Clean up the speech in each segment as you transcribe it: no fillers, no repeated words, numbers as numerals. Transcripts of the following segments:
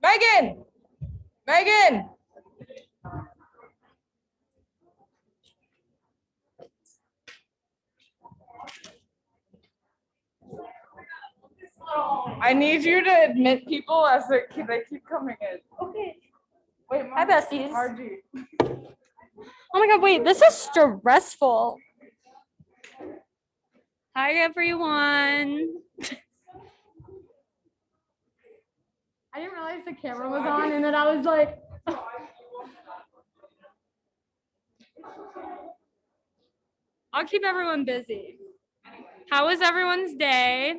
Megan! Megan! I need you to admit people as they keep coming in. Okay. Wait, Hi, besties. Margie. Oh my god, wait, this is stressful. Hi, everyone. I didn't realize the camera was on, and then I was like, I'll keep everyone busy. How was everyone's day?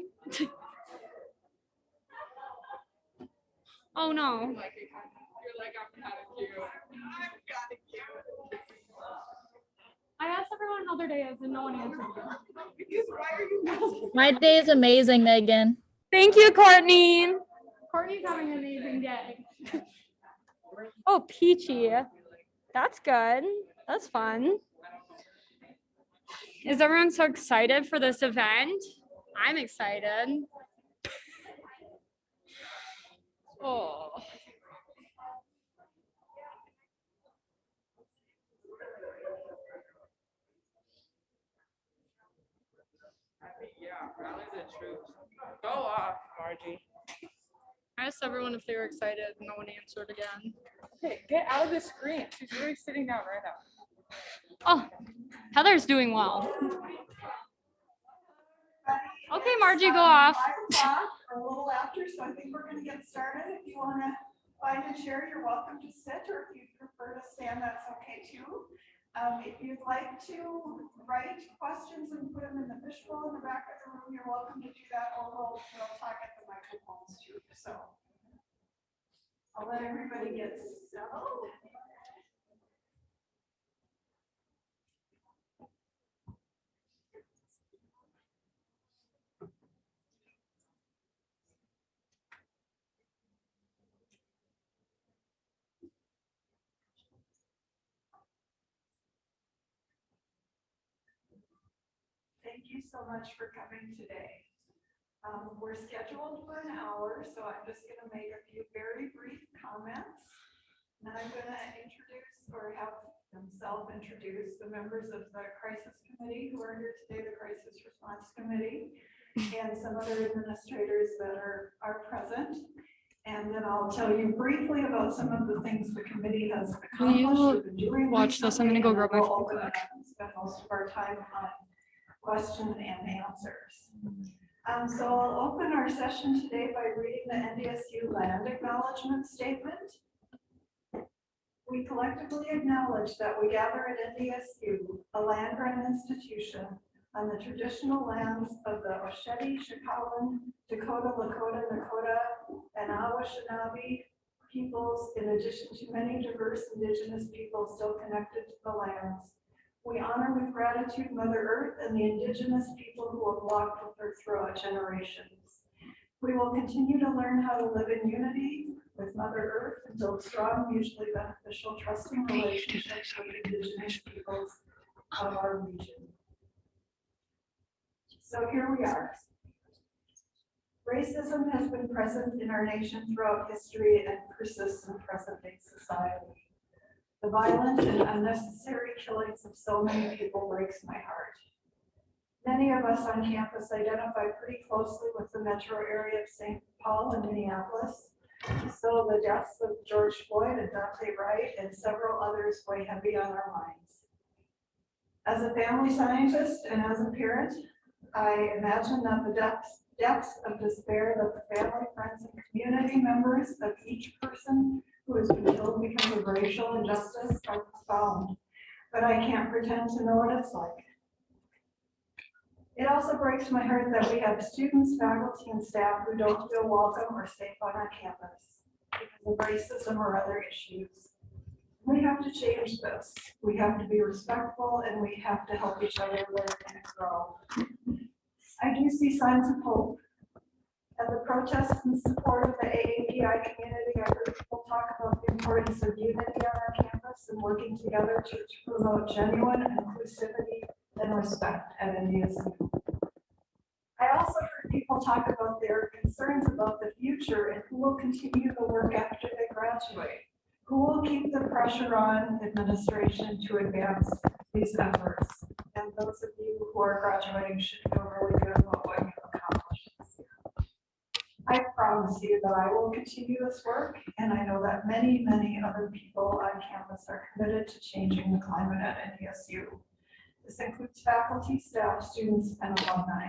Oh no. You're like, I'm kind of cute. I asked everyone how their day is, and no one answered. My day is amazing, Megan. Thank you, Courtney. Courtney's having an amazing day. Oh, peachy. That's good. That's fun. Is everyone so excited for this event? I'm excited. Oh. Yeah, rally the troops. Go off, Margie. I asked everyone if they were excited. No one answered again. Okay, get out of the screen. She's really sitting down right now. Oh, Heather's doing well. Okay, Margie, go off. 5 o'clock or a little after, so I think we're going to get started. If you want to find a chair, you're welcome to sit, or if you prefer to stand, that's okay too. If you'd like to write questions and put them in the fishbowl in the back of the room, you're welcome to do that, or we'll talk at the microphones too. So I'll let everybody get settled. Thank you so much for coming today. We're scheduled for an hour, so I'm just going to make a few very brief comments. And then I'm going to introduce or have them self-introduce the members of the Crisis Committee who are here today, the Crisis Response Committee, and some other administrators that are present. And then I'll tell you briefly about some of the things the committee has accomplished. Watch this. I'm going to go grab my phone quick. Spend most of our time on question and answers. So I'll open our session today by reading the NDSU Land Acknowledgement Statement. We collectively acknowledge that we gather at NDSU, a land-grant institution, on the traditional lands of the Osheti, Chickawan, Dakota, Lakota, Nakota, and Anishinaabe peoples, in addition to many diverse indigenous peoples still connected to the lands. We honor with gratitude Mother Earth and the indigenous people who have walked with her throughout generations. We will continue to learn how to live in unity with Mother Earth and build strong, mutually beneficial, trusting relationships with indigenous peoples of our region. So here we are. Racism has been present in our nation throughout history and persists in present-day society. The violent and unnecessary killings of so many people breaks my heart. Many of us on campus identify pretty closely with the metro area of St. Paul and Minneapolis. So the deaths of George Floyd and Dante Wright and several others weigh heavy on our minds. As a family scientist and as a parent, I imagine that the depths of despair that the family, friends, and community members of each person who has been killed because of racial injustice are profound, but I can't pretend to know what it's like. It also breaks my heart that we have students, faculty, and staff who don't feel welcome or safe on our campus because of racism or other issues. We have to change this. We have to be respectful, and we have to help each other learn and grow. I do see signs of hope. At the protests in support of the AAPI community, I heard people talk about the importance of unity on our campus and working together to promote genuine inclusivity and respect at NDSU. I also heard people talk about their concerns about the future and who will continue the work after they graduate. Who will keep the pressure on administration to advance these efforts? And those of you who are graduating should feel really good about what you've accomplished this year. I promise you that I will continue this work, and I know that many, many other people on campus are committed to changing the climate at NDSU. This includes faculty, staff, students, and alumni.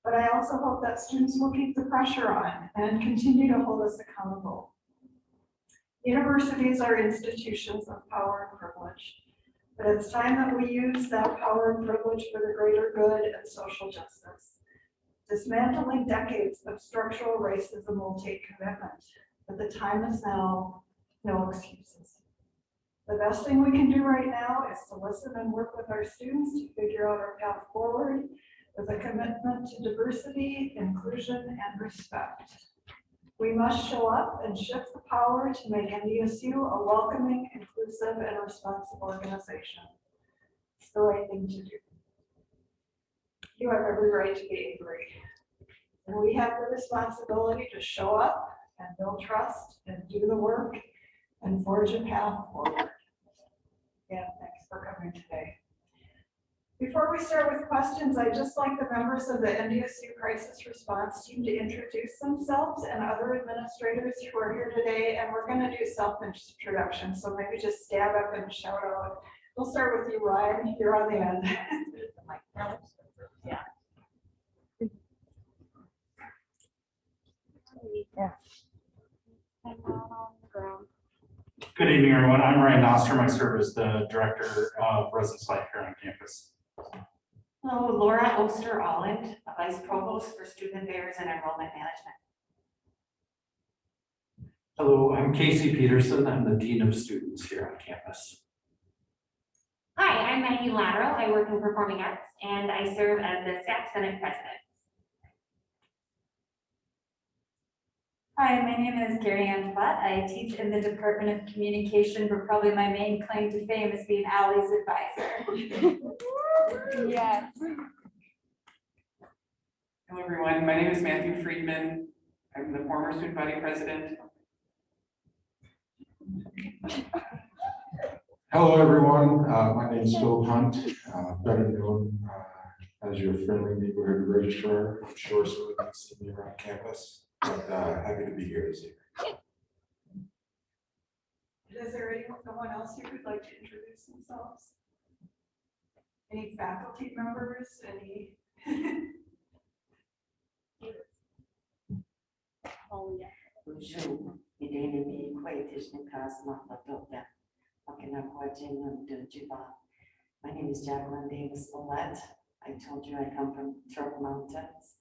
But I also hope that students will keep the pressure on and continue to hold us accountable. Universities are institutions of power and privilege, but it's time that we use that power and privilege for the greater good and social justice. Dismantling decades of structural racism will take commitment, but the time is now, no excuses. The best thing we can do right now is to listen and work with our students to figure out our path forward with a commitment to diversity, inclusion, and respect. We must show up and shift the power to make NDSU a welcoming, inclusive, and responsive organization. It's the right thing to do. You have every right to be angry. And we have the responsibility to show up and build trust and do the work and forge a path forward. Yeah, thanks for coming today. Before we start with questions, I'd just like the members of the NDSU Crisis Response Team to introduce themselves and other administrators who are here today, and we're going to do self-introduction, so maybe just stand up and shout out. We'll start with you, Ryan. You're on the end. Yeah. Good evening, everyone. I'm Ryan Nostrom. I serve as the Director of Residence Life here on campus. Hello, Laura Oster-Alland, Vice Provost for Student Affairs and Enrollment Management. Hello, I'm Casey Peterson. I'm the Dean of Students here on campus. Hi, I'm Maggie Lateral. I work in Performing Arts and I serve as the Staff Senate President. Hi, my name is Gary Ann Platt. I teach in the Department of Communication, but probably my main claim to fame is being Allie's advisor. Yes. Hello, everyone. My name is Matthew Friedman. I'm the former student body president. Hello, everyone. My name is Phil Hunt, better known as your friendly neighborhood registrar. I'm sure some of you see me around campus, but happy to be here this evening. Is there anyone else who would like to introduce themselves? Any faculty members? Any? Oh, yeah. Bonjour, mesdames et messieurs, my name is Jacqueline Davis Millette. I told you I come from Turtle Mountains,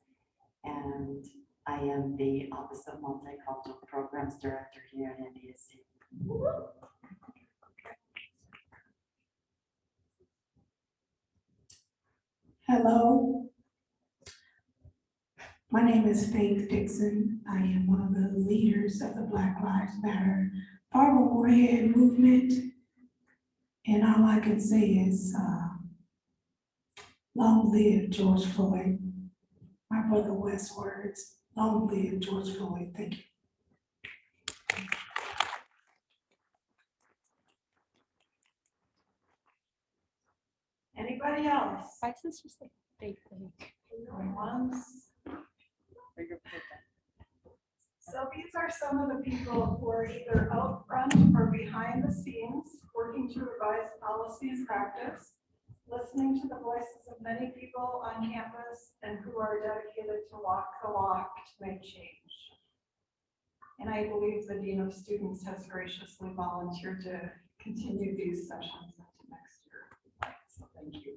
and I am the Office of Multicultural Programs Director here at NDSU. Hello, my name is Faith Dixon. I am one of the leaders of the Black Lives Matter Farmer Warhead movement. And all I can say is, long live George Floyd. My brother Wes words, long live George Floyd. Thank you. Anybody else? Why is this just like big thing? Going once. So these are some of the people who are either out front or behind the scenes, working to revise policy and practice, listening to the voices of many people on campus, and who are dedicated to walk the walk to make change. And I believe the Dean of Students has graciously volunteered to continue these sessions into next year. So thank you.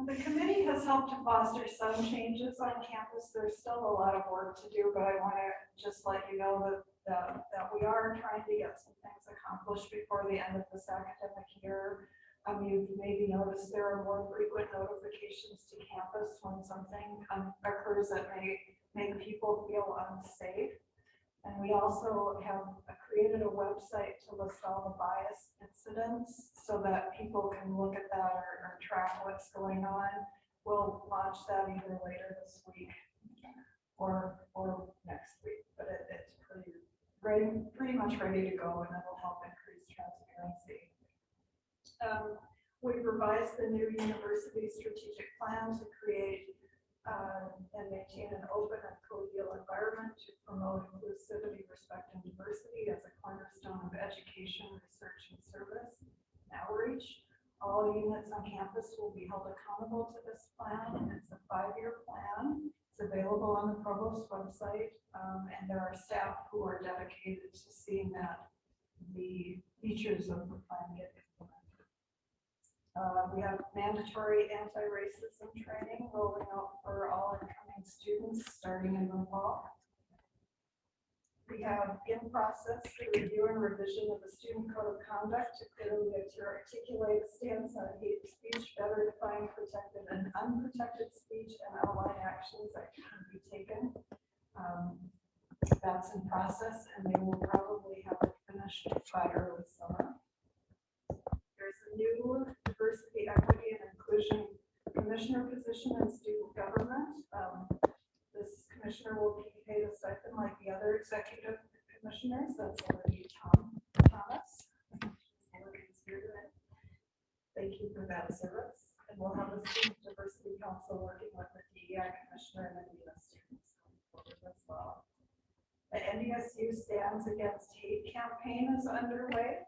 The committee has helped to foster some changes on campus. There's still a lot of work to do, but I want to just let you know that we are trying to get some things accomplished before the end of this academic year. You've maybe noticed there are more frequent notifications to campus when something occurs that may make people feel unsafe. And we also have created a website to list all the bias incidents so that people can look at that or track what's going on. We'll launch that either later this week or next week, but it's pretty much ready to go, and it'll help increase transparency. We've revised the new university strategic plan to create and maintain an open and collegial environment to promote inclusivity, respect, and diversity as a cornerstone of education, research, and service and outreach. All units on campus will be held accountable to this plan. It's a 5-year plan. It's available on the Provost website, and there are staff who are dedicated to seeing that the features of the plan get implemented. We have mandatory anti-racism training rolling out for all incoming students starting in the fall. We have in process the review and revision of the student code of conduct to clearly articulate a stance on hate speech, better define protected and unprotected speech, and outline actions that can be taken. That's in process, and they will probably have it finished by early summer. There's a new diversity, equity, and inclusion commissioner position in student government. This commissioner will be paid a stipend like the other executive commissioners. That's already Thomas. Thank you for that service. And we'll have a student diversity council working with the DEI commissioner and the students as well. The NDSU Stands Against Hate campaign is underway.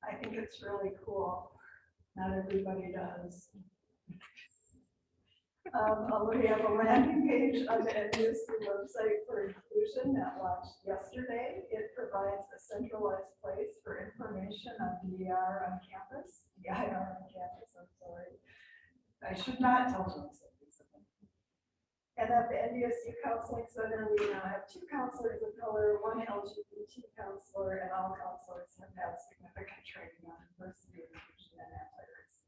I think it's really cool. Not everybody does. We have a landing page on the NDSU website for inclusion that launched yesterday. It provides a centralized place for information on DEIR on campus. I'm sorry. I should not tell jokes like this. And at the NDSU Counseling Center, we now have 2 counselors of color, 1 LGBT counselor, and all counselors have had significant training on diversity, inclusion, and anti-racism.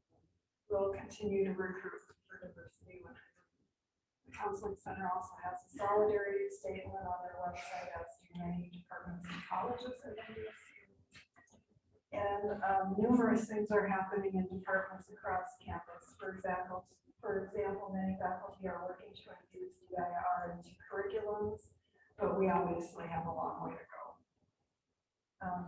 We'll continue to recruit for diversity. The Counseling Center also has a solidarity statement on their website, as do many departments and colleges at NDSU. And numerous things are happening in departments across campus. For example, many faculty are working to infuse DIR into curriculums, but we obviously have a long way to go.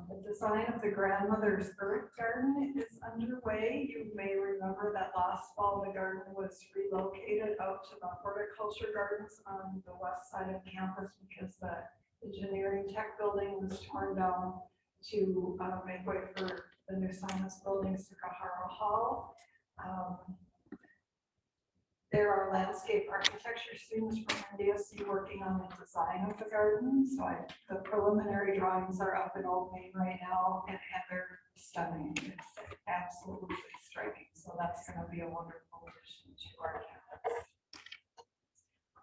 The design of the Grandmother's Earth Garden is underway. You may remember that last fall the garden was relocated out to the horticulture gardens on the west side of campus because the engineering tech building was torn down to make way for the new science building, Sukahara Hall. There are landscape architecture students from NDSU working on the design of the garden. So the preliminary drawings are up in Old Main right now, and they're stunning. It's absolutely striking. So that's going to be a wonderful addition to our campus.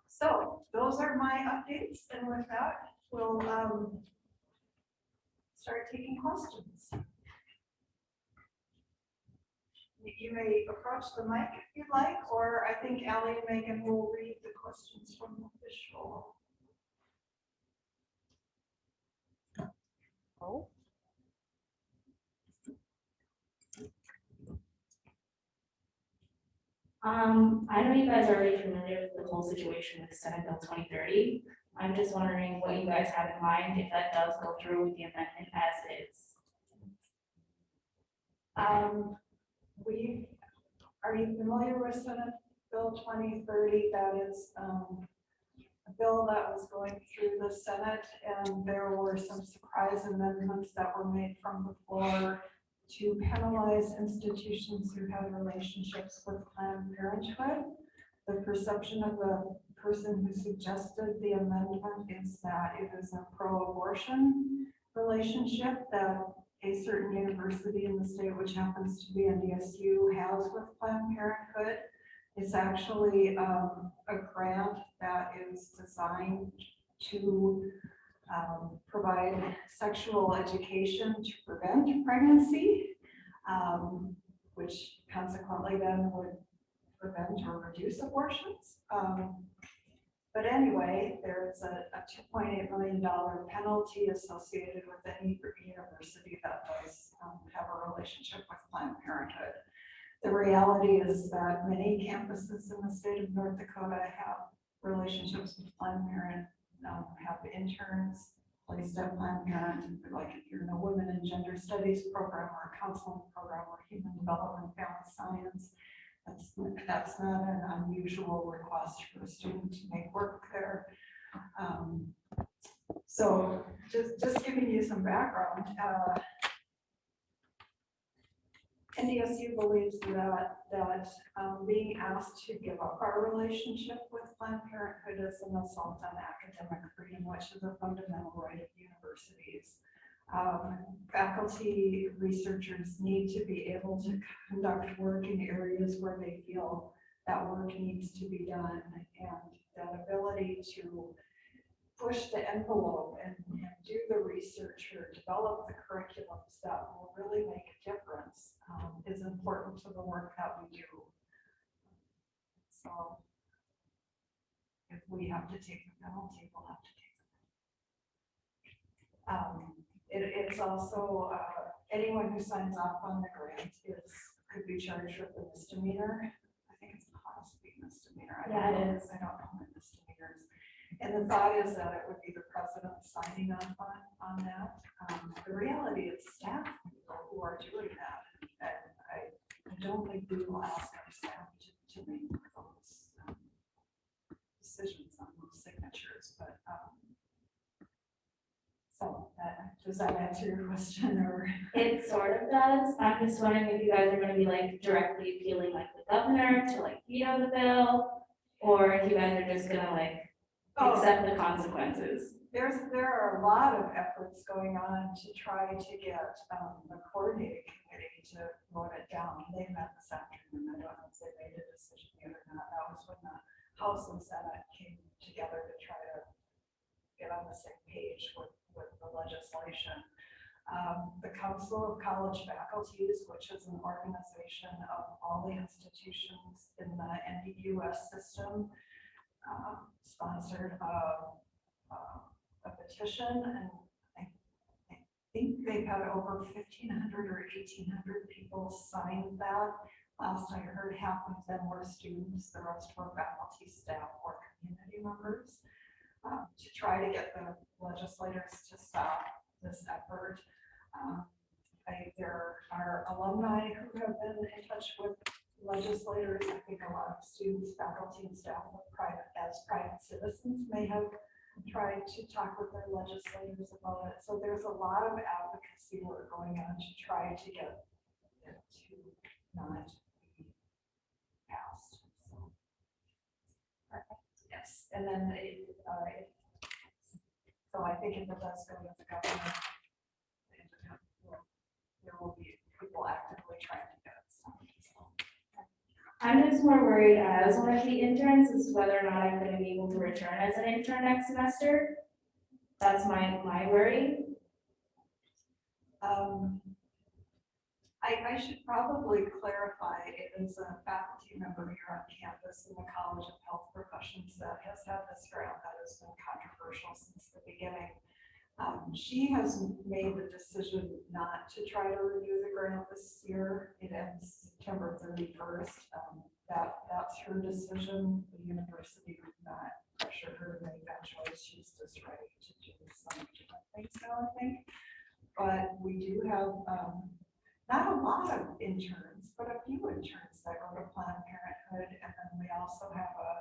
So those are my updates, and with that, we'll start taking questions. You may approach the mic if you'd like, or I think Allie and Megan will read the questions from the official. Oh. I know you guys are already familiar with the whole situation with Senate Bill 2030. I'm just wondering what you guys have in mind if that does go through with the amendment as is. Are you familiar with Senate Bill 2030? That is a bill that was going through the Senate, and there were some surprise amendments that were made from the floor to penalize institutions who have relationships with Planned Parenthood. The perception of the person who suggested the amendment is that it is a pro-abortion relationship that a certain university in the state, which happens to be NDSU, has with Planned Parenthood. It's actually a grant that is designed to provide sexual education to prevent pregnancy, which consequently then would prevent or reduce abortions. But But anyway, there's a $2.8 million penalty associated with any university that does have a relationship with Planned Parenthood. The reality is that many campuses in the state of North Dakota have relationships with Planned Parenthood, have interns placed at Planned Parenthood, like if you're in a women and gender studies program or a counseling program or human development, family science. That's not an unusual request for a student to make work there. So just giving you some background, NDSU believes that being asked to give up our relationship with Planned Parenthood is an assault on academic freedom, which is a fundamental right of universities. Faculty researchers need to be able to conduct work in areas where they feel that work needs to be done, and that ability to push the envelope and do the research or develop the curriculums that will really make a difference is important to the work that we do. So if we have to take the penalty, we'll have to take the penalty. It's also, anyone who signs off on the grant could be charged with a misdemeanor. I think it's a Class B misdemeanor. Yeah, it is. I don't know the misdemeanors. And the thought is that it would be the president signing off on that. The reality is staff people who are doing that. And I don't think we will ask our staff to make those decisions on those signatures, but so does that answer your question, or? It sort of does. I'm just wondering if you guys are gonna be like directly appealing like the governor to like veto the bill, or if you guys are just gonna like accept the consequences. There are a lot of efforts going on to try to get the coordinating committee to vote it down. They met this afternoon. I don't know if they made a decision yet or not. That was when the House and Senate came together to try to get on the same page with the legislation. The Council of College Faculties, which is an organization of all the institutions in the NDUS system, sponsored a petition, and I think they've had over 1,500 or 1,800 people sign that. Last I heard, half of them were students, the rest were faculty, staff, or community members, to try to get the legislators to stop this effort. There are alumni who have been in touch with legislators. I think a lot of students, faculty, and staff as private citizens may have tried to talk with their legislators about it. So there's a lot of advocacy work going on to try to get it to not be passed. So, yes, and then so I think if it does go with the government, there will be people actively trying to get it stopped. So. I'm just more worried as one of the interns is whether or not I'm gonna be able to return as an intern next semester. That's my worry. I should probably clarify, it is a faculty member here on campus in the College of Health Professions that has had this grant that has been controversial since the beginning. She has made the decision not to try to renew the grant this year. It ends September 31st. That's her decision. The university would not pressure her to make that choice. She's just ready to do some different things now, I think. But we do have not a lot of interns, but a few interns that go to Planned Parenthood. And then we also have a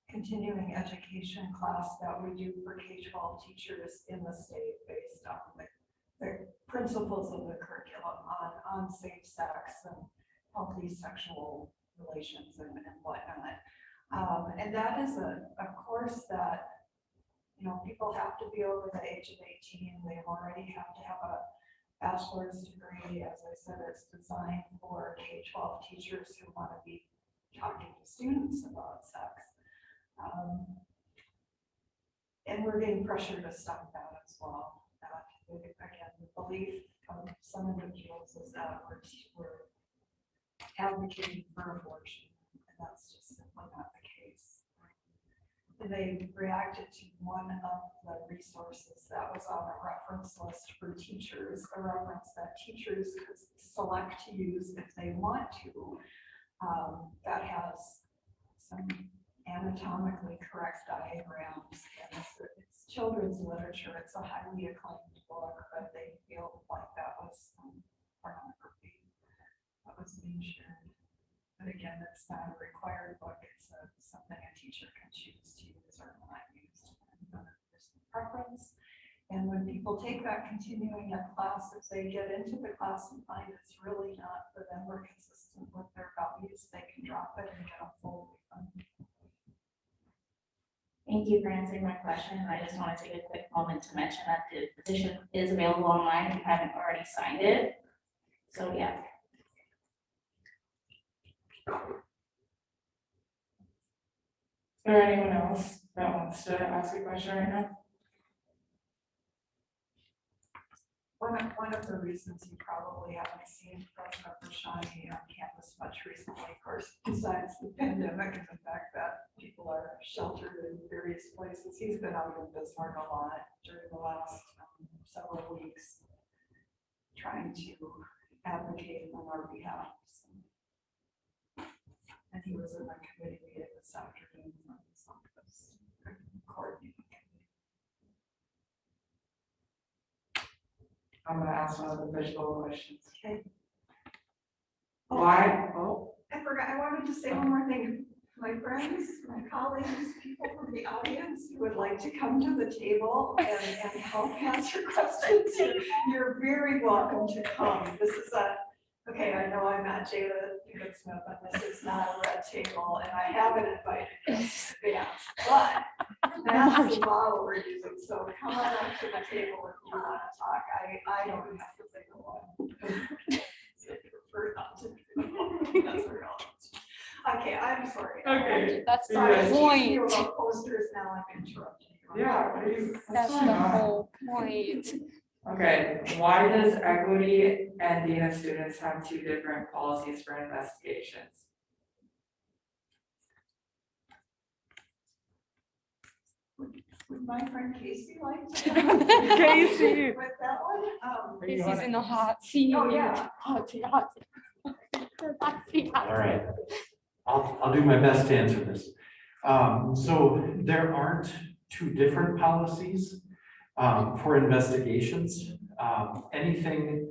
continuing education class that we do for K-12 teachers in the state based on the principles of the curriculum on safe sex and healthy sexual relations and whatnot. And that is a course that, you know, people have to be over the age of 18. They already have to have a bachelor's degree. As I said, it's designed for K-12 teachers who want to be talking to students about sex. And we're getting pressure to stop that as well. Again, the belief of some individuals is that we're advocating for abortion, and that's just simply not the case. they reacted to one of the resources that was on a reference list for teachers, a reference that teachers could select to use if they want to. That has some anatomically correct diagrams, and it's children's literature. It's a highly acclaimed book, but they feel like that was pornography that was being shared. But again, it's not a required book. It's something a teacher can choose to use or not use, depending on their personal preference. And when people take that continuing ed class, if they get into the class and find it's really not for them or consistent with their values, they can drop it and get a full refund. Thank you for answering my question. I just want to take a quick moment to mention that the petition is available online if you haven't already signed it. So yeah. Is there anyone else that wants to ask a question right now? One of the reasons you probably haven't seen President Rashani on campus much recently, of course, besides the pandemic and the fact that people are sheltered in various places, he's been out in Bismarck a lot during the last several weeks, trying to advocate on our behalf. So. And he was in my committee meeting this afternoon from his office, coordinating. I'm gonna ask one of the visual questions. Okay. Why? Oh, I forgot, I wanted to say one more thing. My friends, my colleagues, people from the audience who would like to come to the table and help answer questions, you're very welcome to come. This is okay, I know I'm not Jada Smith, but this is not a red table, and I haven't invited you to dance, but that's the model we're using, so come on up to the table if you want to talk. I don't have to think of one. So prefer not to. That's irrelevant. Okay, I'm sorry. okay. That's the Yes. point. You about posters now, I'm interrupting you. Yeah, please. That's the whole point. Okay, why does equity and Dean of Students have two different policies for investigations? Would my friend Casey like to? Casey. With that one? Casey's in the hot seat. Oh, yeah. Hot seat, hot seat. Hot seat, hot All right, I'll do my best to answer this. So there aren't two different policies for investigations. Anything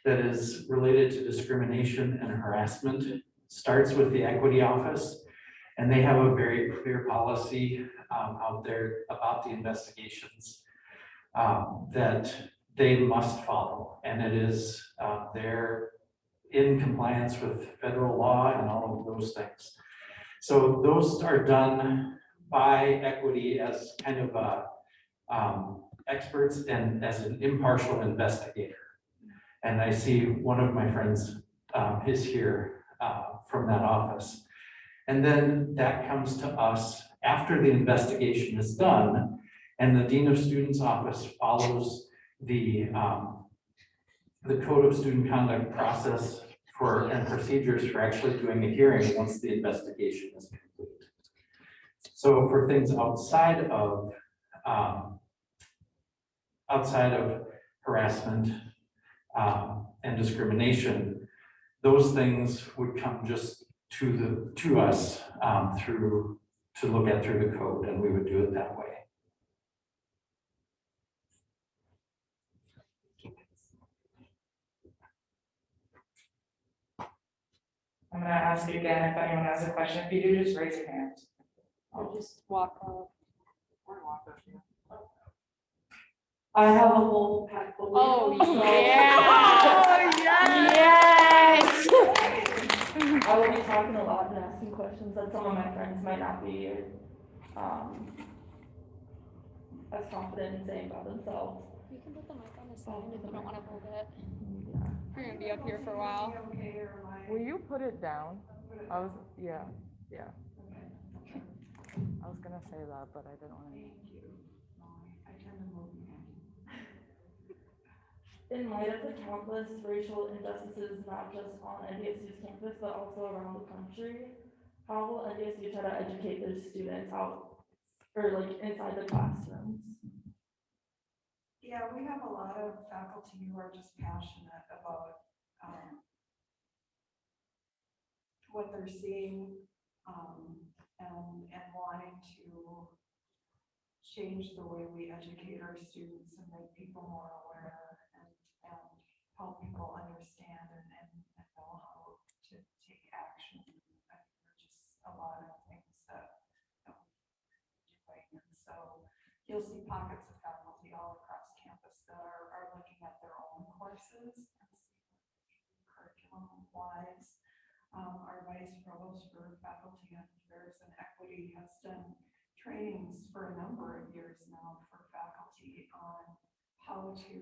that is related to discrimination and harassment starts with the equity office, and they have a very clear policy out there about the investigations that they must follow, and it is they're in compliance with federal law and all of those things. So those are done by equity as kind of experts and as an impartial investigator. And I see one of my friends is here from that office. And then that comes to us after the investigation is done, and the Dean of Students office follows the Code of Student Conduct process for and procedures for actually doing a hearing once the investigation is complete. So for things outside of harassment and discrimination, those things would come just to us to look at through the code, and we would do it that way. I'm gonna ask you again if anyone has a question. If you do, just raise your hand. I'll just walk up. I have a whole pack full. Oh, yeah. Yes. I will be talking a lot and asking questions that some of my friends might not be as confident in saying about themselves. You can put the mic on the side if you don't want to hold it. We're gonna be up here for a while. Will you put it down? Yeah. I was gonna say that, but I didn't want to. In light of the countless racial injustices, not just on NDSU's campus, but also around the country, how will NDSU try to educate their students or like inside the classrooms? Yeah, we have a lot of faculty who are just passionate about what they're seeing and wanting to change the way we educate our students and make people more aware and help people understand and know how to take action. I mean, there's just a lot of things that we're doing. And so you'll see pockets of faculty all across campus that are looking at their own courses and see curriculum wise. Our vice provost for faculty and affairs and equity has done trainings for a number of years now for faculty on how to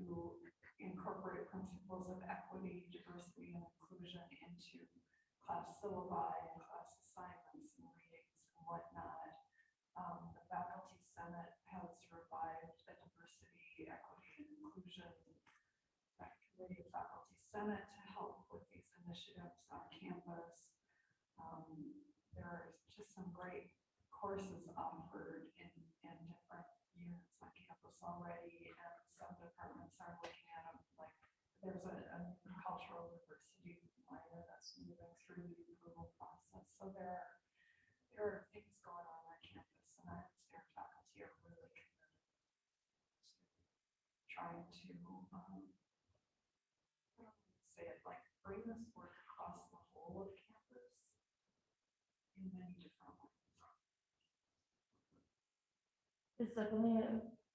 incorporate principles of equity, diversity, and inclusion into class syllabi and class assignments and readings and whatnot. The faculty senate has revived a diversity, equity, and inclusion committee of faculty senate to help with these initiatives on campus. There's just some great courses offered in different units on campus already, and some departments are looking at them. Like there's a cultural diversity minor that's moving through the approval process. So there are things going on campus, and I would say our faculty are really committed to trying to say it like bring this work across the whole of campus in many different ways. It's definitely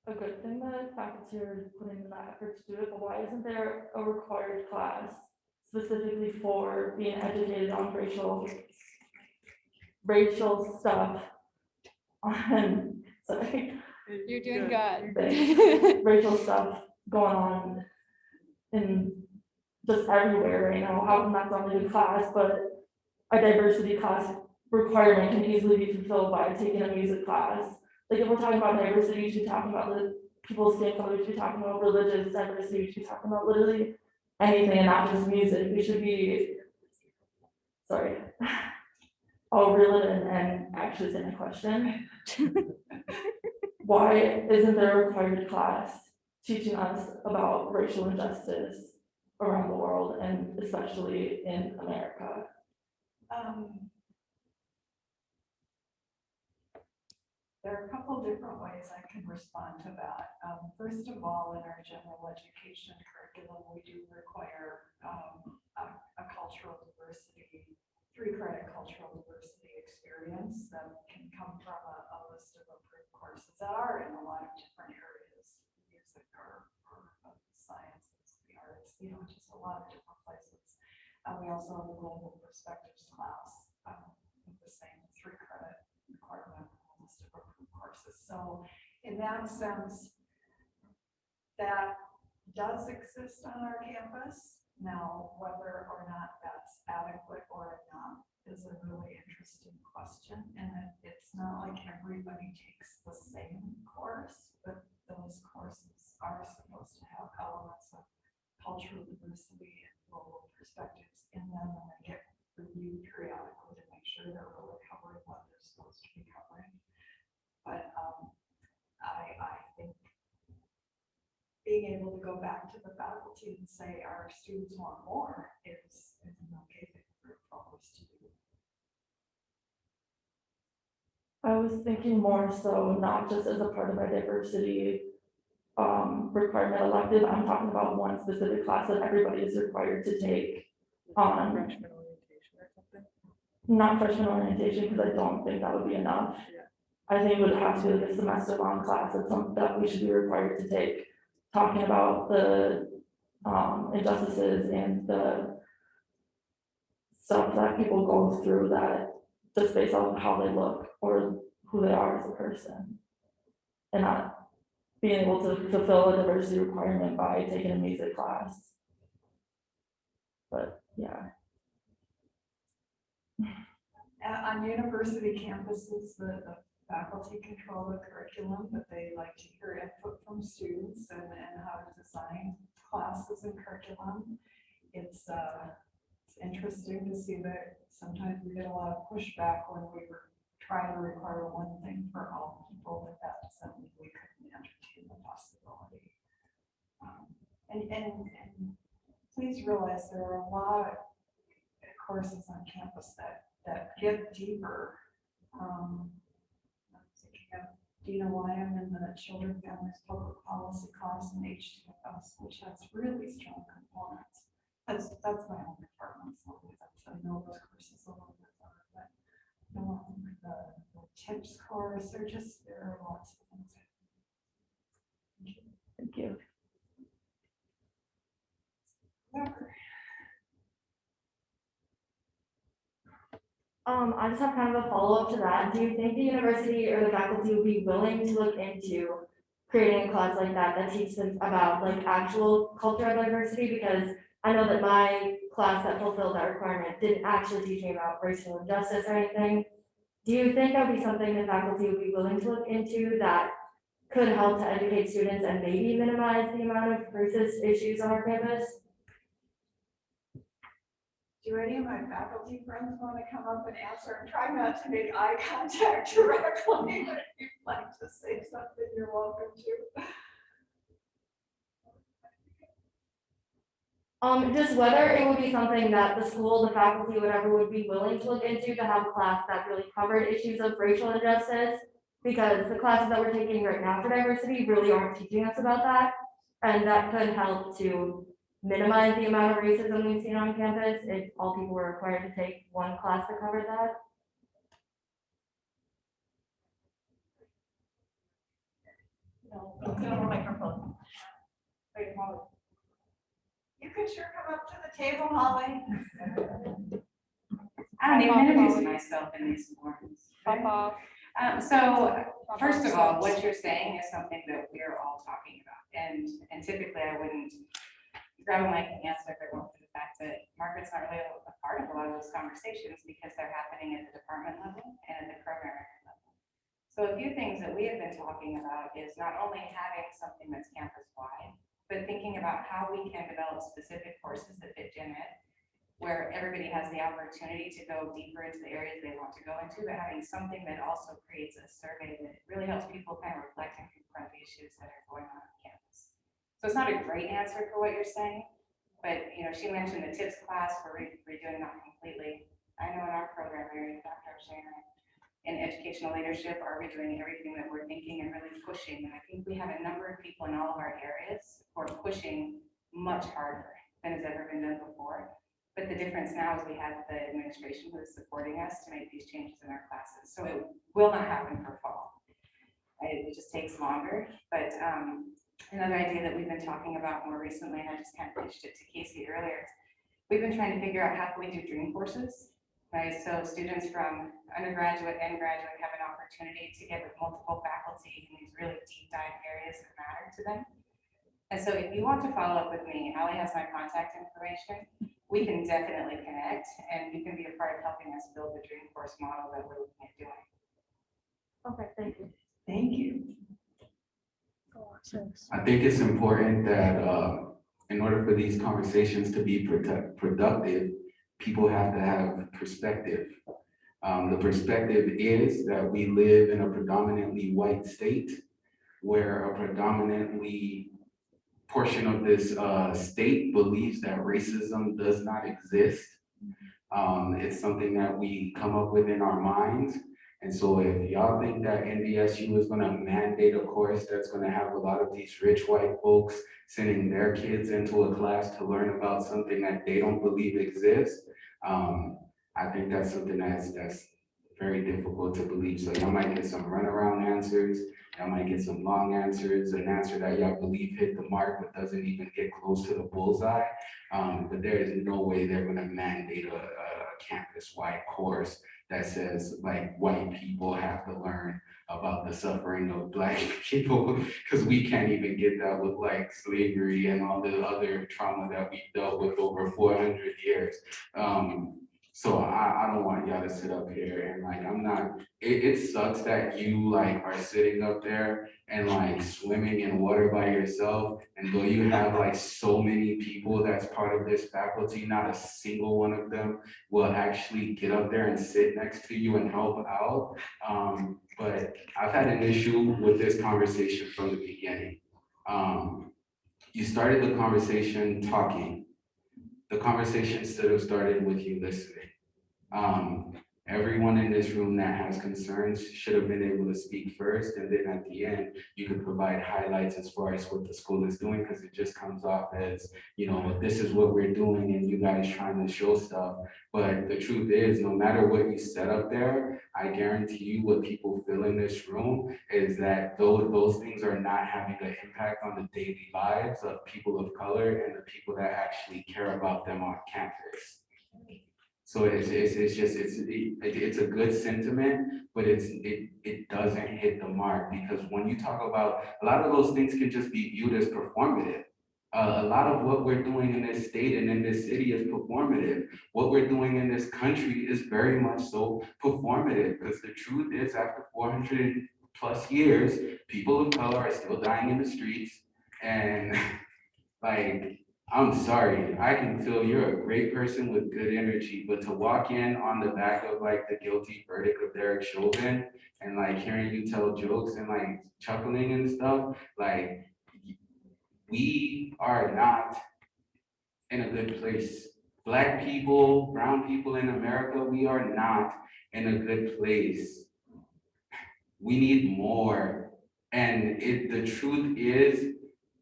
a good thing that faculty are putting in that effort to do it, but why isn't there a required class specifically for being educated on racial stuff on, sorry. You're doing good. Racial stuff going on in just everywhere right now. How come that's only a class, but a diversity class requirement can easily be fulfilled by taking a music class? Like if we're talking about diversity, we should be talking about the people's skin color, we should be talking about religious diversity, we should be talking about literally anything and not just music. We should be, sorry. I'll reel it in and actually say my question. Why isn't there a required class teaching us about racial injustice around the world and especially in America? There are a couple different ways I can respond to that. First of all, in our general education curriculum, we do require a cultural diversity, 3-credit cultural diversity experience that can come from a list of approved courses that are in a lot of different areas, music or sciences, the arts, just a lot of different places. We also have a global perspectives class with the same 3-credit requirement. Courses. So in that sense, that does exist on our campus. Now, whether or not that's adequate or not is a really interesting question. And it's not like everybody takes the same course, but those courses are supposed to have elements of cultural diversity and global perspectives in them, and they get reviewed periodically to make sure they're really covering what they're supposed to be covering. But I think being able to go back to the faculty and say our students want more is an okay thing for a provost to do. I was thinking more so not just as a part of our diversity requirement elective. I'm talking about one specific class that everybody is required to take on Freshman orientation or something? not freshman orientation, because I don't think that would be enough. Yeah. I think it would have to be like a semester long class. It's something that we should be required to take, talking about the injustices and the stuff that people go through that just based on how they look or who they are as a person, and not being able to fulfill a diversity requirement by taking a music class. But yeah. On university campuses, the faculty control the curriculum, but they like to hear input from students and how to design classes and curriculum. It's interesting to see that sometimes we get a lot of pushback when we were try to require one thing for all people, but that doesn't mean we couldn't entertain the possibility. And please realize there are a lot of courses on campus that get deeper. I'm thinking of Dina Lyman and the Children, Families, Public Policy class in HTFS, which has really strong components. That's my own department, so I know those courses a little bit better, but the tips course, there are lots of things. Thank you. Whatever. I just have kind of a follow-up to that. Do you think the university or the faculty would be willing to look into creating a class like that teaches about like actual cultural diversity? Because I know that my class that fulfilled that requirement didn't actually teach me about racial injustice or anything. Do you think that would be something the faculty would be willing to look into that could help to educate students and maybe minimize the amount of racist issues on our campus? Do any of my faculty friends want to come up and answer? And try not to make eye contact directly, but if you'd like to say something, you're welcome to. Just whether it would be something that the school, the faculty, whatever, would be willing to look into to have a class that really covered issues of racial injustice, because the classes that we're taking right now for diversity really aren't teaching us about that, and that could help to minimize the amount of racism we've seen on campus if all people were required to take one class to cover that. No microphone. Wait, Holly. You could sure come up to the table, Holly. I don't even introduce myself in these forums. So first of all, what you're saying is something that we're all talking about. And typically I wouldn't grab a mic and answer if it weren't for the fact that Margaret's not really a part of a lot of those conversations because they're happening at the department level and at the program level. So a few things that we have been talking about is not only having something that's campus-wide, but thinking about how we can develop specific courses that fit gen ed, where everybody has the opportunity to go deeper into the areas they want to go into, but having something that also creates a survey that really helps people kind of reflect and confront the issues that are going on campus. So it's not a great answer for what you're saying, but she mentioned the tips class, we're redoing that completely. I know in our program area, Dr. Shannon, in educational leadership, are we doing everything that we're thinking and really pushing? And I think we have a number of people in all of our areas who are pushing much harder than has ever been done before. But the difference now is we have the administration who is supporting us to make these changes in our classes. So it will not happen for fall. It just takes longer. But another idea that we've been talking about more recently, and I just kind of pitched it to Casey earlier, we've been trying to figure out how can we do dream courses. Right, so students from undergraduate and graduate have an opportunity to get with multiple faculty in these really deep dive areas that matter to them. And so if you want to follow up with me, Allie has my contact information. We can definitely connect and you can be a part of helping us build the dream course model that we're looking at doing. Okay, thank you. Thank you. I think it's important that in order for these conversations to be productive, people have to have perspective. The perspective is that we live in a predominantly white state where a predominantly portion of this state believes that racism does not exist. It's something that we come up with in our minds. And so if y'all think that NDSU is gonna mandate a course that's gonna have a lot of these rich white folks sending their kids into a class to learn about something that they don't believe exists, I think that's something that's very difficult to believe. So y'all might get some runaround answers, y'all might get some long answers, an answer that y'all believe hit the mark but doesn't even get close to the bullseye. But there is no way they're gonna mandate a campus-wide course that says like white people have to learn about the suffering of Black people, because we can't even get that with like slavery and all the other trauma that we've dealt with over 400 years. So I don't want y'all to sit up here and like, I'm not, it sucks that you like are sitting up there and like swimming in water by yourself. And though you have like so many people that's part of this faculty, not a single one of them will actually get up there and sit next to you and help out. But I've had an issue with this conversation from the beginning. You started the conversation talking. The conversation should have started with you listening. Everyone in this room that has concerns should have been able to speak first, and then at the end, you could provide highlights as far as what the school is doing, because it just comes off as, you know, this is what we're doing and you guys trying to show stuff. But the truth is, no matter what you set up there, I guarantee you what people feel in this room is that those things are not having an impact on the daily lives of people of color and the people that actually care about them on campus. So it's a good sentiment, but it doesn't hit the mark, because when you talk about, a lot of those things can just be viewed as performative. A lot of what we're doing in this state and in this city is performative. What we're doing in this country is very much so performative, because the truth is, after 400 plus years, people of color are still dying in the streets. And like, I'm sorry, I can feel you're a great person with good energy, but to walk in on the back of like the guilty verdict of Derek Chauvin and like hearing you tell jokes and like chuckling and stuff, like, we are not in a good place. Black people, brown people in America, we are not in a good place. We need more. And the truth is,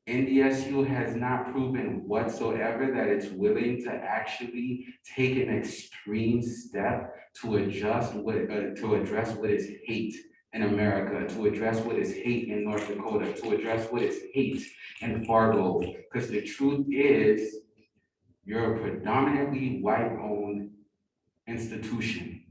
NDSU has not proven whatsoever that it's willing to actually take an extreme step to address what is hate in America, to address what is hate in North Dakota, to address what is hate in Fargo. Because the truth is, you're a predominantly white-owned institution.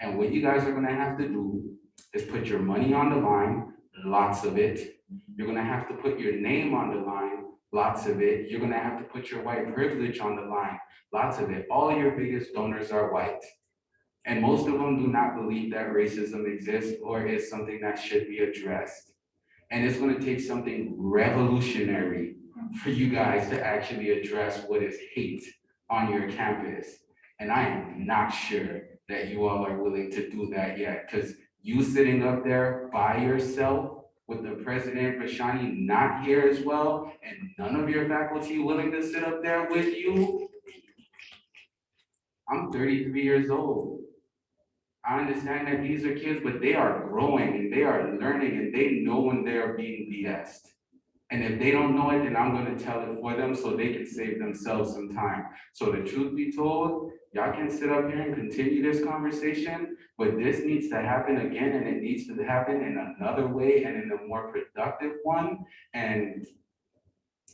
And what you guys are gonna have to do is put your money on the line, lots of it. You're gonna have to put your name on the line, lots of it. You're gonna have to put your white privilege on the line, lots of it. All your biggest donors are white. And most of them do not believe that racism exists or is something that should be addressed. And it's gonna take something revolutionary for you guys to actually address what is hate on your campus. And I am not sure that you all are willing to do that yet, because you sitting up there by yourself with the president, Rashani, not here as well, and none of your faculty willing to sit up there with you. I'm 33 years old. I understand that these are kids, but they are growing and they are learning and they know when they are being BS'd. And if they don't know it, then I'm gonna tell it for them so they can save themselves some time. So the truth be told, y'all can sit up here and continue this conversation, but this needs to happen again, and it needs to happen in another way and in a more productive one. And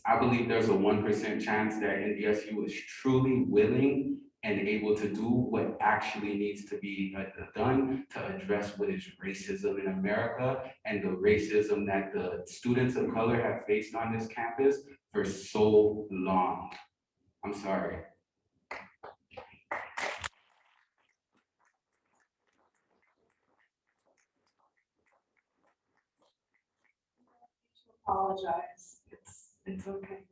I believe there's a 1% chance that NDSU is truly willing and able to do what actually needs to be done to address what is racism in America and the racism that the students of color have faced on this campus for so long. I'm sorry. Apologize, it's okay.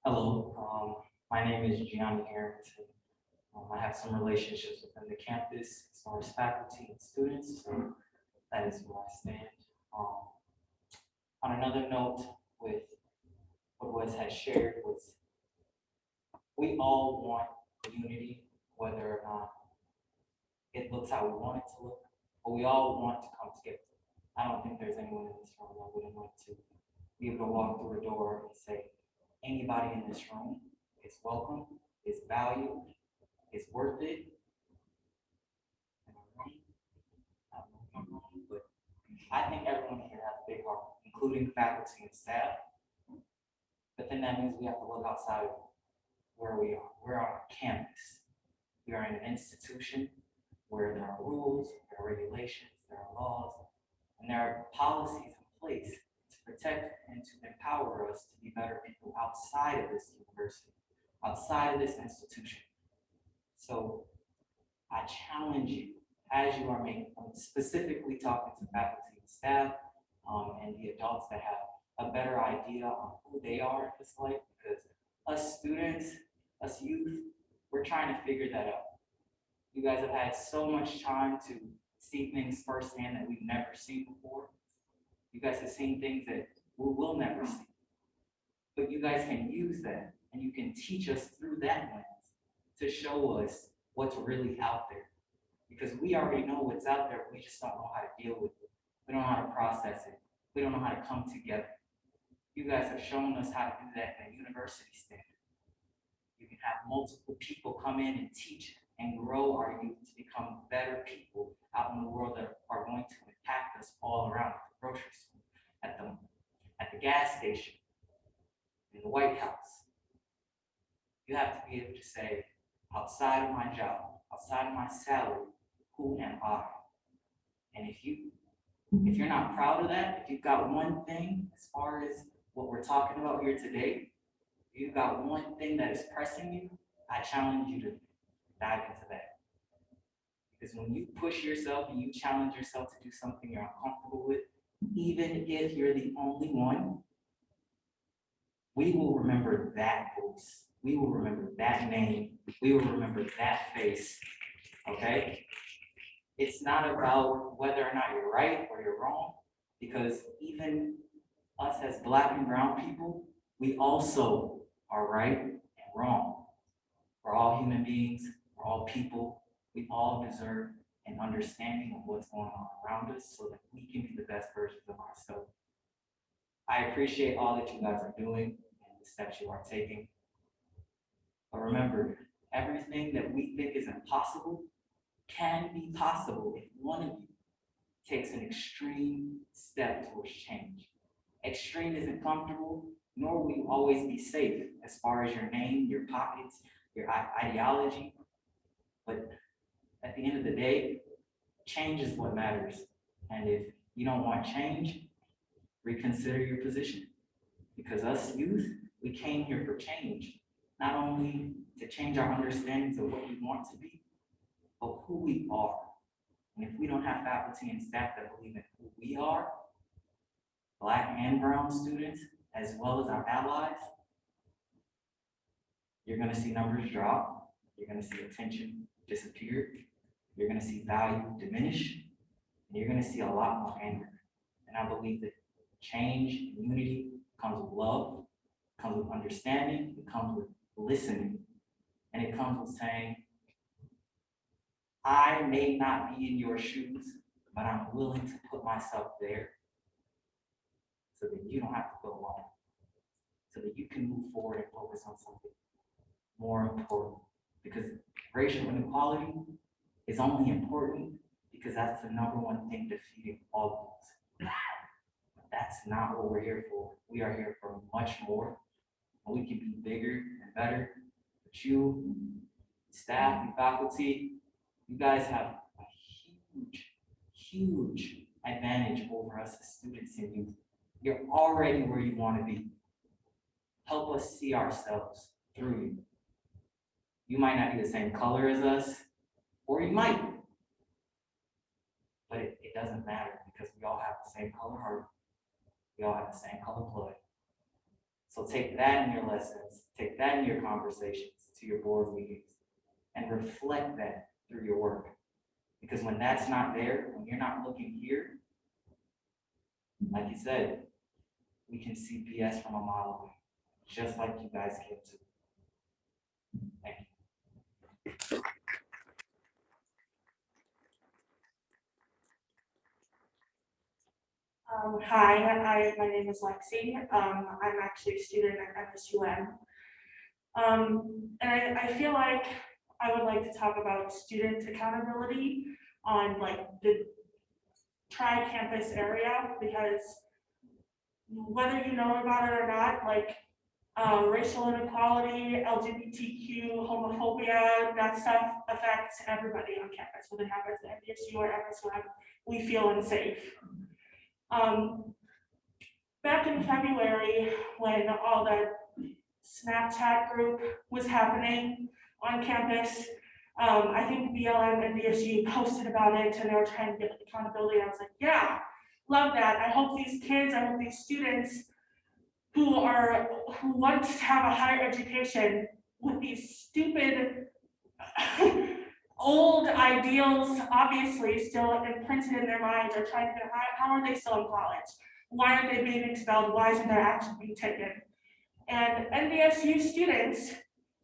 Hello, my name is Gianni Harrington. I have some relationships within the campus as far as faculty and students, so that is where I stand. On another note, with what Wes has shared, was we all want unity, whether or not it looks how we want it to look, but we all want to come together. I don't think there's anyone in this room that wouldn't like to be able to walk through a door and say, anybody in this room is welcome, is valued, is worth it. Am I wrong? I don't know if I'm wrong, but I think everyone here has a big heart, including faculty and staff. But then that means we have to look outside where we are. We're on a campus. We are in an institution where there are rules, there are regulations, there are laws, and there are policies in place to protect and to empower us to be better people outside of this university, outside of this institution. So I challenge you, as you are making, I'm specifically talking to faculty and staff, and the adults that have a better idea on who they are in this life, because us students, us youth, we're trying to figure that out. You guys have had so much time to see things firsthand that we've never seen before. You guys have seen things that we will never see. But you guys can use that, and you can teach us through that lens to show us what's really out there. Because we already know what's out there, we just don't know how to deal with it. We don't know how to process it. We don't know how to come together. You guys have shown us how to do that in a university standard. You can have multiple people come in and teach and grow our youth to become better people out in the world that are going to impact us all around, at the grocery store, at the gas station, in the White House. You have to be able to say, outside of my job, outside of my salary, who am I? And if you're not proud of that, if you've got one thing as far as what we're talking about here today, if you've got one thing that is pressing you, I challenge you to dive into that. Because when you push yourself and you challenge yourself to do something you're uncomfortable with, even if you're the only one, we will remember that voice. We will remember that name. We will remember that face, okay? It's not about whether or not you're right or you're wrong, because even us as Black and brown people, we also are right and wrong. We're all human beings, we're all people. We all deserve an understanding of what's going on around us so that we can be the best versions of ourselves. I appreciate all that you guys are doing and the steps you are taking. But remember, everything that we think is impossible can be possible if one of you takes an extreme step towards change. Extreme isn't comfortable, nor will you always be safe as far as your name, your pockets, your ideology. But at the end of the day, change is what matters. And if you don't want change, reconsider your position. Because us youth, we came here for change, not only to change our understandings of what we want to be, but who we are. And if we don't have faculty and staff that believe in who we are, Black and brown students, as well as our allies, you're gonna see numbers drop, you're gonna see attention disappear, you're gonna see value diminish, and you're gonna see a lot more anger. And I believe that change and unity comes with love, comes with understanding, it comes with listening, and it comes with saying, I may not be in your shoes, but I'm willing to put myself there so that you don't have to feel alone, so that you can move forward and focus on something more important. Because racial inequality is only important because that's the #1 thing defeating all of us. But that's not what we're here for. We are here for much more, and we can be bigger and better. But you, staff, and faculty, you guys have a huge advantage over us as students and youth. You're already where you want to be. Help us see ourselves through you. You might not be the same color as us, or you might, but it doesn't matter because we all have the same color heart. We all have the same color blood. So take that in your lessons, take that in your conversations, to your board meetings, and reflect that through your work. Because when that's not there, when you're not looking here, like you said, we can see BS from a mile away, just like you guys can too. Thank you. Hi, my name is Lexi. I'm actually a student at NDSU. And I feel like I would like to talk about student accountability on like the tri-campus area, because whether you know about it or not, like racial inequality, LGBTQ, homophobia, that stuff affects everybody on campus, whether it happens at NDSU or NSUM, we feel unsafe. Back in February, when all the Snapchat group was happening on campus, I think BLM and NDSU posted about it and they were trying to get accountability. I was like, yeah, love that. I hope these kids, I hope these students who want to have a higher education with these stupid old ideals, obviously still imprinted in their minds, are trying to figure out how are they still in college? Why aren't they being expelled? Why isn't their action being taken? And NDSU students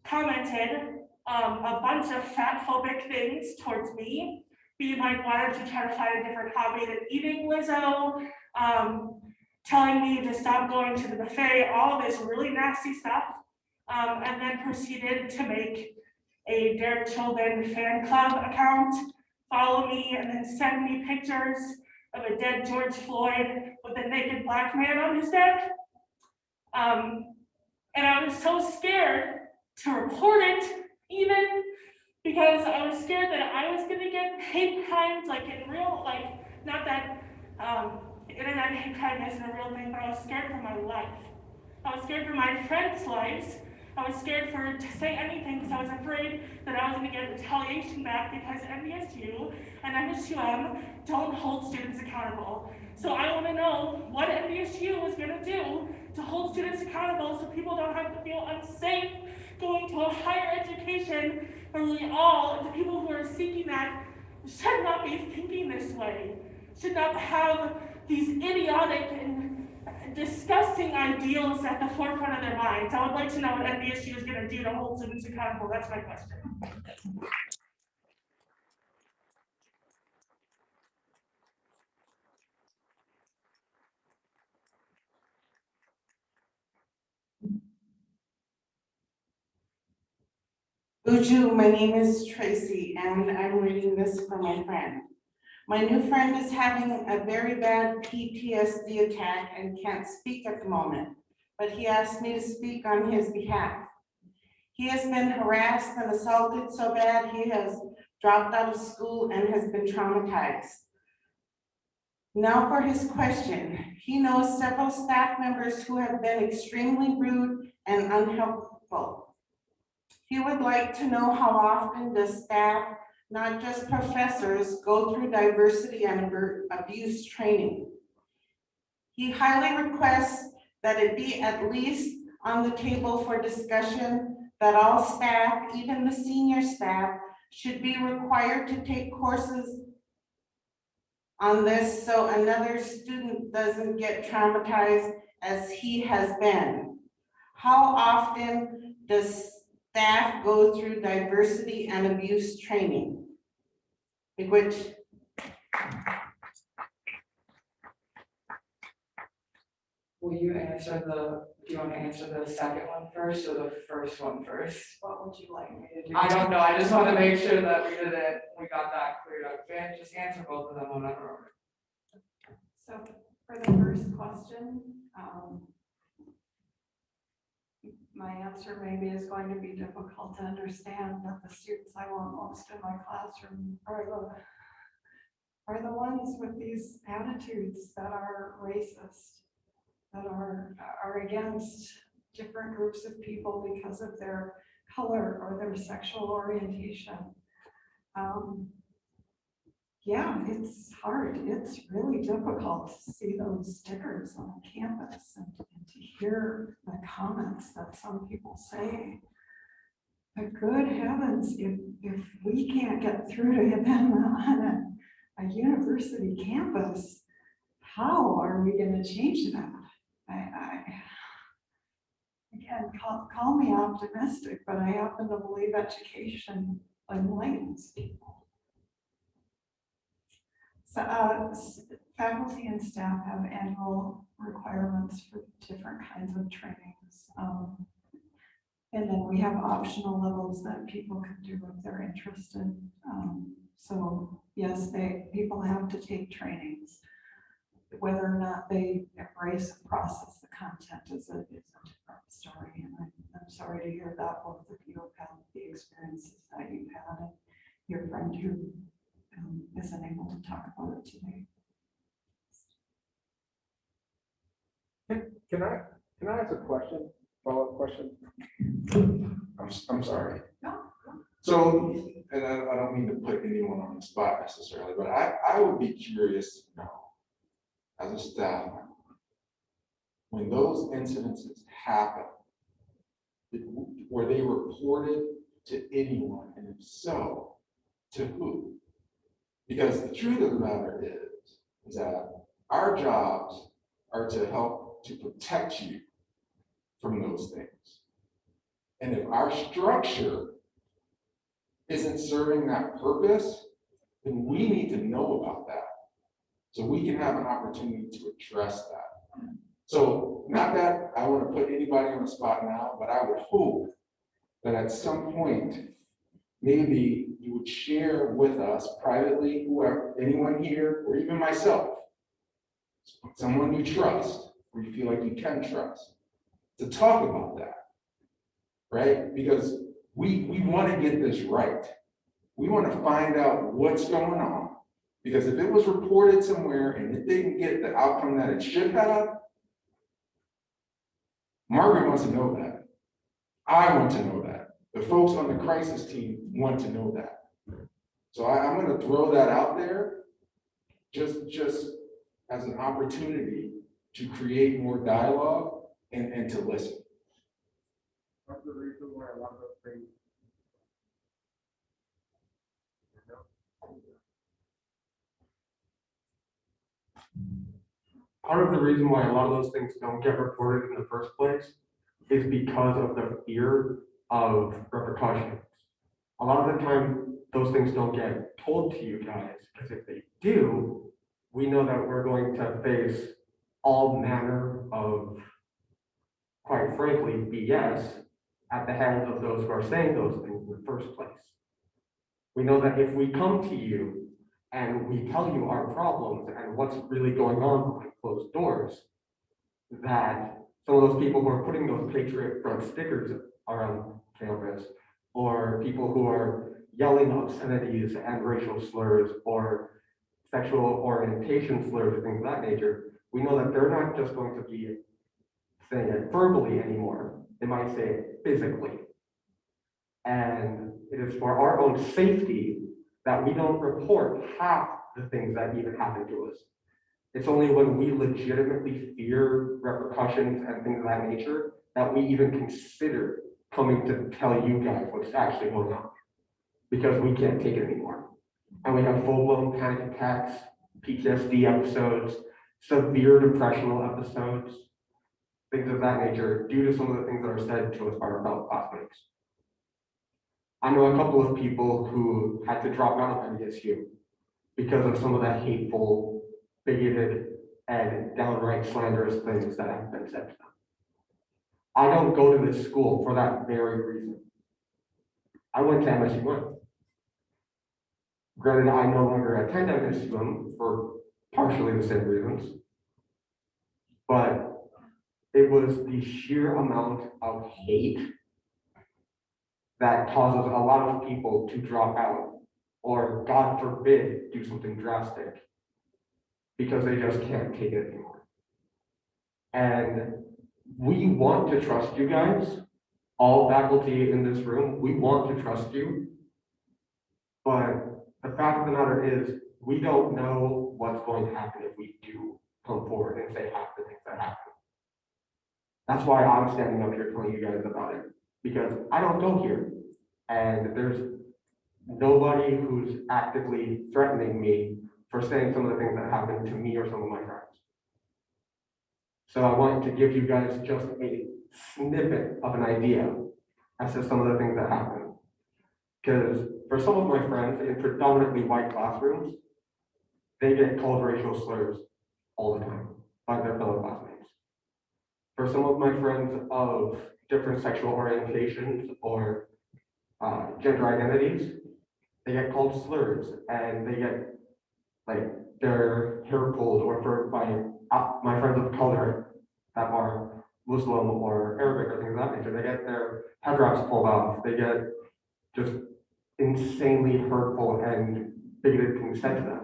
commented a bunch of fat phobic things towards me, being like, why don't you try to find a different hobby than eating, Lizzo? Telling me to stop going to the buffet, all this really nasty stuff, and then proceeded to make a Derek Chauvin fan club account, follow me, and then send me pictures of a dead George Floyd with a naked black man on his neck. And I was so scared to report it, even because I was scared that I was gonna get hate crimes, like in real, like, not that internet hate crime isn't a real thing, but I was scared for my life. I was scared for my friends' lives. I was scared to say anything because I was afraid that I was gonna get retaliation back because NDSU and NSUM don't hold students accountable. So I wanna know what NDSU is gonna do to hold students accountable so people don't have to feel unsafe going to a higher education where the people who are seeking that should not be thinking this way, should not have these idiotic and disgusting ideals at the forefront of their minds. I would like to know what NDSU is going to do to hold students accountable. That's my question. Uju, my name is Tracy, and I'm reading this for my friend. My new friend is having a very bad PTSD attack and can't speak at the moment, but he asked me to speak on his behalf. He has been harassed and assaulted so bad he has dropped out of school and has been traumatized. Now for his question. He knows several staff members who have been extremely rude and unhelpful. He would like to know how often does staff, not just professors, go through diversity and abuse training. He highly requests that it be at least on the table for discussion that all staff, even the senior staff, should be required to take courses on this so another student doesn't get traumatized as he has been. How often does staff go through diversity and abuse training? Which will you answer do you want to answer the second one first or the first one first? What would you like me to do? I don't know, I just want to make sure that we got that cleared up. Just answer both of them whenever. So for the first question, my answer maybe is going to be difficult to understand, but the students I want most in my classroom are the ones with these attitudes that are racist, that are against different groups of people because of their color or their sexual orientation. Yeah, it's hard. It's really difficult to see those stickers on campus and to hear the comments that some people say. But good heavens, if we can't get through to them on a university campus, how are we going to change that? Again, call me optimistic, but I happen to believe education enlightens people. So, faculty and staff have annual requirements for different kinds of trainings. And then we have optional levels that people can do if they're interested. So yes, people have to take trainings. Whether or not they embrace and process the content is a different story. And I'm sorry to hear that both of you have had the experiences that you've had and your friend who isn't able to talk about it today. Can I ask a question? Follow-up question? I'm sorry. No. So, and I don't mean to put anyone on the spot necessarily, but I would be curious to know, as a staff member, when those incidences happen, were they reported to anyone, and if so, to who? Because the truth of the matter is that our jobs are to help to protect you from those things. And if our structure isn't serving that purpose, then we need to know about that so we can have an opportunity to address that. So not that I want to put anybody on the spot now, but I would hope that at some point, maybe you would share with us privately, whoever, anyone here, or even myself, someone you trust, or you feel like you can trust, to talk about that, right? Because we want to get this right. We want to find out what's going on, because if it was reported somewhere and it didn't get the outcome that it should have, Margaret wants to know that. I want to know that. The folks on the crisis team want to know that. So I'm going to throw that out there just as an opportunity to create more dialogue and to listen. That's the reason why a lot of those things. Part of the reason why a lot of those things don't get reported in the first place is because of the fear of repercussions. A lot of the time, those things don't get told to you guys, because if they do, we know that we're going to face all manner of, quite frankly, BS at the hands of those who are saying those things in the first place. We know that if we come to you and we tell you our problems and what's really going on behind closed doors, that some of those people who are putting those Patriot Front stickers around campus, or people who are yelling obscenities and racial slurs or sexual orientation slurs, things of that nature, we know that they're not just going to be saying it verbally anymore. They might say it physically. And it is for our own safety that we don't report half the things that even happen to us. It's only when we legitimately fear repercussions and things of that nature that we even consider coming to tell you guys what's actually going on, because we can't take it anymore. And we have full-blown panic attacks, PTSD episodes, severe depressional episodes, things of that nature, due to some of the things that are said to us by our fellow classmates. I know a couple of people who had to drop out of NDSU because of some of the hateful, bigoted, and downright slanderous things that have been said to them. I don't go to this school for that very reason. I went to MSUM. Granted, I no longer attend MSUM for partially the same reasons, but it was the sheer amount of hate that causes a lot of people to drop out, or God forbid, do something drastic, because they just can't take it anymore. And we want to trust you guys, all faculty in this room, we want to trust you. But the fact of the matter is, we don't know what's going to happen if we do come forward and say half the things that happen. That's why I'm standing up here telling you guys about it, because I don't go here, and there's nobody who's actively threatening me for saying some of the things that happened to me or some of my friends. So I wanted to give you guys just a snippet of an idea as to some of the things that happen. Because for some of my friends in predominantly white classrooms, they get called racial slurs all the time by their fellow classmates. For some of my friends of different sexual orientations or gender identities, they get called slurs, and they get like their hair pulled, or for my friends of color that are Muslim or Arabic or things of that nature, they get their head wraps pulled off. They get just insanely hurtful and bigoted things said to them.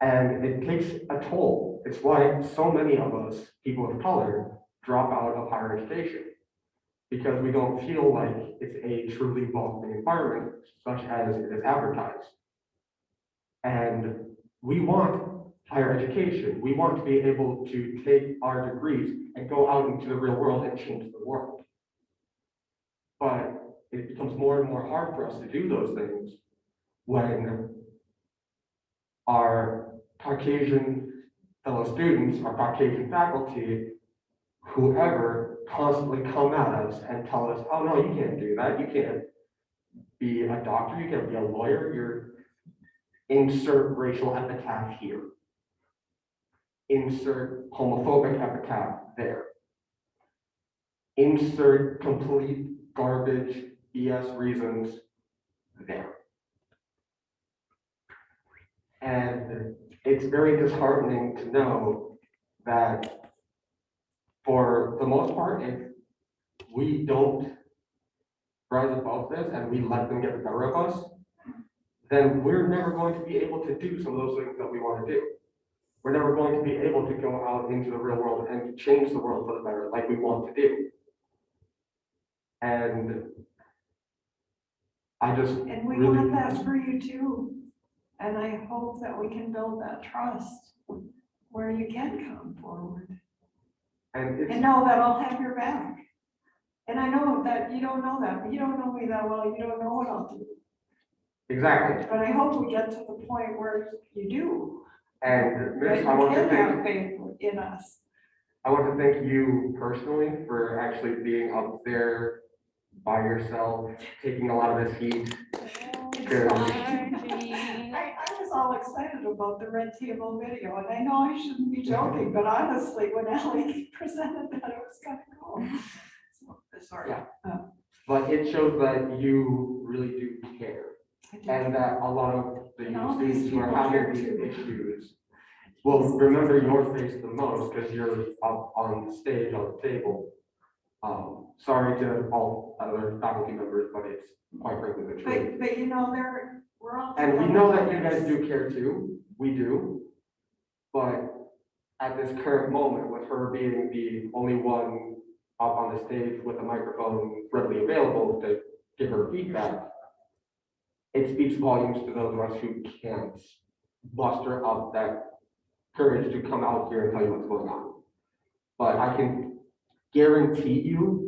And it takes a toll. It's why so many of us, people of color, drop out of higher education. because we don't feel like it's a truly welcoming environment such as it is advertised. And we want higher education. We want to be able to take our degrees and go out into the real world and change the world. But it becomes more and more hard for us to do those things when our Caucasian fellow students, our Caucasian faculty, whoever, constantly come at us and tell us, oh no, you can't do that. You can't be a doctor, you can't be a lawyer, you're insert racial epitaph here. Insert homophobic epitaph there. Insert complete garbage BS reasons there. And it's very disheartening to know that for the most part, if we don't rise above this and we let them get the better of us, then we're never going to be able to do some of those things that we want to do. We're never going to be able to go out into the real world and change the world for the better like we want to do. And I just And we really want that for you too. And I hope that we can build that trust where you can come forward. And know that I'll have your back. And I know that you don't know that, but you don't know me that well, you don't know what I'll do. exactly. But I hope we get to the point where you do. And That Miss, you I want to can thank have faith in us. I want to thank you personally for actually being up there by yourself, taking a lot of this heat. Because I was all excited about the red table video, and I know I shouldn't be joking, but honestly, when Allie presented that, it was kind of cool. So, sorry. Yeah. But it shows that you really do care. And that a lot of the students who are having these issues will remember your face the most because you're up on the stage, on the table. Sorry to all other faculty members, but it's quite frankly the truth. But you know, we're all. And we know that you guys do care too, we do. But at this current moment, with her being the only one up on the stage with a microphone readily available to give her feedback, it speaks volumes to those of us who can't muster up that courage to come out here and tell you what's going on. But I can guarantee you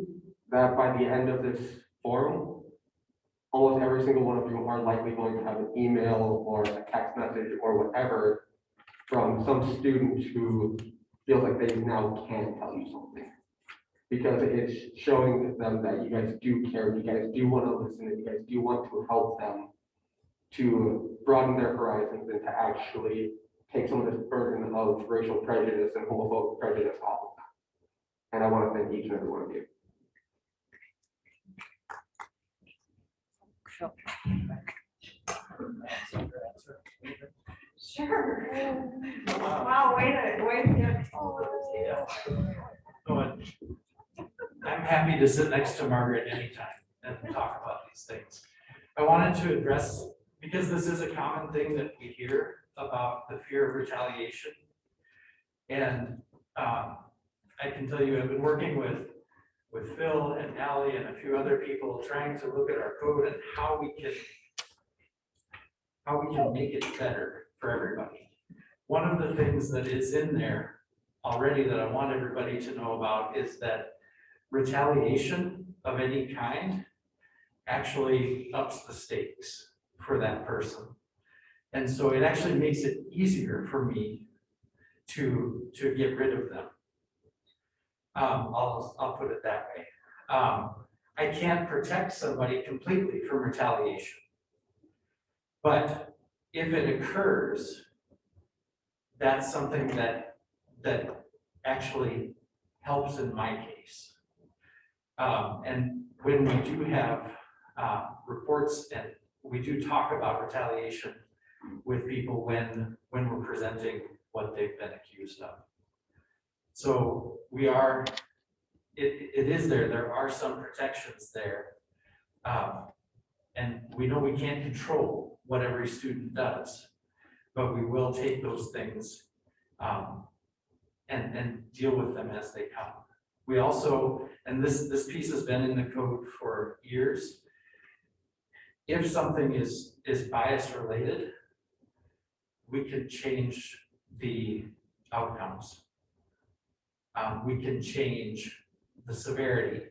that by the end of this forum, almost every single one of you are likely going to have an email or a text message or whatever from some student who feels like they now can tell you something. Because it's showing them that you guys do care, you guys do want to listen, and you guys do want to help them to broaden their horizons and to actually take some of this burden of racial prejudice and homophobic prejudice off of them. And I want to thank each and every one of you. Sure. Wow, way to get. I'm happy to sit next to Margaret anytime and talk about these things. I wanted to address, because this is a common thing that we hear about the fear of retaliation. And I can tell you, I've been working with Phil and Allie and a few other people trying to look at our code and how we can make it better for everybody. One of the things that is in there already that I want everybody to know about is that retaliation of any kind actually ups the stakes for that person. And so it actually makes it easier for me to get rid of them. I'll put it that way. I can't protect somebody completely from retaliation. But if it occurs, that's something that actually helps in my case. And when we do have reports and we do talk about retaliation with people when we're presenting what they've been accused of. So we are, it is there are some protections there. And we know we can't control what every student does, but we will take those things and deal with them as they come. We also, and this piece has been in the code for years. If something is bias related, we can change the outcomes. We can change the severity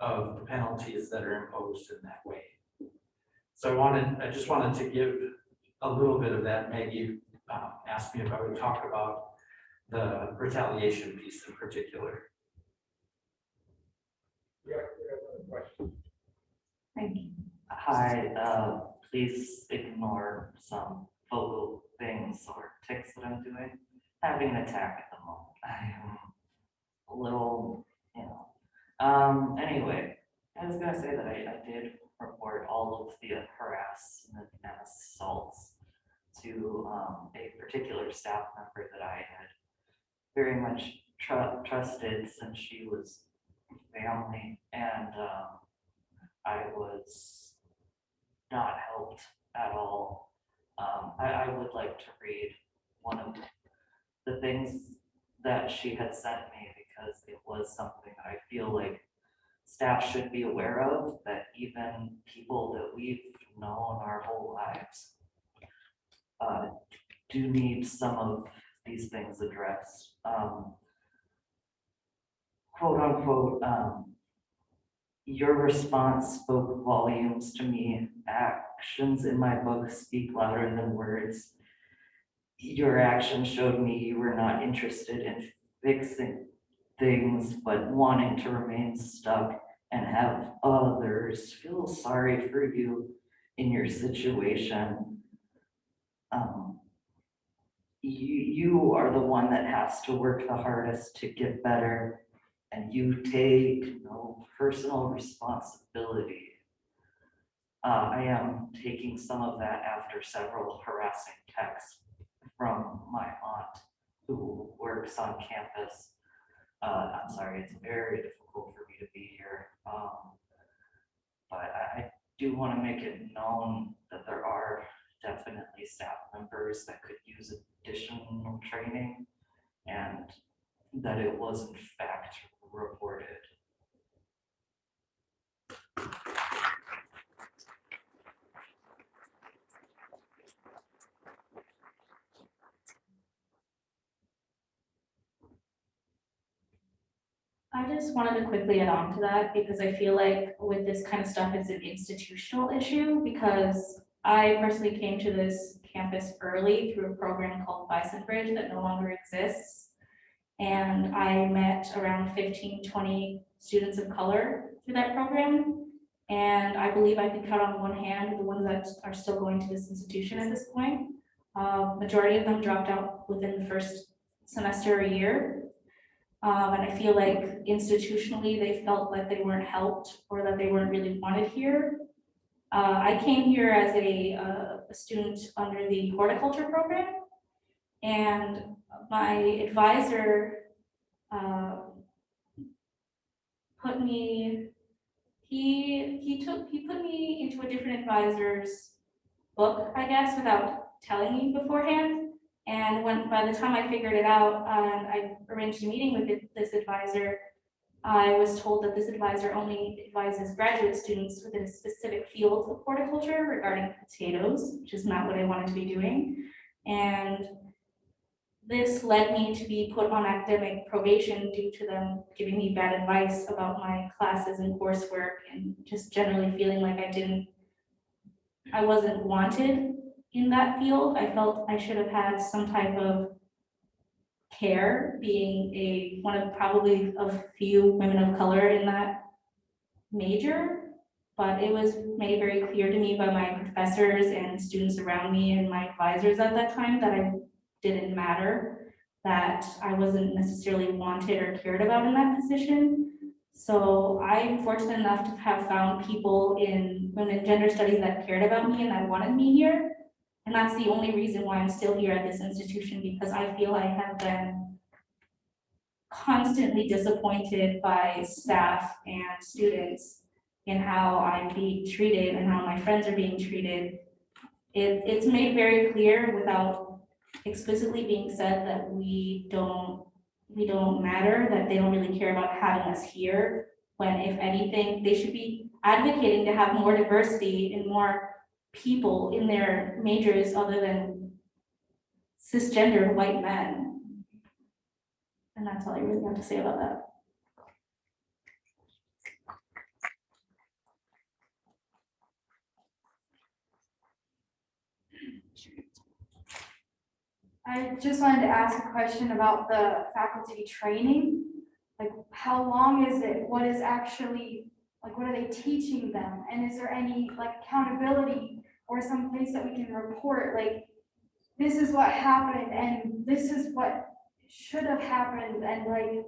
of the penalties that are imposed in that way. So I just wanted to give a little bit of that. Maggie asked me if I would talk about the retaliation piece in particular. Yeah, another question. Thank you. Hi, please ignore some vocal things or tics that I'm doing. Having an attack at the moment. I am a little, Anyway, I was gonna say that I did report all of the harassment and assaults to a particular staff member that I had very much trusted since she was family, and I was not helped at all. I would like to read one of the things that she had sent me because it was something that I feel like staff should be aware of, that even people that we've known our whole lives do need some of these things addressed. Quote unquote, your response spoke volumes to me. Actions in my book speak louder than words. Your actions showed me you were not interested in fixing things, but wanting to remain stuck and have others feel sorry for you in your situation. You are the one that has to work the hardest to get better, and you take no personal responsibility. I am taking some of that after several harassing texts from my aunt who works on campus. I'm sorry, it's very difficult for me to be here. But I do want to make it known that there are definitely staff members that could use additional training, and that it was in fact reported. I just wanted to quickly add on to that because I feel like with this kind of stuff, it's an institutional issue, because I personally came to this campus early through a program called Bison Bridge that no longer exists. And I met around 15, 20 students of color through that program. And I believe I could count on one hand the ones that are still going to this institution at this point. Majority of them dropped out within the first semester or year. And I feel like institutionally, they felt like they weren't helped or that they weren't really wanted here. I came here as a student under the horticulture program, and my advisor put me, he put me into a different advisor's book, I guess, without telling me beforehand. And by the time I figured it out, I arranged a meeting with this advisor. I was told that this advisor only advises graduate students within a specific field of horticulture regarding potatoes, which is not what I wanted to be doing. And this led me to be put on academic probation due to them giving me bad advice about my classes and coursework, and just generally feeling like I wasn't wanted in that field. I felt I should have had some type of care, being one of probably a few women of color in that major. But it was made very clear to me by my professors and students around me and my advisors at that time that I didn't matter, that I wasn't necessarily wanted or cared about in that position. So I'm fortunate enough to have found people in women and gender studies that cared about me and that wanted me here. And that's the only reason why I'm still here at this institution, because I feel I have been constantly disappointed by staff and students in how I'm being treated and how my friends are being treated. It's made very clear without explicitly being said that we don't we don't matter, that they don't really care about having us here, when if anything, they should be advocating to have more diversity and more people in their majors other than cisgender white men. And that's all I really have to say about that. I just wanted to ask a question about the faculty training. Like, how long is it? What is actually, like, what are they teaching them? And is there any like accountability or some place that we can report, like, this is what happened and this is what should have happened, and like,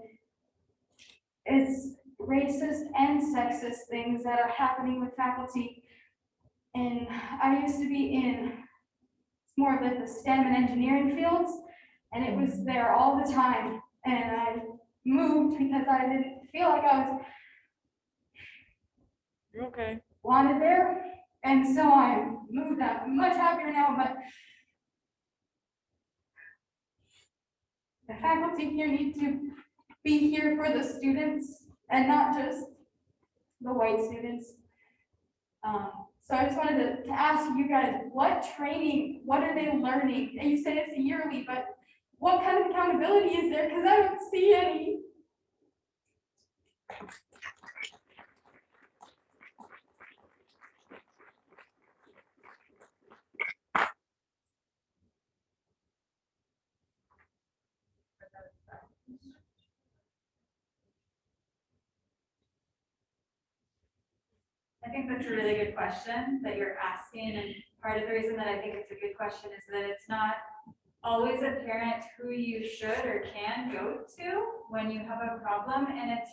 it's racist and sexist things that are happening with faculty. And I used to be in more of like the STEM and engineering fields, and it was there all the time. And I moved because I didn't feel like I was wanted there. And so I moved. I'm much happier now, but the faculty here need to be here for the students and not just the white students. So I just wanted to ask you guys, what training, what are they learning? And you said it's yearly, but what kind of accountability is there? Because I don't see any. I think that's a really good question that you're asking, and part of the reason that I think it's a good question is that it's not always apparent who you should or can go to when you have a problem, and it's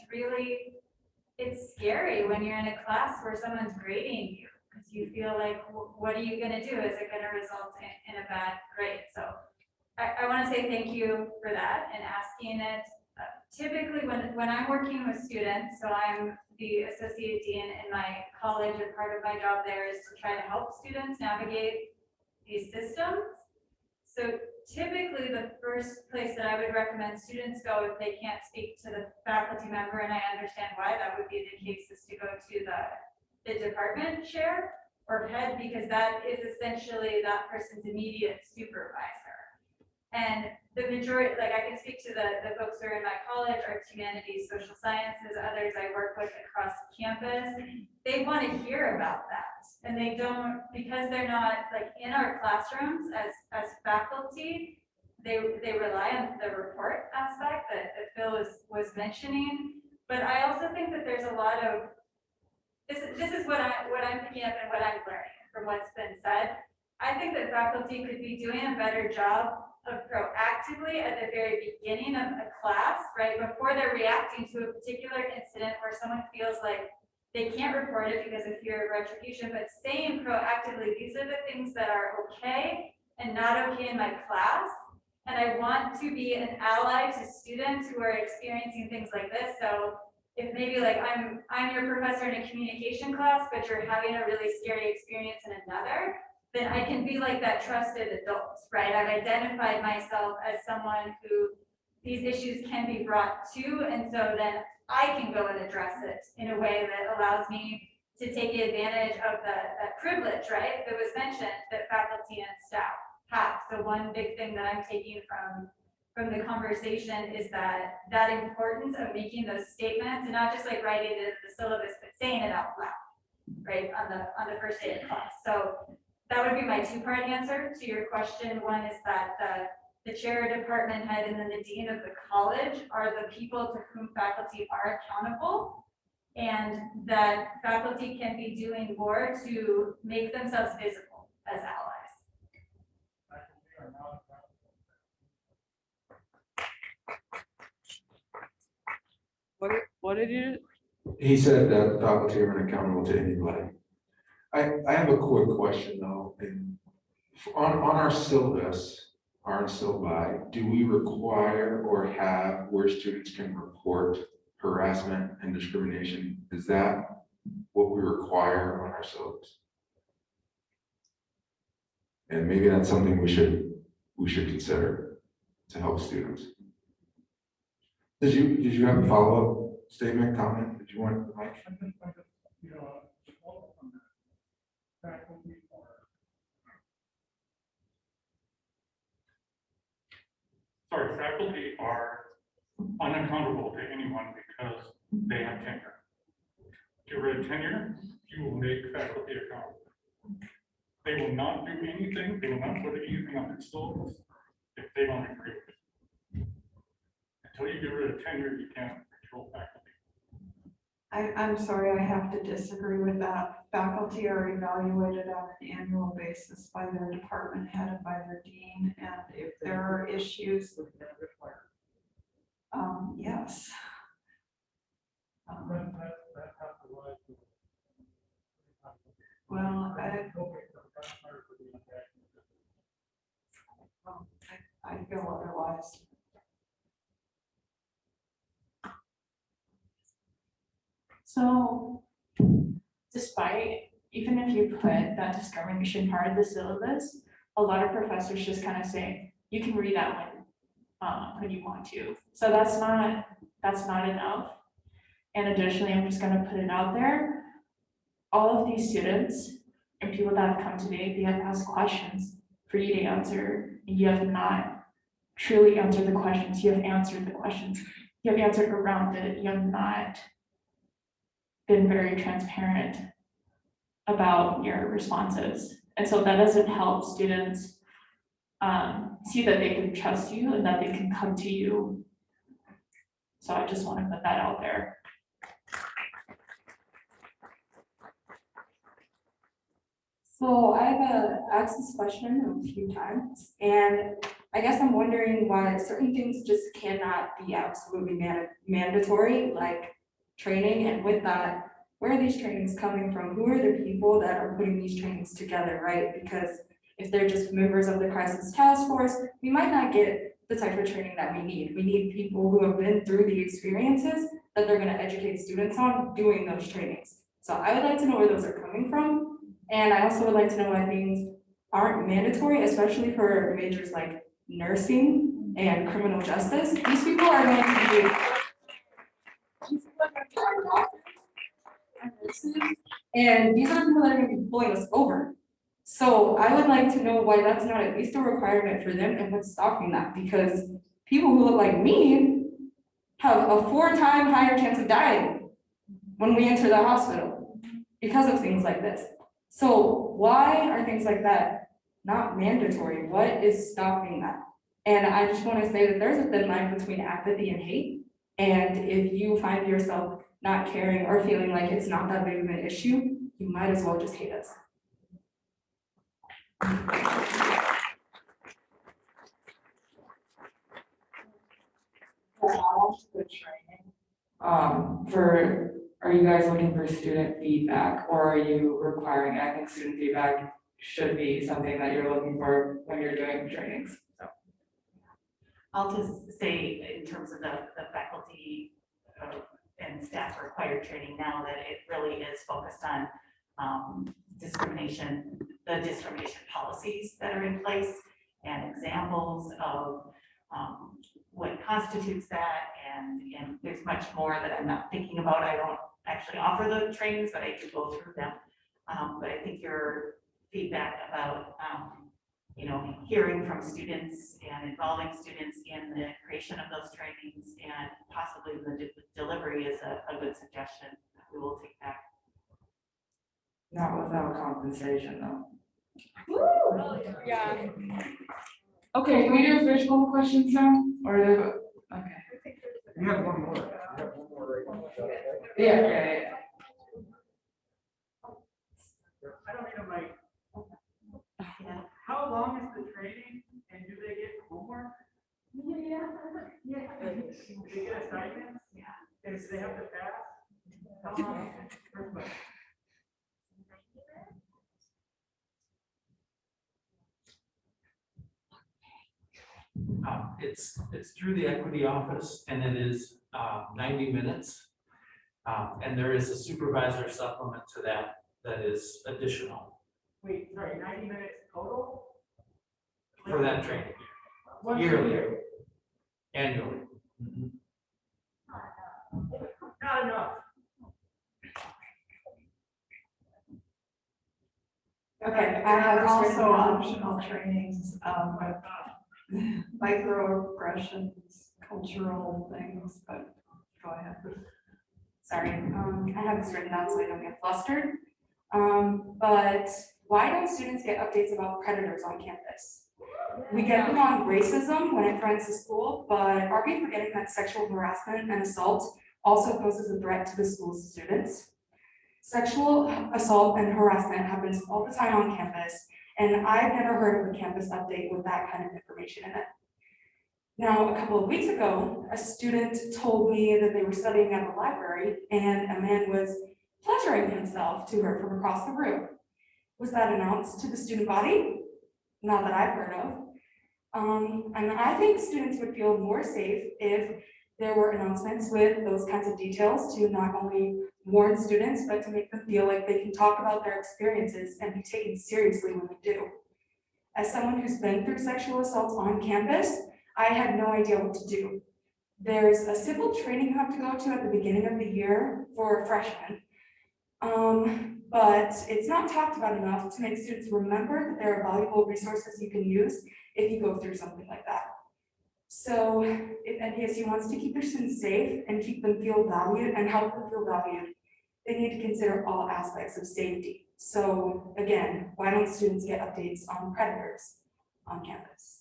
scary when you're in a class where someone's grading you, because you feel like, what are you going to do? Is it going to result in a bad grade? So I want to say thank you for that and asking it. Typically, when I'm working with students, so I'm the associate dean in my college, and part of my job there is to try to help students navigate these systems. So typically, the first place that I would recommend students go if they can't speak to the faculty member, and I understand why that would be the case, is to go to the department chair or head, because that is essentially that person's immediate supervisor. And the majority, like, I can speak to the folks who are in my college, arts, humanities, social sciences, others I work with across campus, they want to hear about that. And they don't, because they're not like in our classrooms as faculty, they rely on the report aspect that Phil was mentioning. But I also think that there's a lot of, this is what I'm picking up and what I'm learning from what's been said. I think that faculty could be doing a better job of proactively at the very beginning of a class, right, before they're reacting to a particular incident where someone feels like they can't report it because of fear of retribution, but saying proactively, these are the things that are okay and not okay in my class. And I want to be an ally to students who are experiencing things like this. So if maybe like I'm your professor in a communication class, but you're having a really scary experience in another, then I can be like that trusted adult, right? I've identified myself as someone who these issues can be brought to, and so then I can go and address it in a way that allows me to take advantage of that privilege, right? That was mentioned that faculty and staff have. So one big thing that I'm taking from the conversation is that importance of making those statements and not just like writing it in the syllabus, but saying it out loud, right? On the first day of class. So that would be my two-part answer to your question. One is that the chair, department head, and then the dean of the college are the people to whom faculty are accountable, and that faculty can be doing more to make themselves visible as allies. What did you? He said that faculty aren't accountable to anybody. I have a quick question though. On our syllabus, our syllabi, do we require or have where students can report harassment and discrimination? Is that what we require on our syllabus? And maybe that's something we should consider to help students. Did you have a follow-up statement, comment? Did you want the mic? Sorry, faculty are unaccountable to anyone because they have tenure. Get rid of tenure, you will make faculty accountable. They will not do anything, they will not put anything on their syllabus if they don't agree with it. Until you get rid of tenure, you can't control faculty. I'm sorry, I have to disagree with that. Faculty are evaluated on an annual basis by their department head and by their dean, and if there are issues, yes. Well, I feel otherwise. So despite, even if you put that discrimination part of the syllabus, a lot of professors just kind of say, you can read that when you want to. So that's not enough. And additionally, I'm just gonna put it out there. All of these students and people that have come today, they have asked questions for you to answer. And you have not truly answered the questions. You have answered the questions. You have answered around it. You have not been very transparent about your responses. And so that doesn't help students see that they can trust you and that they can come to you. So I just want to put that out there. So I've asked this question a few times, and I guess I'm wondering why certain things just cannot be absolutely mandatory, like training. And with that, where are these trainings coming from? Who are the people that are putting these trainings together, right? Because if they're just members of the crisis task force, we might not get the type of training that we need. We need people who have been through the experiences that they're going to educate students on doing those trainings. So I would like to know where those are coming from. And I also would like to know why things aren't mandatory, especially for majors like nursing and criminal justice. These people are going to be and these are the people that are going to be pulling us over. So I would like to know why that's not at least a requirement for them and what's stopping that, because people who look like me have a 4-time higher chance of dying when we enter the hospital because of things like this. So why are things like that not mandatory? What is stopping that? And I just want to say that there's a thin line between apathy and hate. And if you find yourself not caring or feeling like it's not that big of an issue, you might as well just hate us. Are you guys looking for student feedback, or are you requiring, I think student feedback should be something that you're looking for when you're doing trainings, so. I'll just say in terms of the faculty and staff required training now, that it really is focused on discrimination, the discrimination policies that are in place and examples of what constitutes that, and there's much more that I'm not thinking about. I don't actually offer the trainings, but I do go through them. But I think your feedback about hearing from students and involving students in the creation of those trainings and possibly the delivery is a good suggestion. We will take that. Not without compensation though. Woo! Yeah. Okay, can we do visual questions now? Or okay. You have one more. Yeah. I don't need a mic. How long is the training and do they get homework? Yeah. Do they get assignments? Yeah. And do they have to pass? How long? It's through the equity office, and it is 90 minutes. And there is a supervisor supplement to that is additional Wait, sorry, 90 minutes total? for that training. Yearly, annually. Not enough. Okay, There I have are this written also down. optional trainings, with microaggressions, cultural things, but go ahead. Sorry, I have this written down so I don't get flustered. But why don't students get updates about predators on campus? We get them on racism when it threatens the school, but are we forgetting that sexual harassment and assault also poses a threat to the school's students? Sexual assault and harassment happens all the time on campus, and I've never heard of a campus update with that kind of information in it. Now, a couple of weeks ago, a student told me that they were studying at the library and a man was pleasuring himself to her from across the room. Was that announced to the student body? Not that I've heard of. And I think students would feel more safe if there were announcements with those kinds of details to not only warn students, but to make them feel like they can talk about their experiences and be taken seriously when they do. As someone who's been through sexual assaults on campus, I had no idea what to do. There's a civil training you have to go to at the beginning of the year for freshmen. But it's not talked about enough to make students remember that there are valuable resources you can use if you go through something like that. So if NDSU wants to keep their students safe and keep them feel valued and help them feel valued, they need to consider all aspects of safety. So again, why don't students get updates on predators on campus?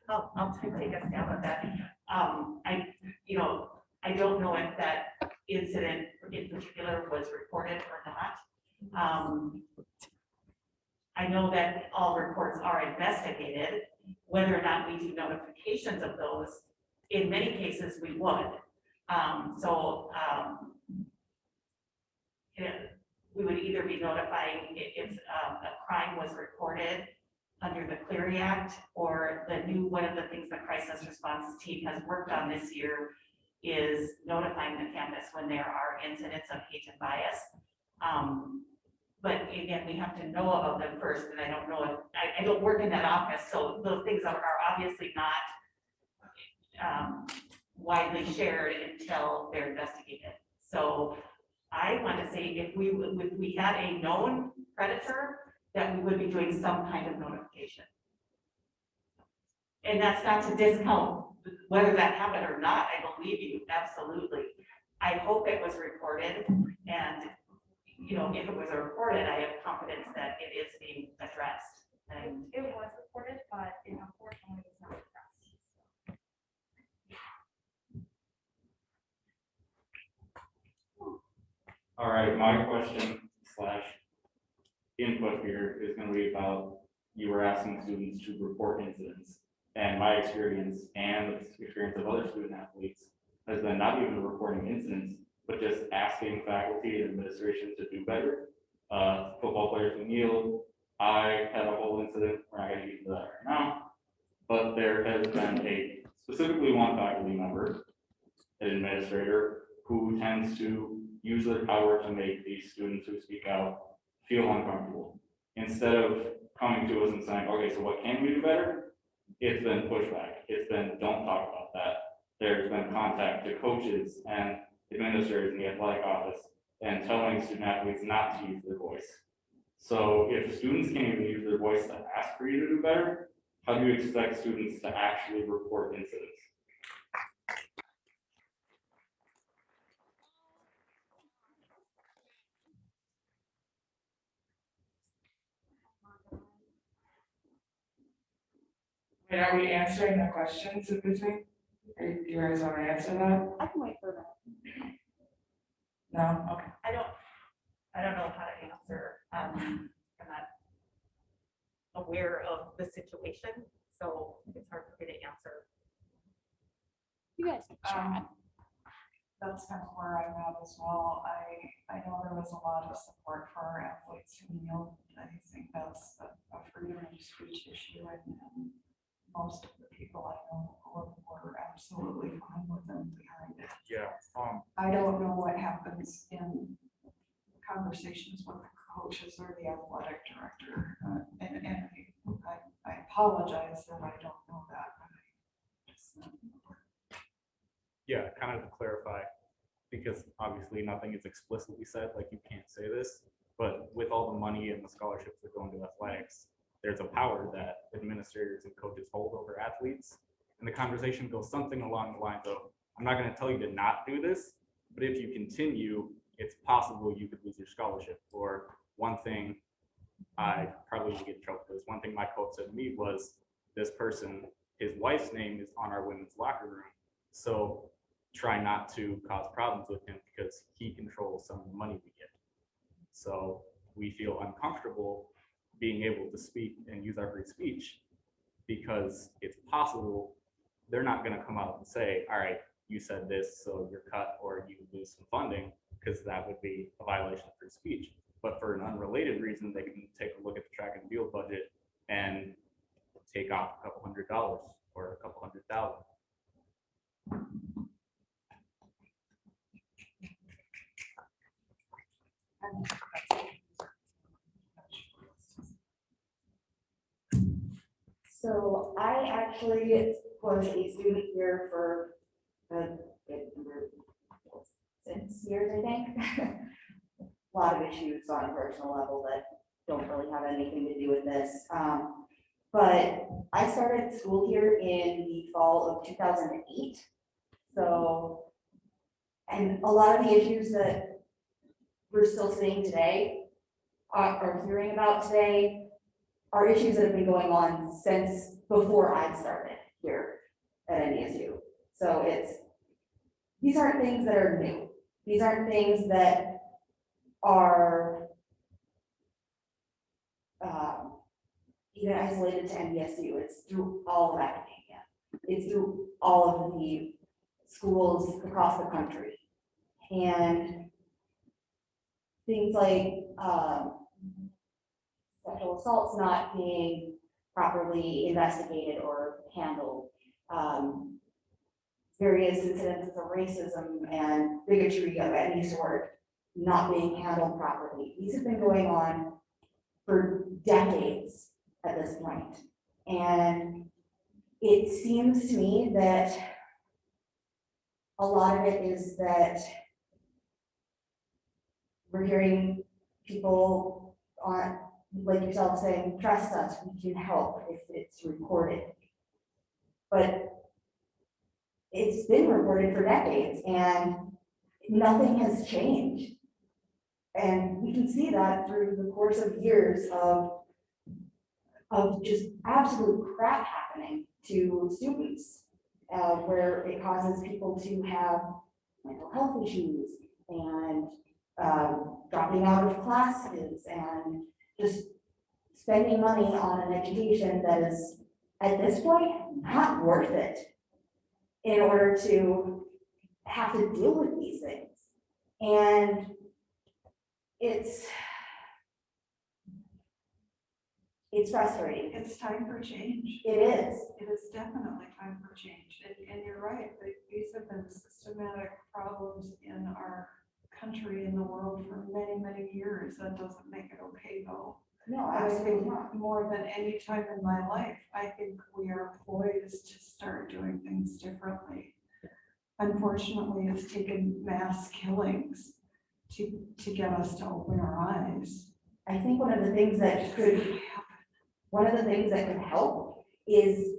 I'll take a stab at that. I don't know if that incident in particular was reported or not. I know that all reports are investigated. Whether or not we do notifications of those, in many cases we would. We would either be notifying if a crime was reported under the Clery Act, or one of the things the crisis response team has worked on this year is notifying the campus when there are incidents of hate and bias. But again, we have to know about them first, and I don't know if, I don't work in that office, so those things are obviously not widely shared until they're investigated. So I want to say if we had a known predator, that we would be doing some kind of notification. And that's not to discount whether that happened or not. I believe you, absolutely. I hope it was reported, and if it was reported, I have confidence that it is being addressed. And it was reported, but it unfortunately was not addressed. All right, my question / input here is going to be about, you were asking students to report incidents. And my experience and the experience of other student athletes has been not even reporting incidents, but just asking faculty and administration to do better. Football players who kneel. I had a whole incident, we're not going to get into that right now, but there has been specifically one faculty member, an administrator, who tends to use their power to make these students who speak out feel uncomfortable. Instead of coming to us and saying, okay, so what can we do better? It's been pushback. It's been, don't talk about that. There's been contact to coaches and administrators in the athletic office and telling student athletes not to use their voice. So if students can't even use their voice to ask for you to do better, how do you expect students to actually report incidents? Wait, are we answering the questions in between? Do you guys want to answer that? I can wait for that. No? Okay. I don't know how to answer. I'm not aware of the situation, so it's hard for me to answer. You guys can chat. That's kind of where I'm at as well. I know there was a lot of support for our athletes who kneeled. I think that's a freedom of speech issue, and most of the people I know were absolutely fine with them behind it. Yeah. I don't know what happens in conversations with the coaches or the athletic director. And I apologize that I don't know that, but I just. Yeah, kind of to clarify, because obviously nothing is explicitly said, like you can't say this, but with all the money and the scholarships that go into athletics, there's a power that administrators and coaches hold over athletes. And the conversation goes something along the lines of, I'm not going to tell you to not do this, but if you continue, it's possible you could lose your scholarship. Or one thing, I probably would get in trouble for this, one thing my coach said to me was, this person, his wife's name is on our women's locker room. So try not to cause problems with him because he controls some of the money we get. So we feel uncomfortable being able to speak and use our free speech because it's possible they're not going to come out and say, all right, you said this, so you're cut or you lose some funding, because that would be a violation of free speech. But for an unrelated reason, they can take a look at the track and field budget and take off a couple $100 or a couple $100,000. So I actually was a student here for a good number of 6 years, I think. A lot of issues on a personal level that don't really have anything to do with this. But I started school here in the fall of 2008. So, and a lot of the issues that we're still seeing today, or hearing about today, are issues that have been going on since before I started here at NDSU. So these aren't things that are new. These aren't things that are even isolated to NDSU. It's through all of academia. It's through all of the schools across the country. And things like sexual assaults not being properly investigated or handled, various incidences of racism and bigotry of any sort not being handled properly. These have been going on for decades at this point. And it seems to me that a lot of it is that we're hearing people on, like yourself, saying, trust us, we can help if it's recorded. But it's been recorded for decades and nothing has changed. And we can see that through the course of years of just absolute crap happening to students, where it causes people to have mental health issues and dropping out of classes and just spending money on an education that is, at this point, not worth it in order to have to deal with these things. And it's frustrating. It's time for change. It is. It is definitely time for change. And you're right, these have been systematic problems in our country, in the world for many, many years. That doesn't make it okay though. No, I absolutely think not. more than any time in my life, I think we are poised to start doing things differently. Unfortunately, it's taken mass killings to get us to open our eyes. I think one of the things that could help is,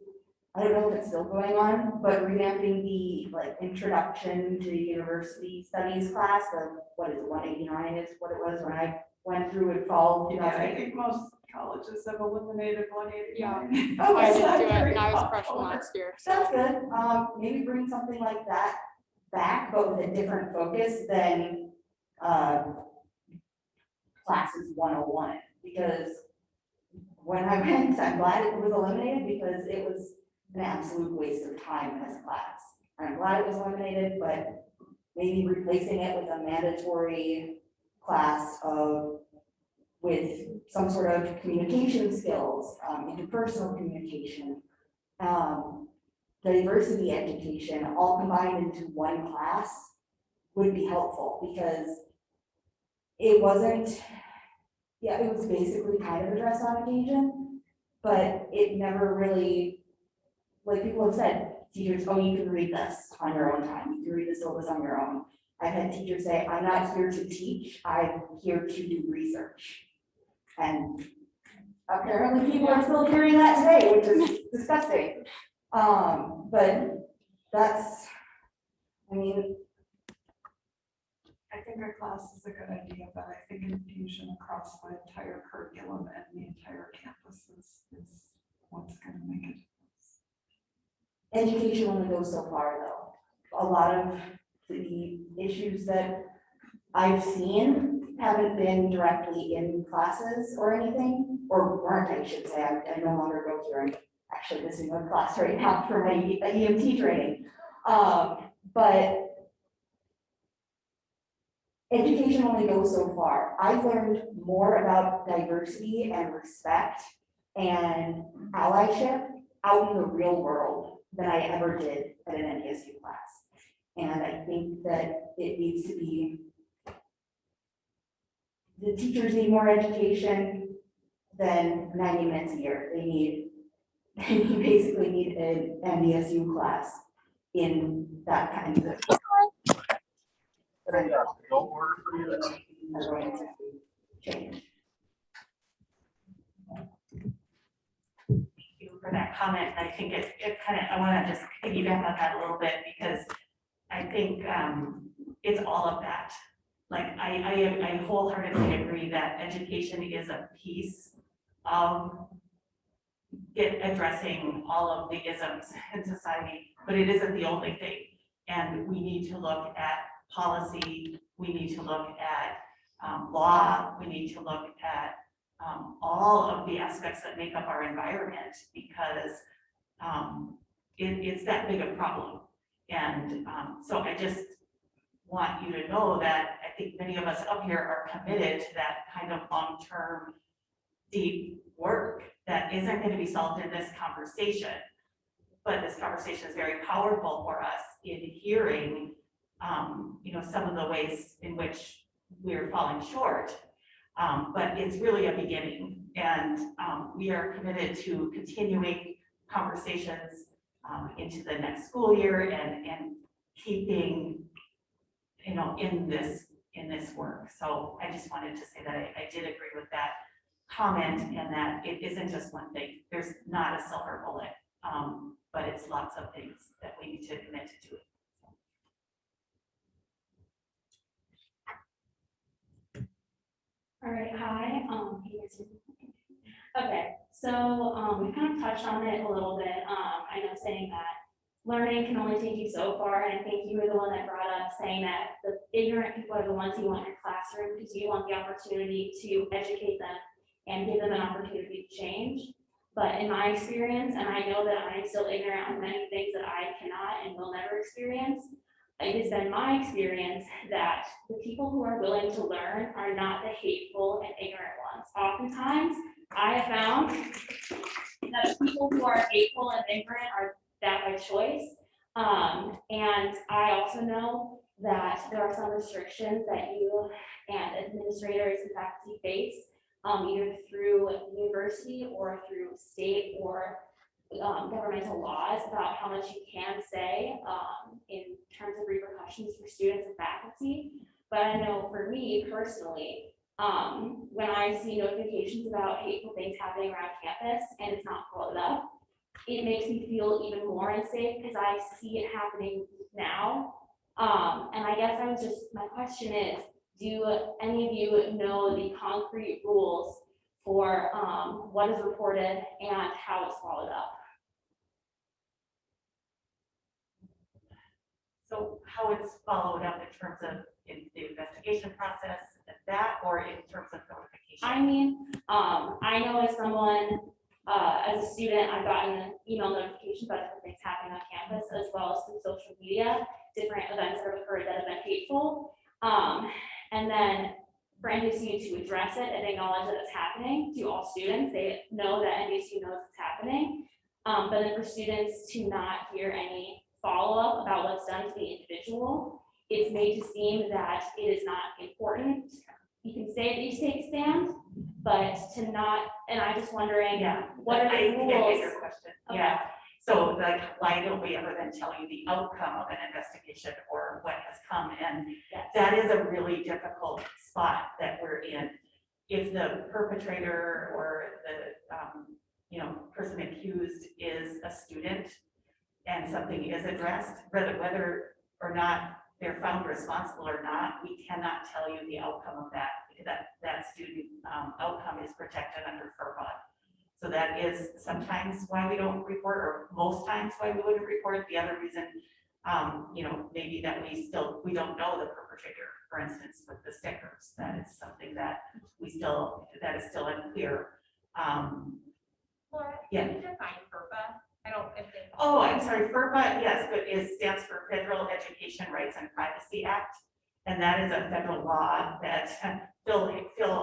I don't know if it's still going on, but revamping the introduction to university studies class of, what is it, 189 is what it was when I went through it fall 2008. I think most colleges have eliminated 189. Yeah. Oh, I it's did not do it, very and I was popular. freshman last year. So that's good. Maybe bring something like that back, but with a different focus than classes 101. Because when I went, I'm glad it was eliminated because it was an absolute waste of time as a class. I'm glad it was eliminated, but maybe replacing it with a mandatory class with some sort of communication skills, interpersonal communication, diversity education, all combined into one class would be helpful, because it wasn't, yeah, it was basically kind of addressed on occasion, but it never really, like people have said, teachers, oh, you can read this on your own time, you can read the syllabus on your own. I've had teachers say, I'm not here to teach, I'm here to do research. And apparently people are still hearing that today, which is disgusting. But that's, I mean, I think our class is a good idea, but I think infusion across the entire curriculum and the entire campus is what's gonna make it. education only goes so far though. A lot of the issues that I've seen haven't been directly in classes or anything, or weren't, I should say. I no longer go through, I'm actually missing one class right now for my EMT training. But education only goes so far. I've learned more about diversity and respect and allyship out in the real world than I ever did at an NDSU class. And I think that it needs to be, the teachers need more education than 90 minutes a year. They basically need an NDSU class in that kind of. Are going to change. Thank you for that comment. I think it kind of, I want to just piggyback on that a little bit because I think it's all of that. Like I wholeheartedly agree that education is a piece of addressing all of the isms in society, but it isn't the only thing. And we need to look at policy, we need to look at law, we need to look at all of the aspects that make up our environment because it's that big a problem. And so I just want you to know that I think many of us up here are committed to that kind of long-term, deep work that isn't going to be solved in this conversation. But this conversation is very powerful for us in hearing some of the ways in which we're falling short. But it's really a beginning. And we are committed to continuing conversations into the next school year and keeping, in this work. So I just wanted to say that I did agree with that comment and that it isn't just one thing. There's not a silver bullet, but it's lots of things that we need to commit to doing. All right, hi. Okay, so we kind of touched on it a little bit. I know saying that learning can only take you so far, and I think you were the one that brought up saying that the ignorant people are the ones you want in your classroom because you want the opportunity to educate them and give them an opportunity to change. But in my experience, and I know that I'm still ignorant on many things that I cannot and will never experience, it has been my experience that the people who are willing to learn are not the hateful and ignorant ones. Oftentimes, I have found that people who are hateful and ignorant are that by choice. And I also know that there are some restrictions that you and administrators and faculty face, either through university or through state or governmental laws about how much you can say in terms of repercussions for students and faculty. But I know for me personally, when I see notifications about hateful things happening around campus and it's not followed up, it makes me feel even more unsafe because I see it happening now. And I guess my question is, do any of you know the concrete rules for what is reported and how it's followed up? So how it's followed up in terms of in the investigation process, or in terms of notification? I mean, I know as someone, as a student, I've gotten email notifications about different things happening on campus, as well as through social media, different events that have occurred that have been hateful. And then for NDSU to address it and acknowledge that it's happening to all students, they know that NDSU knows it's happening. But then for students to not hear any follow-up about what's done to the individual, it's made to seem that it is not important you can say that you take stand, but to not, and I'm just wondering, Yeah, what are I the think I get rules? your question, Okay. yeah. So like, why don't we ever then tell you the outcome of an investigation or what has come? And Yes. that is a really difficult spot that we're in. If the perpetrator or the, person accused is a student and something is addressed, whether or not they're found responsible or not, we cannot tell you the outcome of that, because that student outcome is protected under FERPA. So that is sometimes why we don't report, or most times why we wouldn't report. The other reason, maybe that we don't know the perpetrator, for instance, with the stickers. That is something that that is still unclear. Laura, Yeah. can you define FERPA? I don't, if they. Oh, I'm sorry, FERPA, yes, but it stands for Federal Education Rights and Privacy Act. And that is a federal law that Phil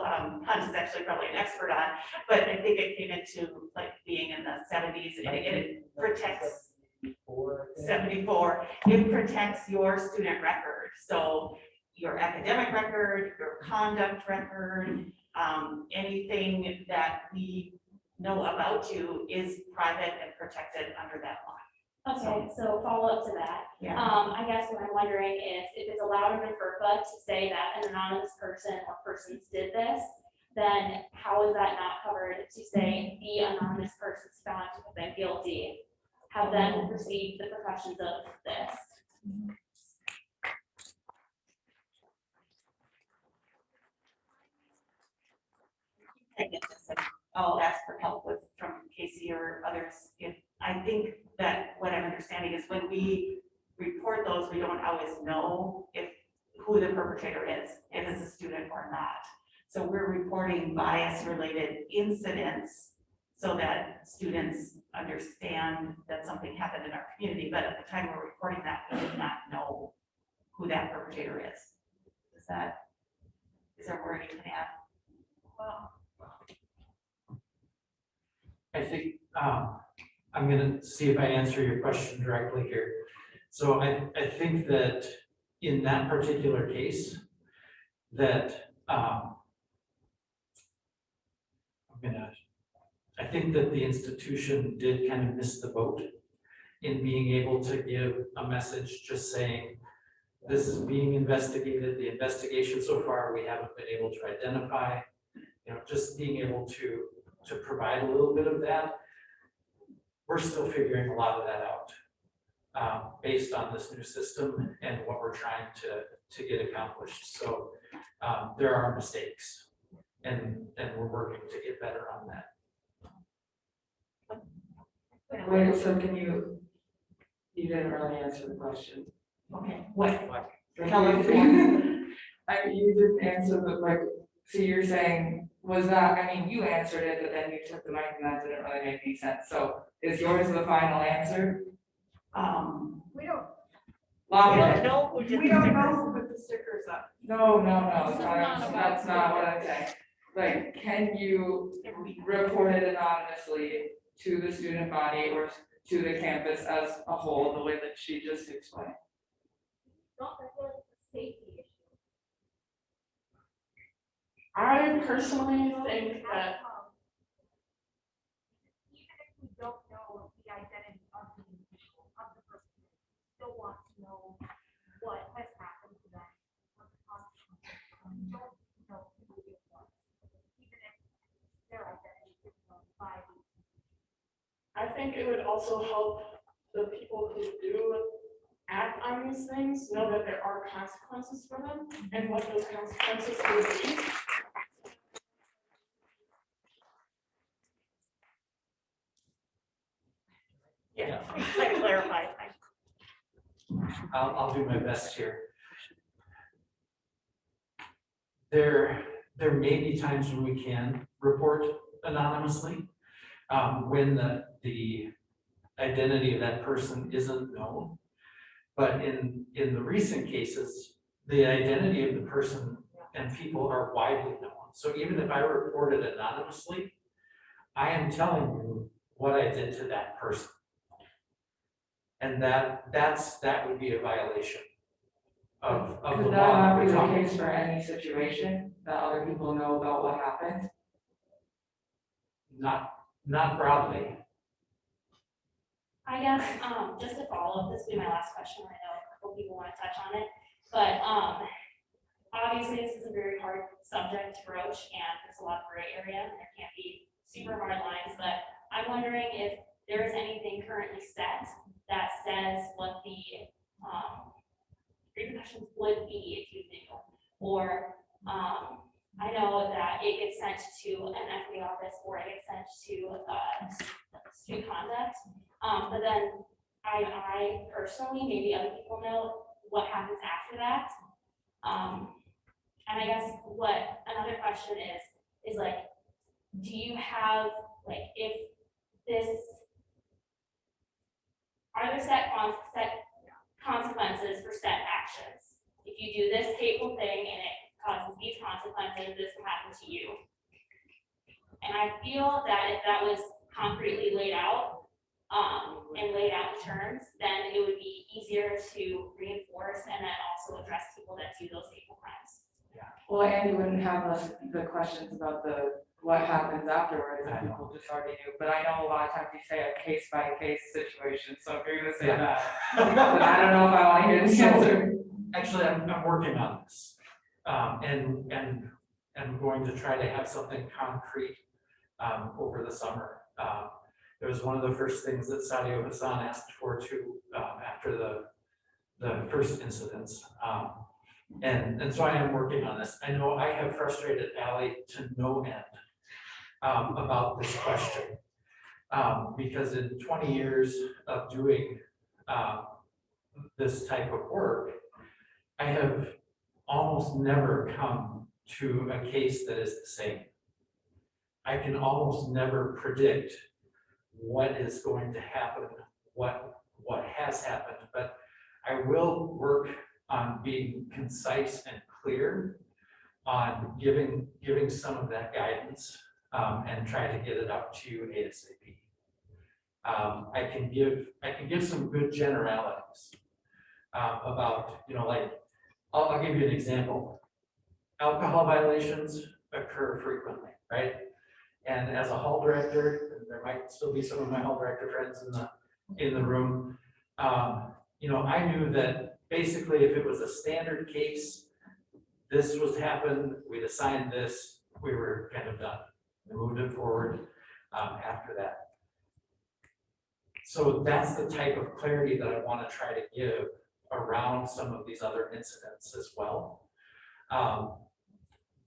Hunt is actually probably an expert on, but I think it came into like being in the 70s, and it protects 74. It protects your student record. So your academic record, your conduct record, anything that we know about you is private and protected under that law. Okay, so follow up to that. Yeah. I guess what I'm wondering is if it's allowed under FERPA to say that an anonymous person or persons did this, then how is that not covered to say the anonymous persons found to have been guilty, have them received the repercussions of this? I'll ask for help from Casey or others. If I think that what I'm understanding is when we report those, we don't always know who the perpetrator is, if it's a student or not. So we're reporting bias-related incidents so that students understand that something happened in our community. But at the time we're reporting that, we did not know who that perpetrator is. Is there more you can add? Well, I think I'm gonna see if I answer your question directly here. So I think that in that particular case, that I think that the institution did kind of miss the boat in being able to give a message just saying, this is being investigated, the investigation so far, we haven't been able to identify, just being able to provide a little bit of that. We're still figuring a lot of that out based on this new system and what we're trying to get accomplished. So there are mistakes and we're working to get better on that. Wait, so you didn't really answer the question. Okay, what? Tell us. You didn't answer, but so you're saying, you answered it, but then you took the mic and that didn't really make any sense. So is yours the final answer? We don't know who put the stickers up. No, that's not what I'm saying. Like, can you report it anonymously to the student body or to the campus as a whole, the way that she just explained? I personally think that even if we don't know the identity of the individual, of the person, we still want to know what has happened to them, what the consequences are. We don't know who it was, even if their identity is known by the. I think it would also help the people who do act on these things know that there are consequences for them and what those consequences would be. Yeah, I clarify. I'll do my best here. There may be times when we can report anonymously when the identity of that person isn't known. But in the recent cases, the identity of the person and people are widely known. So even if I report it anonymously, I am telling you what I did to that person. And that would be a violation. of the Could law that that not we're be the talking case for any situation that other people know about what happened? Not broadly. I guess, just to follow up, this will be my last question. I know a couple people want to touch on it, but, obviously this is a very hard subject to broach and there's a lot of gray area and there can't be super hard lines, but I'm wondering if there is anything currently set that says what the, repercussions would be if you knew, or, I know that it gets sent to an equity office or it gets sent to, student conduct. But then I personally, maybe other people know what happens after that. And I guess what another question is like, do you have, like, if this, are there set consequences for set actions? If you do this hateful thing and it causes these consequences, this will happen to you. And I feel that if that was concretely laid out, and laid out in terms, then it would be easier to reinforce and then also address people that do those hateful crimes. Well, and you wouldn't have the questions about what happens afterwards, and people just already knew, but I know a lot of times you say a case by case situation, so if you're gonna say that, then I don't know if I wanna hear the answer. Actually, I'm working on this. And I'm going to try to have something concrete over the summer. It was one of the first things that Sadio Hassan asked for too, after the first incidents. And so I am working on this. I know I have frustrated Ally to no end about this question. Because in 20 years of doing this type of work, I have almost never come to a case that is the same. I can almost never predict what is going to happen, what has happened, but I will work on being concise and clear on giving some of that guidance and try to get it up to you ASAP. I can give some good generalities about, like, I'll give you an example. Alcohol violations occur frequently, right? And as a hall director, and there might still be some of my hall director friends in the room, I knew that basically if it was a standard case, this was happened, we'd assigned this, we were kind of done. We moved it forward after that. So that's the type of clarity that I want to try to give around some of these other incidents as well.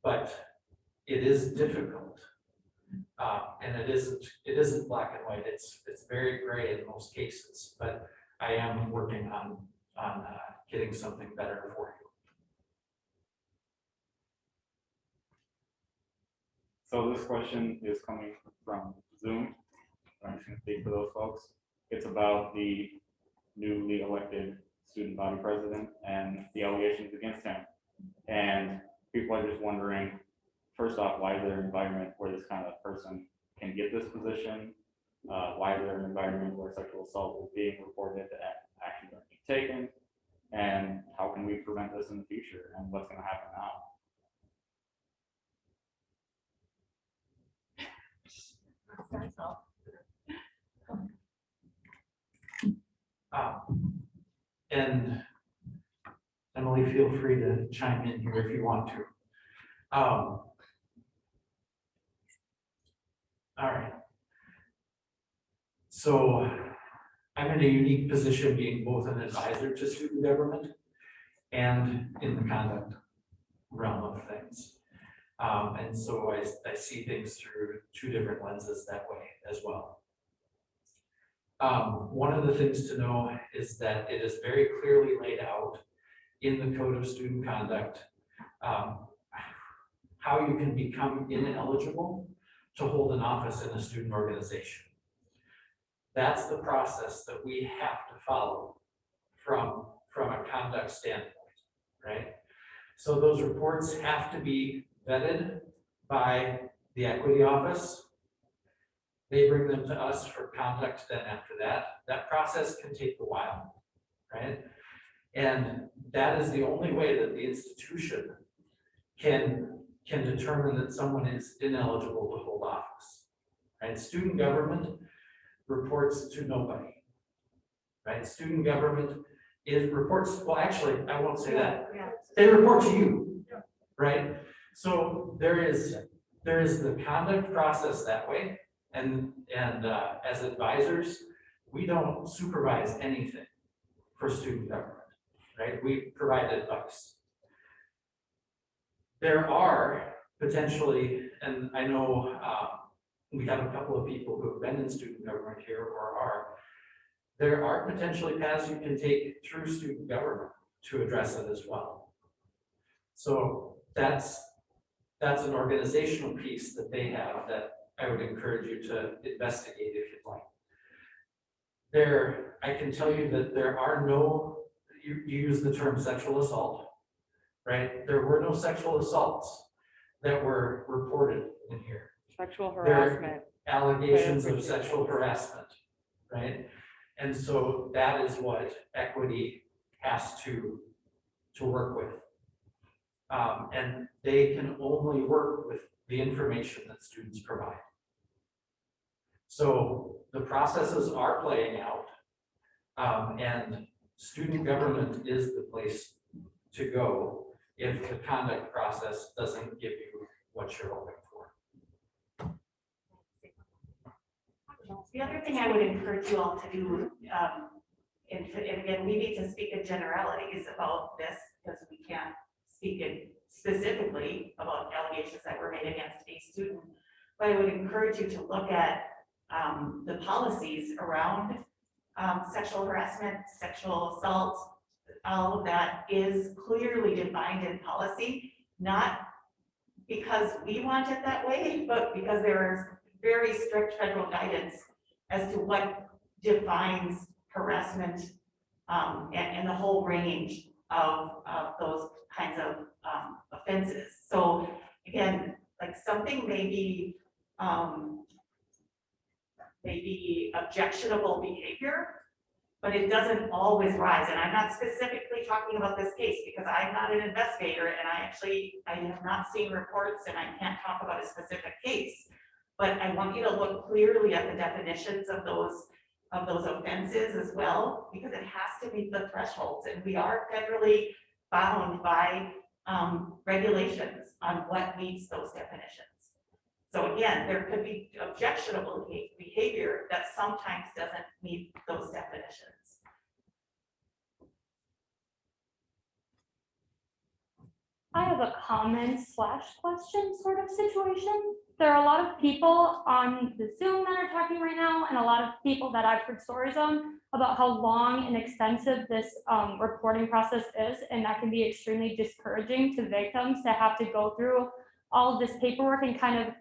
But it is difficult. And it isn't black and white. It's very gray in most cases, but I am working on getting something better for you. So this question is coming from Zoom. I'm just gonna speak for those folks. It's about the newly elected student body president and the allegations against him. And people are just wondering, first off, why is there an environment where this kind of person can get this position? Why is there an environment where sexual assault is being reported and actions are being taken? And how can we prevent this in the future? And what's gonna happen now? And Emily, feel free to chime in here if you want to. All right. So I'm in a unique position being both an advisor to student government and in the conduct realm of things. And so I see things through two different lenses that way as well. One of the things to know is that it is very clearly laid out in the Code of Student Conduct how you can become ineligible to hold an office in a student organization. That's the process that we have to follow from a conduct standpoint, right? So those reports have to be vetted by the equity office. They bring them to us for conduct then after that. That process can take a while, right? And that is the only way that the institution can determine that someone is ineligible to hold office. Right? Student government reports to nobody. Right? Student government reports, well, actually, I won't say that. They report to you, right? So there is the conduct process that way. And as advisors, we don't supervise anything for student government, right? We provide advice. There are potentially, and I know we have a couple of people who have been in student government here or are, there are potentially paths you can take through student government to address it as well. So that's an organizational piece that they have that I would encourage you to investigate if you'd like. I can tell you that there are no, you use the term sexual assault, right? There were no sexual assaults that were reported in here. Sexual There are harassment. allegations of sexual harassment, right? And so that is what equity has to work with. And they can only work with the information that students provide. So the processes are playing out, and student government is the place to go if the conduct process doesn't give you what you're hoping for. The other thing I would encourage you all to do, and again, we need to speak in generalities about this because we can't speak in specifically about allegations that were made against a student. But I would encourage you to look at the policies around sexual harassment, sexual assault. All of that is clearly defined in policy, not because we want it that way, but because there is very strict federal guidance as to what defines harassment and the whole range of those kinds of offenses. So again, like something may be objectionable behavior, but it doesn't always rise. And I'm not specifically talking about this case because I'm not an investigator and I have not seen reports and I can't talk about a specific case. But I want you to look clearly at the definitions of those offenses as well, because it has to meet the thresholds, and we are federally bound by regulations on what meets those definitions. So again, there could be objectionable behavior that sometimes doesn't meet those definitions. I have a comment/question sort of situation. There are a lot of people on the Zoom that are talking right now, and a lot of people that I've heard stories on about how long and extensive this reporting process is, and that can be extremely discouraging to victims to have to go through all of this paperwork and kind of,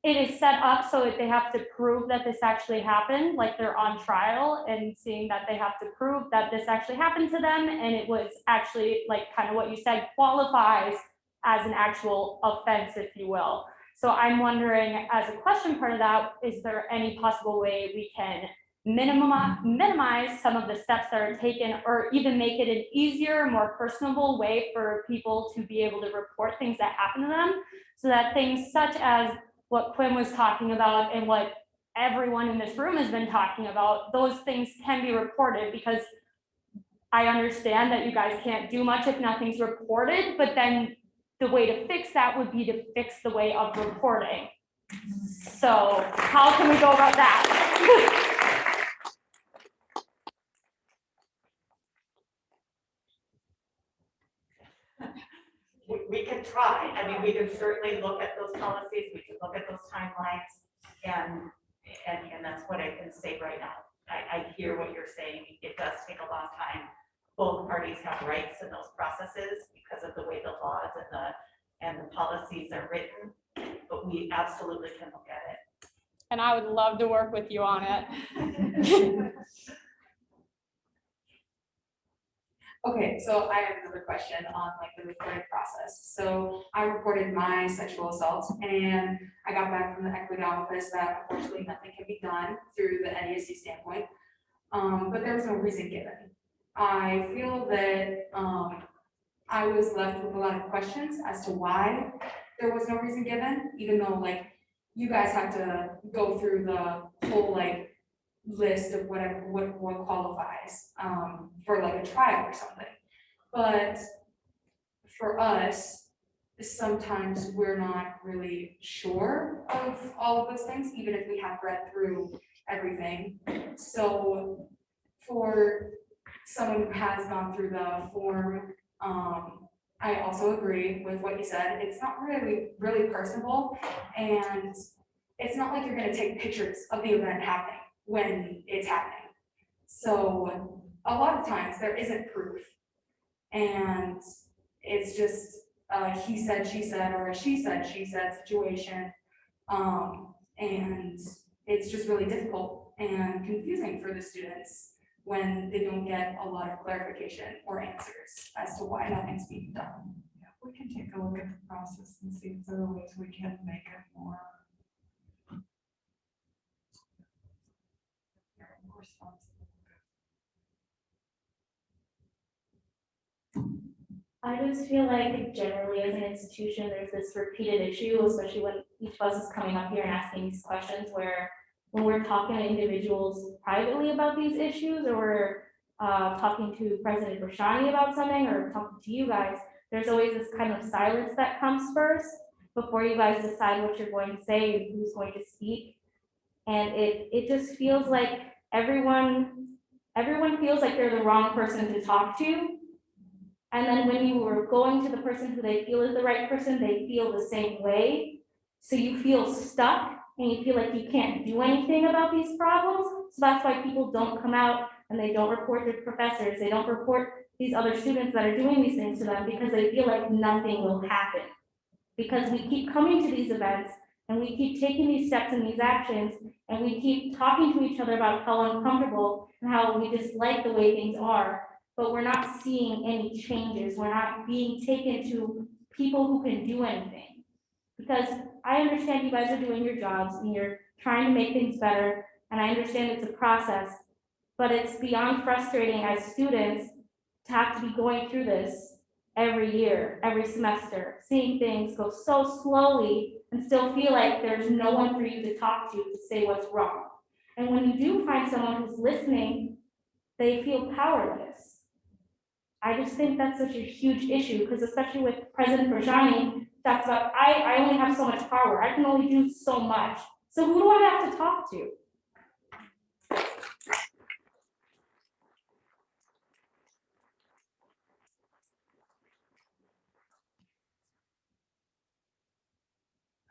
it is set up so that they have to prove that this actually happened, like they're on trial and seeing that they have to prove that this actually happened to them, and it was actually, like kind of what you said, qualifies as an actual offense, if you will. So I'm wondering, as a question part of that, is there any possible way we can minimize some of the steps that are taken, or even make it an easier, more personable way for people to be able to report things that happen to them, so that things such as what Quinn was talking about and what everyone in this room has been talking about, those things can be reported? Because I understand that you guys can't do much if nothing's reported, but then the way to fix that would be to fix the way of reporting. So how can we go about that? We can try. I mean, we can certainly look at those policies, we can look at those timelines, and that's what I can say right now. I hear what you're saying. It does take a long time. Both parties have rights in those processes because of the way the laws and the policies are written, but we absolutely can look at it. And I would love to work with you on it. Okay, so I have another question on like the reporting process. So I reported my sexual assault and I got back from the equity office that unfortunately nothing can be done through the NDSU standpoint. But there was no reason given. I feel that, I was left with a lot of questions as to why there was no reason given, even though like you guys have to go through the whole like list of whatever, what qualifies, for like a trial or something. But for us, sometimes we're not really sure of all of those things, even if we have read through everything. So for someone who has gone through the form, I also agree with what you said. It's not really personable, and it's not like you're gonna take pictures of the event happening when it's happening. So a lot of times there isn't proof, and it's just he said, she said, or a she said situation. And it's just really difficult and confusing for the students when they don't get a lot of clarification or answers as to why nothing's being done. We can take a look at the process and see if there are ways we can make it more responsible. I just feel like generally as an institution, there's this repeated issue, especially when each of us is coming up here and asking these questions, where when we're talking to individuals privately about these issues, or we're talking to President Rashani about something, or talking to you guys, there's always this kind of silence that comes first before you guys decide what you're going to say and who's going to speak. And it just feels like everyone feels like they're the wrong person to talk to. And then when you are going to the person who they feel is the right person, they feel the same way. So you feel stuck and you feel like you can't do anything about these problems. So that's why people don't come out and they don't report their professors. They don't report these other students that are doing these things to them, because they feel like nothing will happen. Because we keep coming to these events and we keep taking these steps and these actions, and we keep talking to each other about how uncomfortable and how we dislike the way things are. But we're not seeing any changes. We're not being taken to people who can do anything. Because I understand you guys are doing your jobs and you're trying to make things better, and I understand it's a process, but it's beyond frustrating as students to have to be going through this every year, every semester, seeing things go so slowly and still feel like there's no one for you to talk to say what's wrong. And when you do find someone who's listening, they feel powerless. I just think that's such a huge issue, because especially with President Rajani talks about, I only have so much power. I can only do so much. So who do I have to talk to?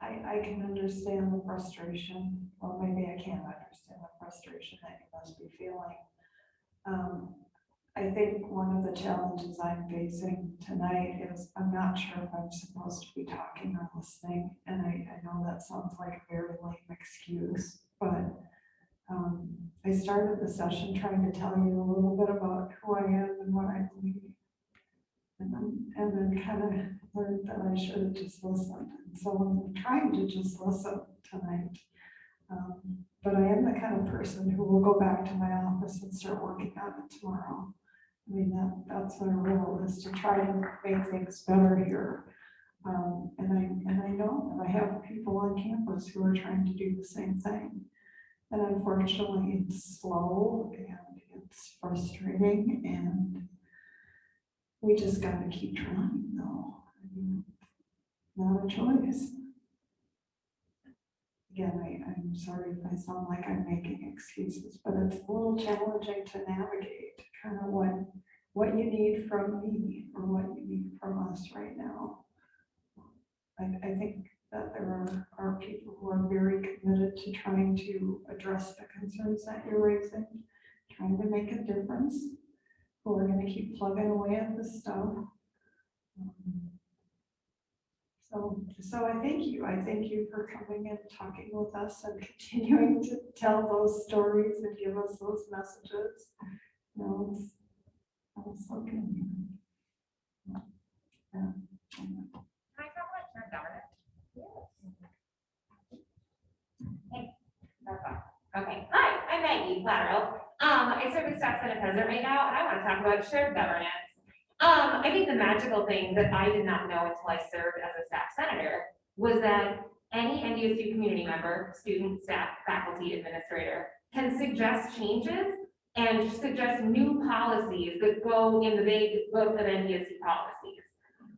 I can understand the frustration, or maybe I can't understand the frustration that you must be feeling. I think one of the challenges I'm facing tonight is I'm not sure if I'm supposed to be talking or listening. And I know that sounds like a very lame excuse, but I started the session trying to tell you a little bit about who I am and what I believe. And then kind of learned that I should have just listened. And so I'm trying to just listen tonight. But I am the kind of person who will go back to my office and start working on it tomorrow. I mean, that's my role, is to try to make things better here. And I know that I have people on campus who are trying to do the same thing. And unfortunately, it's slow and it's frustrating, and we just got to keep trying, though. I mean, not a choice. Again, I'm sorry if I sound like I'm making excuses, but it's a little challenging to navigate kind of what you need from me or what you need from us right now. I think that there are people who are very committed to trying to address the concerns that you're raising, trying to make a difference, who are going to keep plugging away at this stuff. So I thank you. I thank you for coming and talking with us and continuing to tell those stories and give us those messages. You know, it's looking. Yeah. Can I talk about shared governance? Yes. Hey, that's fine. Okay. Hi, I'm Maggie Lateral. I serve as staff senate president right now, and I want to talk about shared governance. I think the magical thing that I did not know until I served as a staff senator was that any NDSU community member, student, staff, faculty, administrator, can suggest changes and suggest new policies that go in the big book of NDSU policies.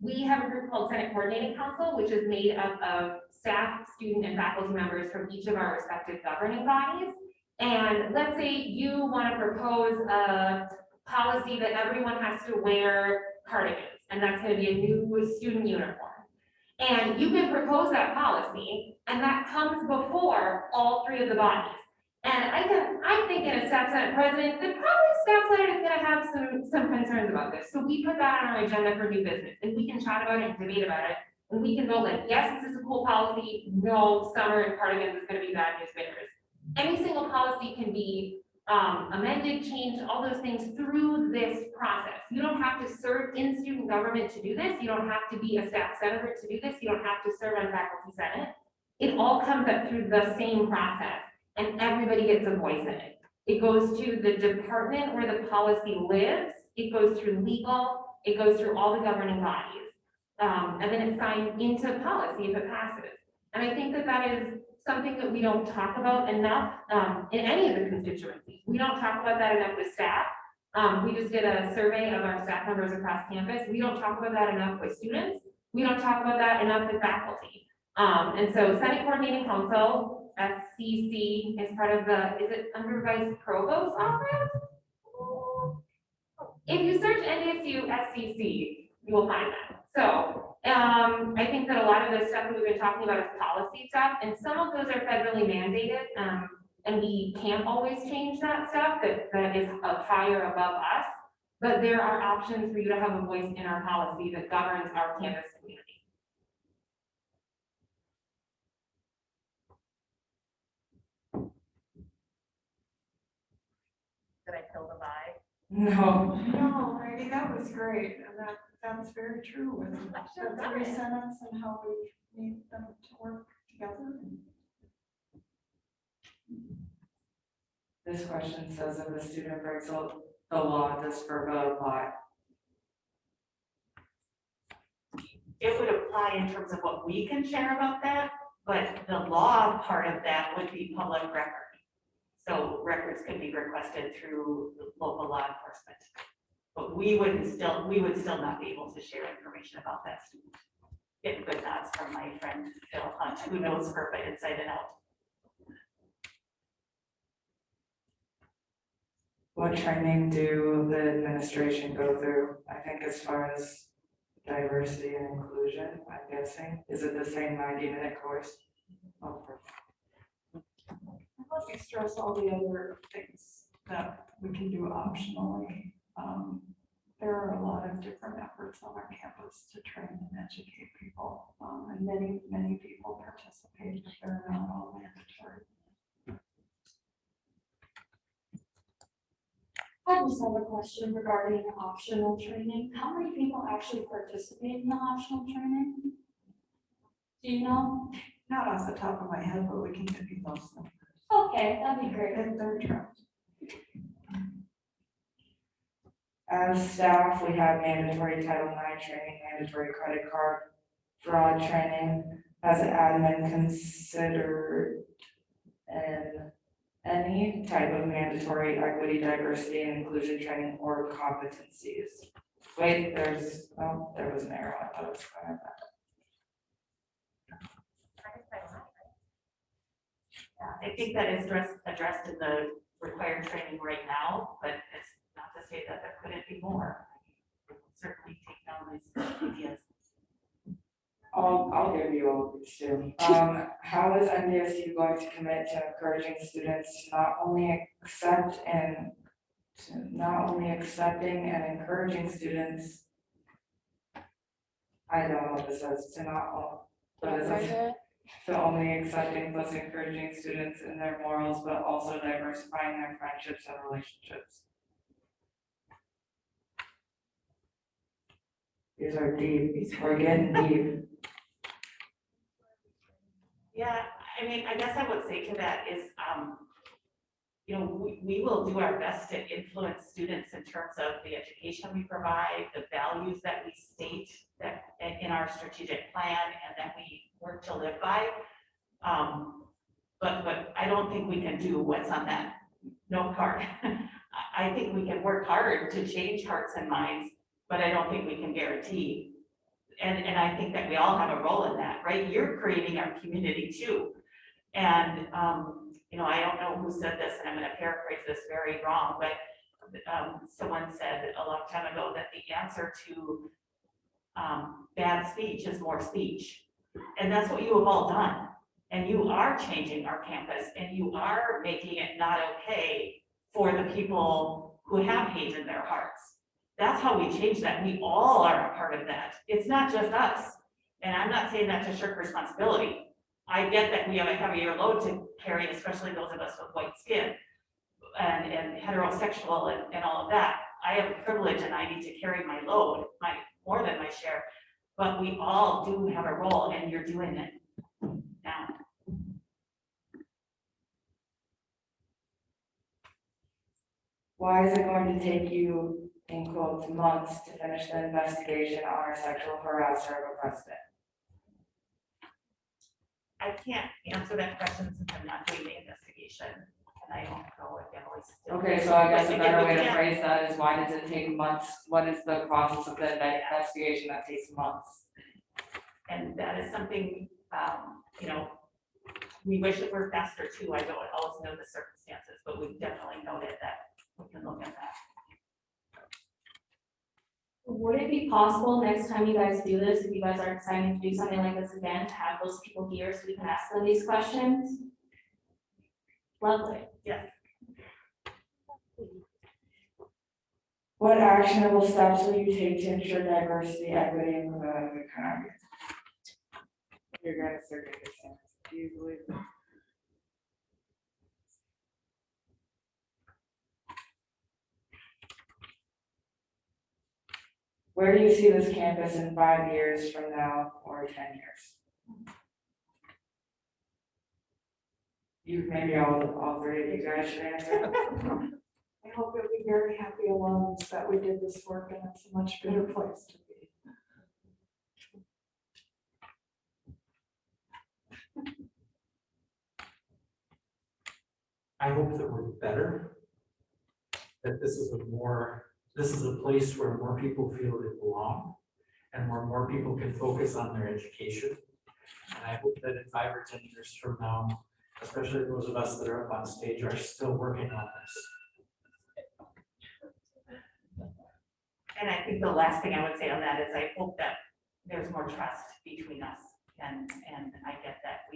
We have a group called Senate Coordinating Council, which is made up of staff, student, and faculty members from each of our respective governing bodies. And let's say you want to propose a policy that everyone has to wear cardigans, and that's going to be a new student uniform. And you can propose that policy, and that comes before all three of the bodies. And I'm thinking as staff senate president, that probably staff senate is gonna have some concerns about this. So we put that on our agenda for new business, and we can chat about it and debate about it. And we can vote like, yes, this is a cool policy, no, summer and cardigans is gonna be bad news bears. Any single policy can be amended, changed, all those things through this process. You don't have to serve in student government to do this. You don't have to be a staff senator to do this. You don't have to serve on faculty senate. It all comes up through the same process, and everybody gets a voice in it. It goes to the department where the policy lives. It goes through legal. It goes through all the governing bodies. And then it's signed into policy if it passes. And I think that that is something that we don't talk about enough in any of the constituencies. We don't talk about that enough with staff. We just did a survey of our staff members across campus. We don't talk about that enough with students. We don't talk about that enough with faculty. And so Senate Coordinating Council, SCC, is part of the, is it under Vice Provost office? If you search NDSU SCC, you will find that. So I think that a lot of the stuff that we've been talking about is policy stuff, and some of those are federally mandated, and we can't always change that stuff that is higher above us, but there are options for you to have a voice in our policy that governs our campus community. Did I kill the vibe? No. No, Heidi, that was great, and that's very true with the three senates and how we need them to work together. This question says if a student breaks the law, does FERPA apply? It would apply in terms of what we can share about that, but the law part of that would be public record. So records can be requested through local law enforcement. But we would still not be able to share information about that student. Get good nods from my friend Phil Hunt, who knows FERPA inside and out. What training do the administration go through? I think as far as diversity and inclusion, I'm guessing, is it the same 90-minute course? Oh, perfect. Let me stress all the other things that we can do optionally. There are a lot of different efforts on our campus to train and educate people, and many people participate, but they're not all mandatory. I just have a question regarding optional training. How many people actually participate in the optional training? Do you know? Not off the top of my head, but we can give you those numbers. Okay, that'd be great. They're tracked. As staff, we have mandatory Title IX training, mandatory credit card fraud training. Has admin considered any type of mandatory equity, diversity, and inclusion training or competencies? Wait, there was an arrow. I thought it was kind of that. I think that is addressed in the required training right now, but it's not to say that there couldn't be more. We'll certainly take down these ideas. I'll give you all of these too. How is NDSU going to commit to encouraging students to not only accepting and encouraging students? I don't know what this says, to only accepting plus encouraging students in their morals, but also diversifying their friendships and relationships. These are deep. We're getting deep. Yeah, I mean, I guess I would say to that is, we will do our best to influence students in terms of the education we provide, the values that we state that in our strategic plan and that we work to live by. But I don't think we can do what's on that note card. I think we can work hard to change hearts and minds, but I don't think we can guarantee. And I think that we all have a role in that, right? You're creating our community too. And, I don't know who said this, and I'm gonna paraphrase this very wrong, but someone said a long time ago that the answer to bad speech is more speech. And that's what you have all done. And you are changing our campus, and you are making it not okay for the people who have hate in their hearts. That's how we change that. We all are a part of that. It's not just us. And I'm not saying that to shirk responsibility. I get that we have a heavier load to carry, especially those of us with white skin and heterosexual and all of that. I have a privilege and I need to carry my load, more than my share, but we all do have a role, and you're doing it now. Why is it going to take you, in quotes, months to finish the investigation on a sexual harasser of a president? I can't answer that question since I'm not doing the investigation, and I don't know if Emily's still. Okay, so I guess a better way to phrase that is, why does it take months? What is the process of the investigation that takes months? And that is something, we wish it were faster too. I don't always know the circumstances, but we've definitely noted that we can look at that. Would it be possible next time you guys do this, if you guys are deciding to do something like this again, to have those people here so we can ask them these questions? Lovely. Yes. What actionable steps will you take to ensure diversity, equity, and competitive economy? You're going to circuit this in. Do you believe that? Where do you see this campus in 5 years from now or 10 years? You, maybe all three of you guys should answer. I hope you'll be very happy alums that we did this work, and it's a much better place to be. I hope that we're better, that this is a place where more people feel they belong and where more people can focus on their education. And I hope that in 5 or 10 years from now, especially those of us that are up on stage, are still working on this. And I think the last thing I would say on that is I hope that there's more trust between us, and I get that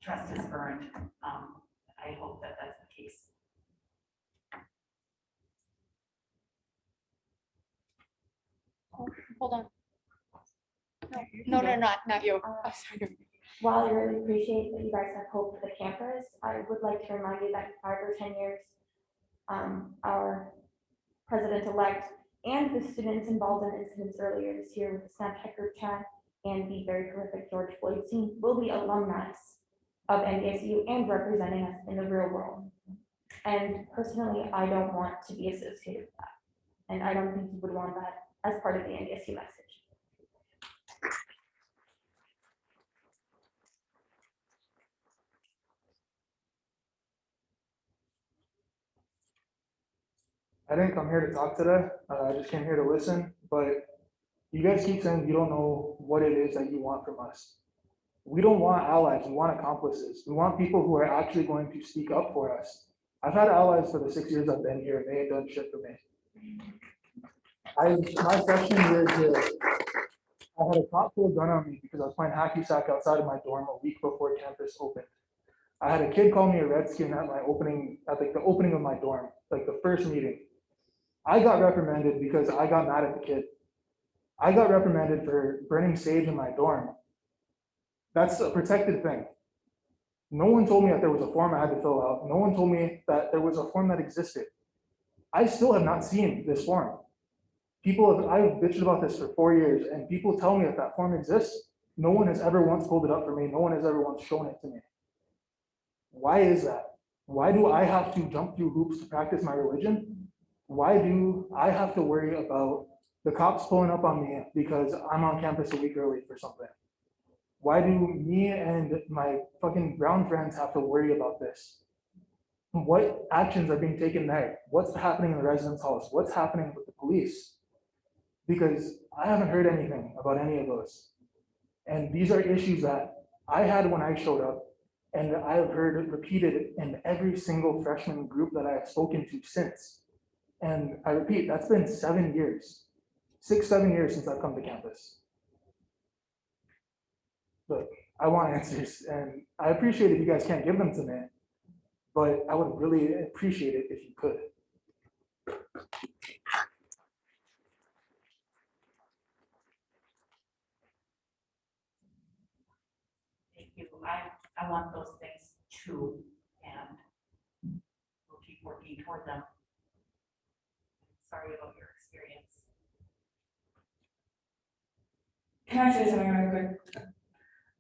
trust is earned. I hope that that's the case. Hold on. No, not you. While I really appreciate that you guys have hope for the campus, I would like to remind you that in 5 or 10 years, our president-elect and the students involved in incidents earlier this year with the Snapchat group chat and the very horrific George Floyd scene will be alumni of NDSU and representing us in the real world. And personally, I don't want to be associated with that. And I don't think you would want that as part of the NDSU message. I didn't come here to talk today. I just came here to listen, but you guys keep saying you don't know what it is that you want from us. We don't want allies, we want accomplices. We want people who are actually going to speak up for us. I've had allies for the 6 years I've been here, and they ain't done shit for me. My freshman year here, I had a cop pull a gun on me because I was playing hacky sack outside of my dorm a week before campus opened. I had a kid call me a redskin at the opening of my dorm, like the first meeting. I got reprimanded because I got mad at the kid. I got reprimanded for burning sage in my dorm. That's a protected thing. No one told me that there was a form I had to fill out. No one told me that there was a form that existed. I still have not seen this form. I've bitched about this for 4 years, and people tell me that that form exists. No one has ever once pulled it up for me. No one has ever once shown it to me. Why is that? Why do I have to jump through hoops to practice my religion? Why do I have to worry about the cops pulling up on me because I'm on campus a week early for something? Why do me and my fucking brown friends have to worry about this? What actions are being taken there? What's happening in the residence halls? What's happening with the police? Because I haven't heard anything about any of those. And these are issues that I had when I showed up, and I've heard repeated in every single freshman group that I have spoken to since. And I repeat, that's been 7 years, 6, 7 years since I've come to campus. But I want answers, and I appreciate if you guys can't give them to me, but I would really appreciate it if you could. Thank you. I want those things too, and we'll keep working toward them. Sorry about your experience. Can I say something really quick?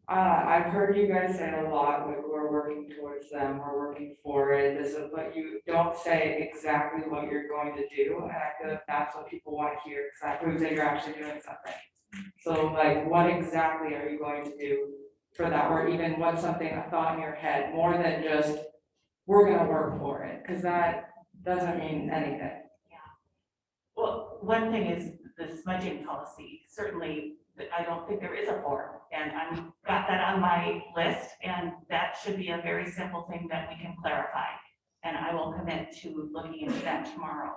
I've heard you guys say a lot, like we're working towards them, we're working for it, this is, but you don't say exactly what you're going to do, and I feel like that's what people want to hear, because that proves that you're actually doing something. So like, what exactly are you going to do for that, or even what's something, a thought in your head, more than just, we're gonna work for it, because that doesn't mean anything. Well, one thing is the smudging policy, certainly, I don't think there is a form, and I've got that on my list, and that should be a very simple thing that we can clarify. And I will commit to looking into that tomorrow.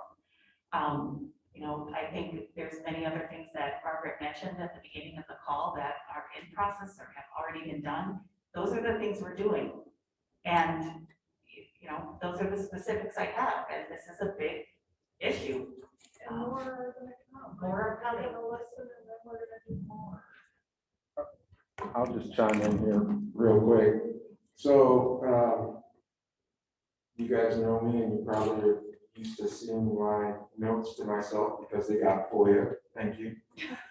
You know, I think there's many other things that Margaret mentioned at the beginning of the call that are in process or have already been done. Those are the things we're doing. And, you know, those are the specifics I have, and this is a big issue. More are gonna come. More are coming. We're gonna listen and then we're gonna do more. I'll just chime in here real quick. So, you guys know me and you probably are used to seeing my notes to myself because they got FOIA, thank you.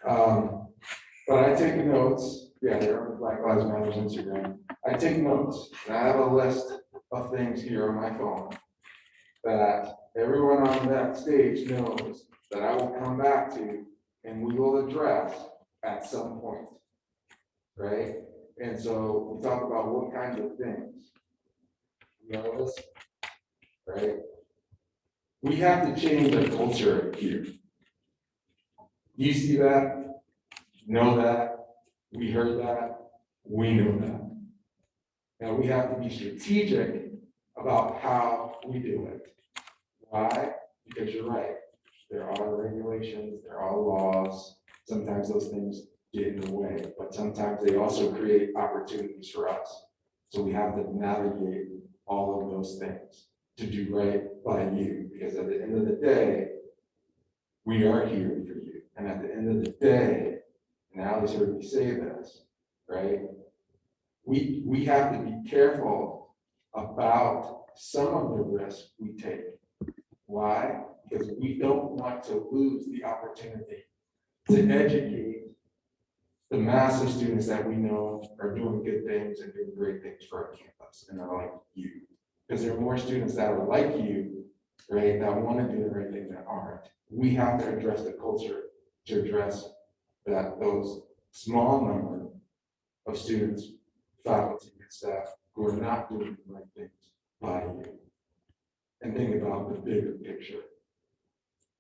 But I take notes, yeah, they're on the Black Lives Matter's Instagram. I take notes, and I have a list of things here on my phone that everyone on that stage knows that I will come back to and we will address at some point, right? And so we talk about what kinds of things. You know this, right? We have to change the culture here. You see that, know that, we heard that, we know that. And we have to be strategic about how we do it. Why? Because you're right. There are regulations, there are laws. Sometimes those things get in the way, but sometimes they also create opportunities for us. So we have to navigate all of those things to do right by you, because at the end of the day, we are here for you. And at the end of the day, and Allie's heard me say this, right? We have to be careful about some of the risks we take. Why? Because we don't want to lose the opportunity to educate the mass of students that we know are doing good things and doing great things for our campus and are like you. Because there are more students that are like you, right, that want to do the right thing that aren't. We have to address the culture to address that those small number of students, faculty, and staff who are not doing the right things by you. And think about the bigger picture.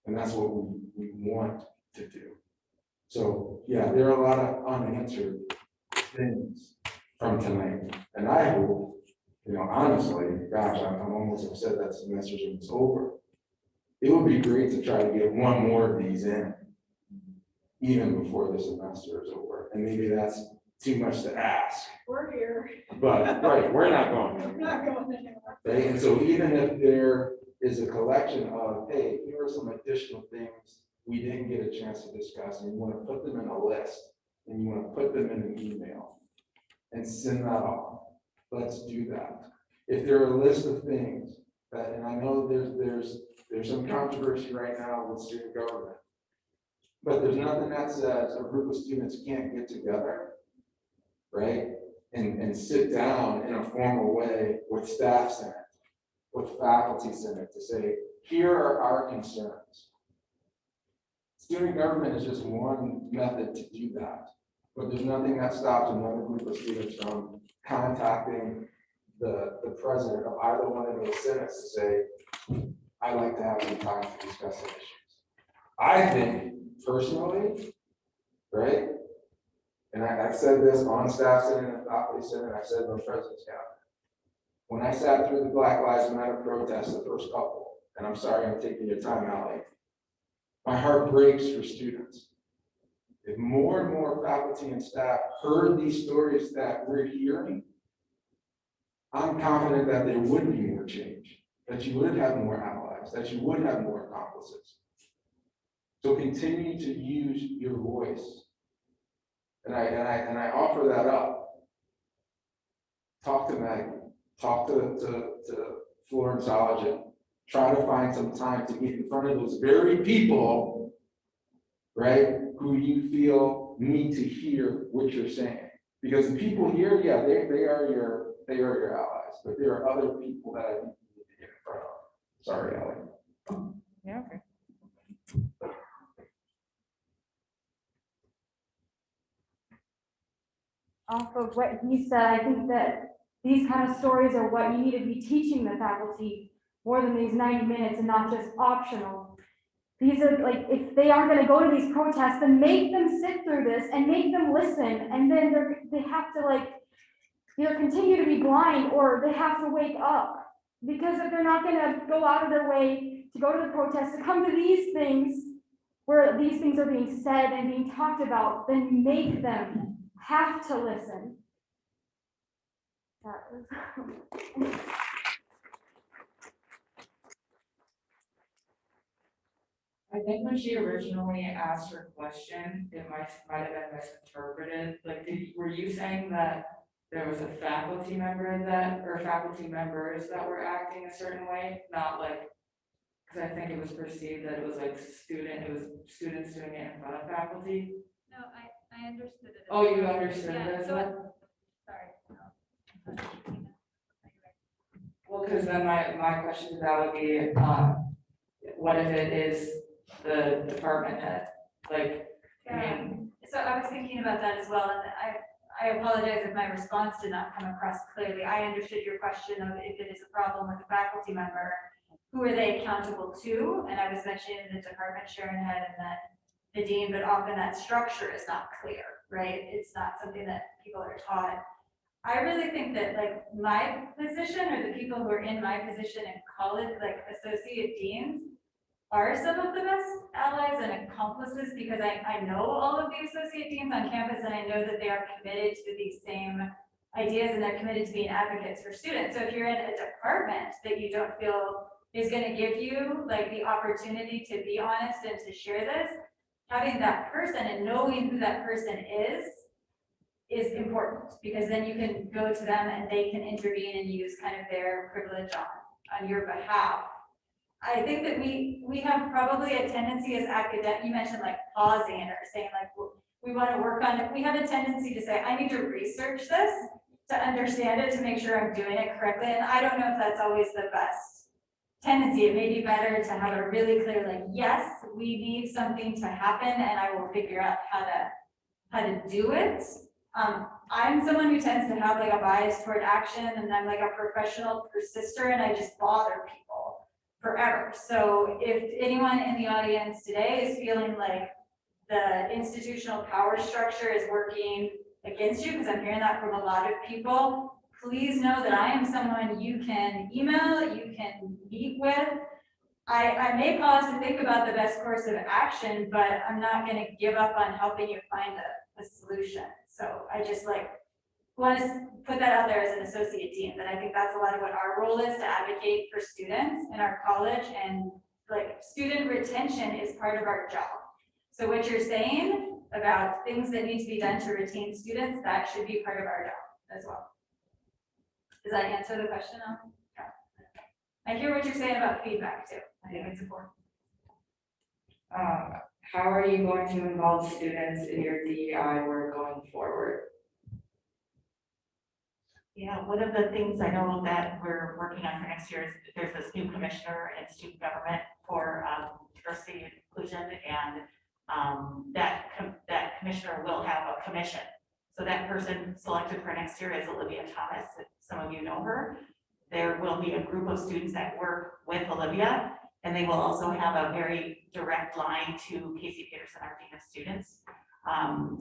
And that's what we want to do. So yeah, there are a lot of unanswered things from tonight. And I hope, you know, honestly, gosh, I'm almost upset that semester is over. It would be great to try to get one more of these in, even before the semester is over. And maybe that's too much to ask. We're here. But, right, we're not going We're anywhere. not going anywhere. Right, and so even if there is a collection of, hey, here are some additional things we didn't get a chance to discuss, and you want to put them in a list, and you want to put them in an email and send that off, let's do that. If there are a list of things that, and I know there's some controversy right now with student government, but there's nothing that says a group of students can't get together, right? And sit down in a formal way with staff senate with faculty senate to say, here are our concerns. Student government is just one method to do that, but there's nothing that stops another group of students from contacting the president of either one of those senates to say, I'd like to have some time to discuss the issues. I think personally, right? And I've said this on staff senate and faculty senate, I've said it on president's cabinet. When I sat through the Black Lives Matter protests, the first couple, and I'm sorry I'm taking your time, Ally, my heart breaks for students. If more and more faculty and staff heard these stories that we're hearing, I'm confident that there would be more change, that you would have more allies, that you would have more accomplices. So continue to use your voice. And I offer that up. Talk to Maggie, talk to Florence Allergen. Try to find some time to get in front of those very people, right, who you feel need to hear what you're saying. Because the people here, yeah, they are your allies, but there are other people that I think you need to get in front of. Sorry, Ally. Yeah, okay. Off of what he said, I think that these kind of stories are what you need to be teaching the faculty more than these 90 minutes and not just optional. These are like, if they aren't going to go to these protests, then make them sit through this and make them listen. And then they have to like, either continue to be blind or they have to wake up. Because if they're not going to go out of their way to go to the protests, to come to these things where these things are being said and being talked about, then make them have to listen. I think when she originally asked her question, it might have been misinterpreted. Like, were you saying that there was a faculty member or faculty members that were acting a certain way? Not like, because I think it was perceived that it was like students doing it in front of faculty. No, I understood it. Oh, you understood Yeah, it as so well? sorry. No. Well, because then my question to that would be, what if it is the department head? Like, I mean, So I was thinking about that as well, and I apologize if my response did not come across clearly. I understood your question of if it is a problem with a faculty member, who are they accountable to? And I was mentioning the department Sharon head and then the dean, but often that structure is not clear, right? It's not something that people are taught. I really think that like my position or the people who are in my position in college, like associate deans, are some of the best allies and accomplices because I know all of the associate deans on campus and I know that they are committed to these same ideas and they're committed to being advocates for students. So if you're in a department that you don't feel is going to give you like the opportunity to be honest and to share this, having that person and knowing who that person is important because then you can go to them and they can intervene and use kind of their privilege on your behalf. I think that we have probably a tendency as academic, you mentioned like pausing or saying like, we want to work on it. We have a tendency to say, I need to research this to understand it, to make sure I'm doing it correctly. And I don't know if that's always the best tendency. It may be better to have a really clear, like, yes, we need something to happen and I will figure out how to do it. I'm someone who tends to have like a bias toward action and I'm like a professional persister and I just bother people forever. So if anyone in the audience today is feeling like the institutional power structure is working against you, because I'm hearing that from a lot of people, please know that I am someone you can email, you can meet with. I may pause to think about the best course of action, but I'm not going to give up on helping you find a solution. So I just like want to put that out there as an associate dean, that I think that's a lot of what our role is, to advocate for students in our college, and like student retention is part of our job. So what you're saying about things that need to be done to retain students, that should be part of our job as well. Does that answer the question? Yeah. I hear what you're saying about feedback too. I think it's important. How are you going to involve students in your DEI work going forward? Yeah, one of the things I know that we're working on for next year is there's this new commissioner in student government for diversity and inclusion, and that commissioner will have a commission. So that person selected for next year is Olivia Thomas. If some of you know her. There will be a group of students that work with Olivia, and they will also have a very direct line to Casey Peterson, our dean of students.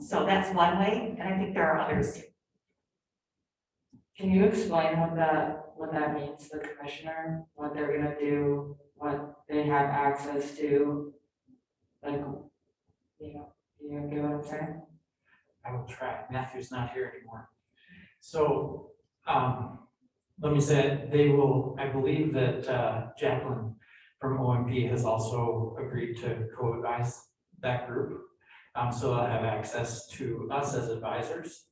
So that's one way, and I think there are others too. Can you explain what that means, the commissioner, what they're gonna do, what they have access to? Like, you get what I'm saying? I will try. Matthew's not here anymore. So, let me say, they will, I believe that Jacqueline from OMP has also agreed to co-advise that group. So they'll have access to us as advisors.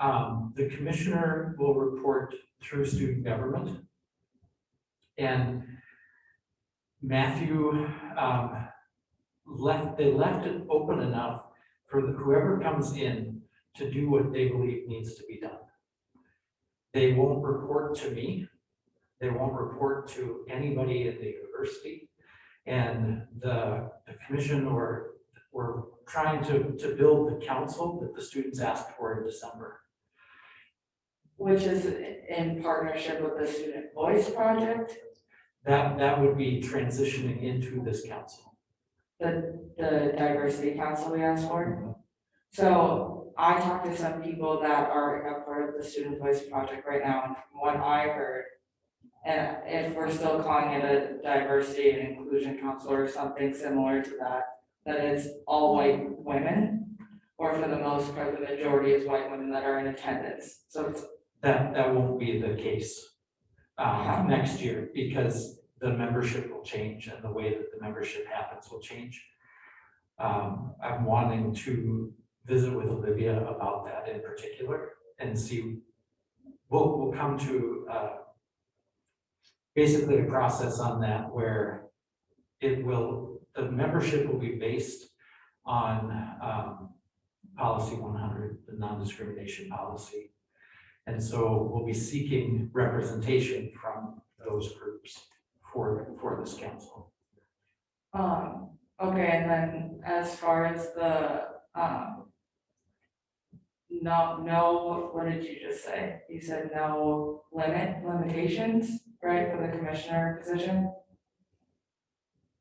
The commissioner will report through student government. And Matthew left it open enough for whoever comes in to do what they believe needs to be done. They won't report to me. They won't report to anybody at the university. And the commission, we're trying to build the council that the students asked for in December. Which is in partnership with the Student Voice Project? That would be transitioning into this council. The diversity council we asked for? So I talked to some people that are a part of the Student Voice Project right now, and from what I heard, and if we're still calling it a diversity and inclusion council or something similar to that, that it's all white women, or for the most part, the majority is white women that are in attendance. So it's That won't be the case next year, because the membership will change and the way that the membership happens will change. I'm wanting to visit with Olivia about that in particular and see, we'll come to basically a process on that where the membership will be based on policy 100, the non-discrimination policy. And so we'll be seeking representation from those groups for this council. Okay, and then as far as the, no, what did you just say? You said no limitations, right, for the commissioner position?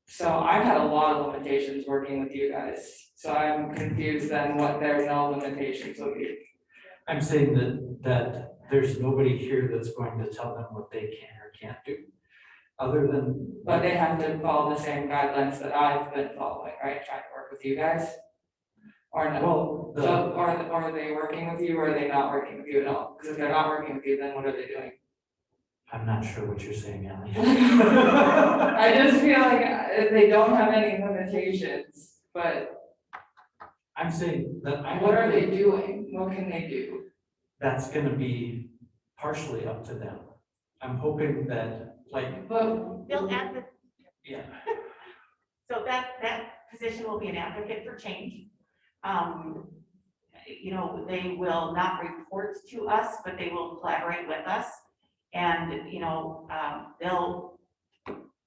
So I've had a lot of limitations working with you guys, so I'm confused then what their no limitations will be. I'm saying that there's nobody here that's going to tell them what they can or can't do, other than. But they have to follow the same guidelines that I've been following, right, trying to work with you guys? Or no? Well, So, or are they working with you, or are they not working with you at all? Because if they're not working with you, then what are they doing? I'm not sure what you're saying, Ellie. I just feel like they don't have any limitations, but. I'm saying that. What are they doing? What can they do? That's gonna be partially up to them. I'm hoping that, like. But. They'll add the. Yeah. So that position will be an advocate for change. They will not report to us, but they will collaborate with us. And, they'll.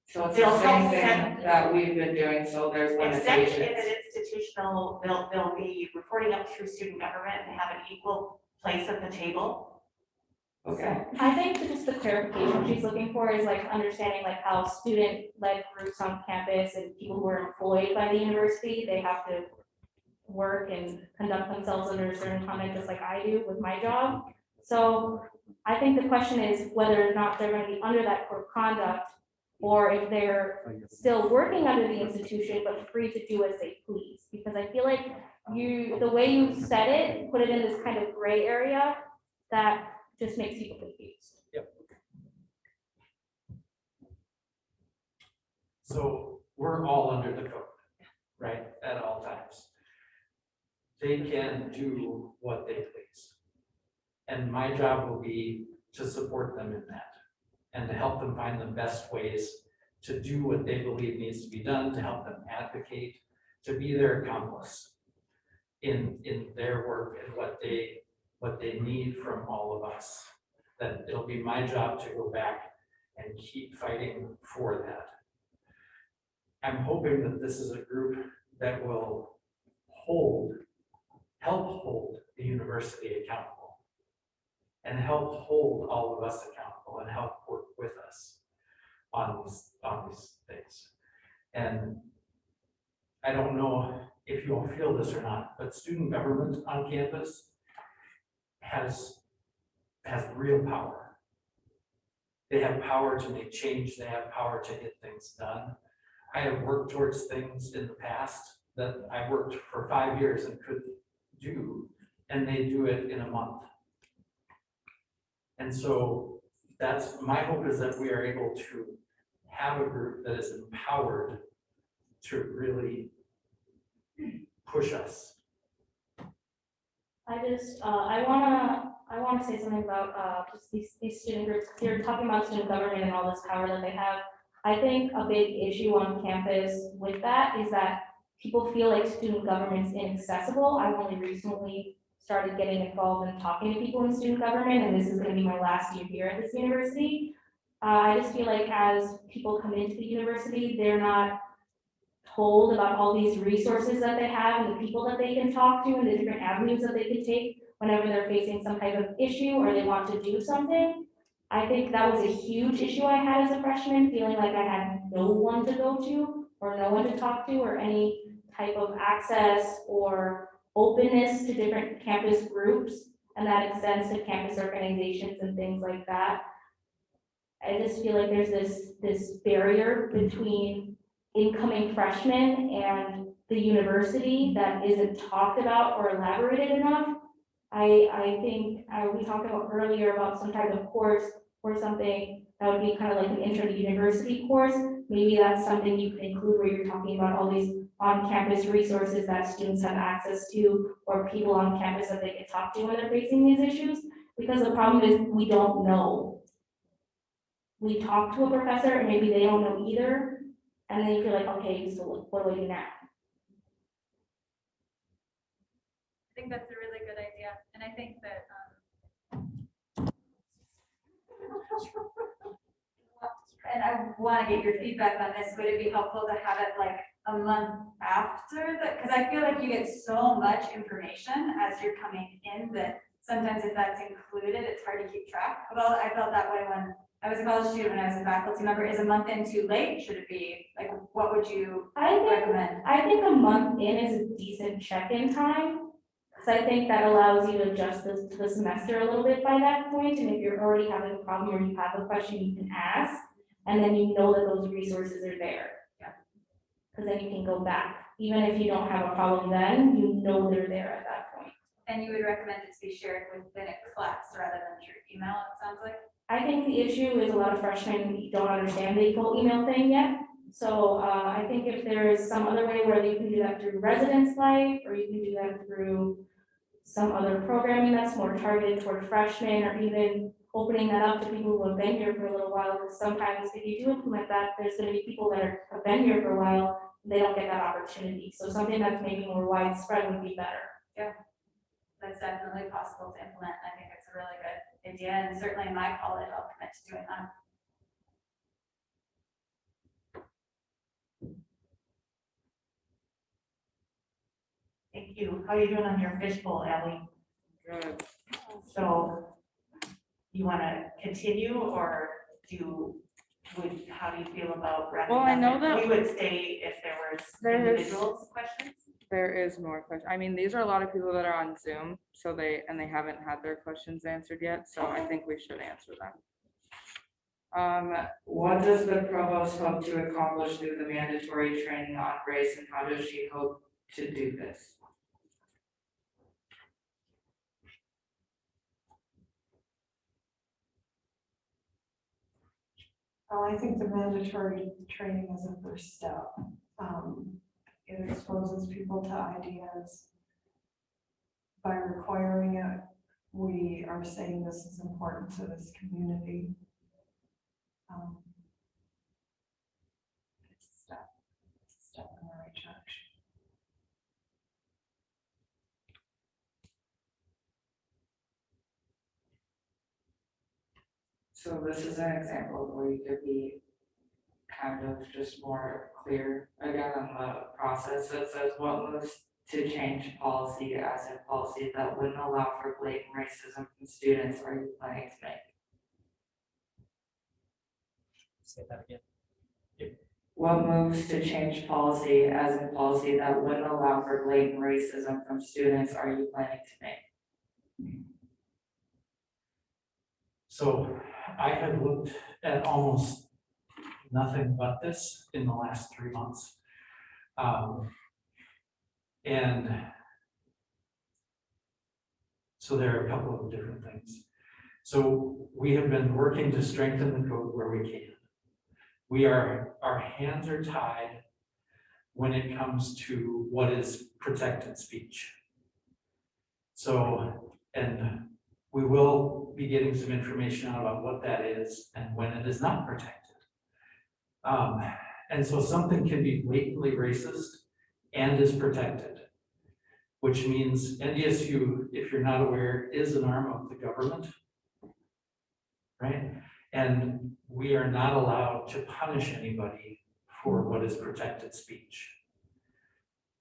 So it's the same thing that we've been doing, so there's Except limitations. if it's institutional, they'll be reporting up through student government and have an equal place at the table. Okay. I think that just the clarification she's looking for is like understanding like how student-led groups on campus and people who are employed by the university, they have to work and conduct themselves under a certain conduct, just like I do with my job. So I think the question is whether or not they're going to be under that code of conduct, or if they're still working under the institution but free to do as they please. Because I feel like the way you said it, put it in this kind of gray area that just makes people confused. Yep. So we're all under the code, right, at all times. They can do what they please. And my job will be to support them in that and to help them find the best ways to do what they believe needs to be done, to help them advocate, to be their accomplice in their work and what they need from all of us. then it'll be my job to go back and keep fighting for that. I'm hoping that this is a group that will help hold the university accountable and help hold all of us accountable and help work with us on these things. And I don't know if you all feel this or not, but student government on campus has real power. They have power to make change. They have power to get things done. I have worked towards things in the past that I worked for 5 years and couldn't do, and they do it in a month. And so that's my hope, is that we are able to have a group that is empowered to really push us. I wanna say something about just these student groups. You're talking about student government and all this power that they have. I think a big issue on campus with that is that people feel like student government's inaccessible. I've only recently started getting involved in talking to people in student government, and this is gonna be my last year here at this university. I just feel like as people come into the university, they're not told about all these resources that they have and the people that they can talk to and the different avenues that they can take whenever they're facing some type of issue or they want to do something. I think that was a huge issue I had as a freshman, feeling like I had no one to go to or no one to talk to or any type of access or openness to different campus groups, and that extends to campus organizations and things like that. I just feel like there's this barrier between incoming freshmen and the university that isn't talked about or elaborated enough. I think we talked about earlier about some type of course or something that would be kind of like an intro to university course. Maybe that's something you can include where you're talking about all these on-campus resources that students have access to, or people on campus that they can talk to when they're facing these issues. Because the problem is we don't know. We talk to a professor and maybe they don't know either. And then you feel like, okay, so what do I do now? I think that's a really good idea, and I think that, and I want to get your feedback on this. Would it be helpful to have it like a month after that? Because I feel like you get so much information as you're coming in that sometimes if that's included, it's hard to keep track. But I felt that way when I was a college student, when I was a faculty member. Is a month in too late? Should it be, like, what would you recommend? I think a month in is a decent check-in time. Because I think that allows you to adjust the semester a little bit by that point. And if you're already having a problem or you have a question, you can ask. And then you know that those resources are there. Yeah. Because then you can go back. Even if you don't have a problem then, you know they're there at that point. And you would recommend it to be shared within a class rather than through email, it sounds like? I think the issue is a lot of freshmen don't understand the whole email thing yet. So I think if there is some other way where you can do that through residence life, or you can do that through some other programming that's more targeted toward freshmen, or even opening that up to people who have been here for a little while. Because sometimes if you do implement that, there's going to be people that have been here for a while, they don't get that opportunity. So something that's maybe more widespread would be better. Yeah, that's definitely possible to implement. I think it's a really good idea, and certainly in my college, I'll commit to doing that. Thank you. How are you doing on your fishbowl, Ally? Good. So you want to continue, or how do you feel about wrapping Well, I up? know that we would stay if there was individuals questions. There is more questions. I mean, these are a lot of people that are on Zoom, so they haven't had their questions answered yet, so I think we should answer them. What does the provost hope to accomplish through the mandatory training on race, and how does she hope to do this? Well, I think the mandatory training is a first step. It exposes people to ideas. By requiring it, we are saying this is important to this community. It's a step in the right direction. So this is an example where you could be kind of just more clear again on the process. It says what moves to change policy as in policy that wouldn't allow for blatant racism from students are you planning to make? Say that again. What moves to change policy as in policy that wouldn't allow for blatant racism from students are you planning to make? So I have looked at almost nothing but this in the last 3 months. And so there are a couple of different things. So we have been working to strengthen the code where we can. Our hands are tied when it comes to what is protected speech. So, and we will be getting some information out about what that is and when it is not protected. And so something can be blatantly racist and is protected, which means NDSU, if you're not aware, is an arm of the government, right? And we are not allowed to punish anybody for what is protected speech.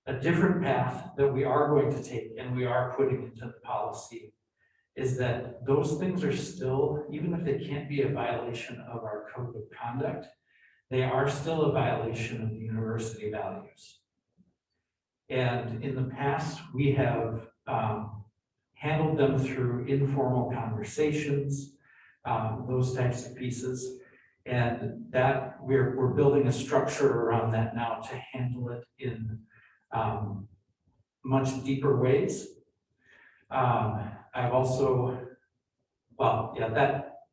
A different path that we are going to take and we are putting into the policy is that those things are still, even if they can't be a violation of our code of conduct, they are still a violation of the university values. And in the past, we have handled them through informal conversations, those types of pieces. And that we're building a structure around that now to handle it in much deeper ways. I've also, well, yeah,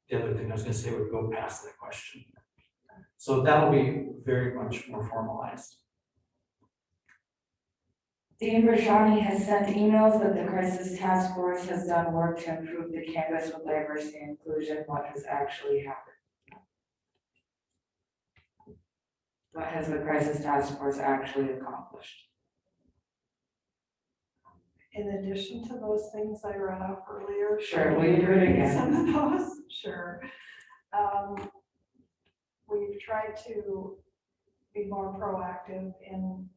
the other thing I was gonna say would go past that question. So that'll be very much more formalized. Dean Rashani has sent emails that the crisis task force has done work to improve the campus with diversity and inclusion. What has actually happened? What has the crisis task force actually accomplished? In addition to those things I read off earlier. Sure, will you do it again? Some of those, sure. We've tried to be more proactive in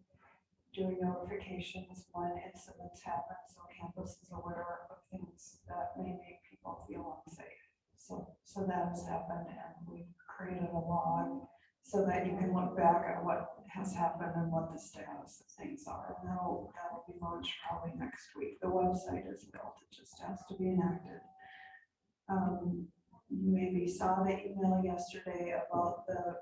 doing notifications when incidents happen, so campus is aware of things that may make people feel unsafe. So that has happened, and we've created a log so that you can look back at what has happened and what the status of things are. And that'll be launched probably next week. The website is built, it just has to be enacted. You maybe saw the email yesterday about the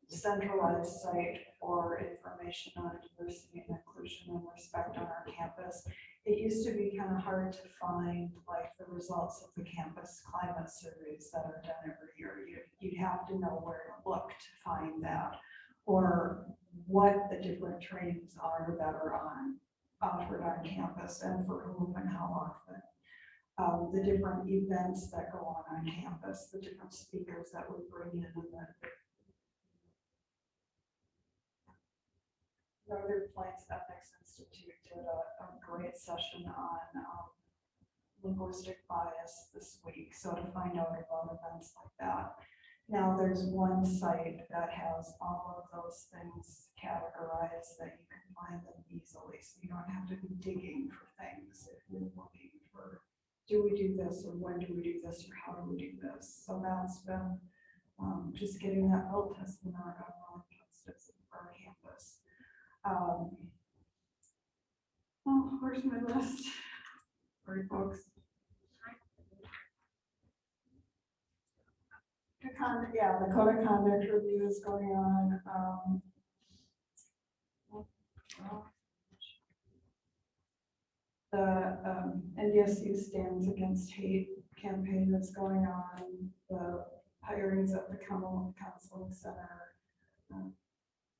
centralized site for information on diversity and inclusion and respect on our campus. It used to be kind of hard to find like the results of the campus climate surveys that are done every year. You'd have to know where to look to find that, or what the different trainings are that are offered on campus and for whom and how often. The different events that go on campus, the different speakers that we bring in, and the Northern Plains Ethics Institute did a great session on linguistic bias this week, so to find out about events like that. Now there's one site that has all of those things categorized that you can find them easily, so you don't have to be digging for things if you're looking for, do we do this, or when do we do this, or how do we do this? So that's been just getting that built has been our positive for our campus. Oh, where's my list? Sorry, folks. Yeah, the code of conduct review is going on. The NDSU Stands Against Hate campaign that's going on. The hirings at the counseling center.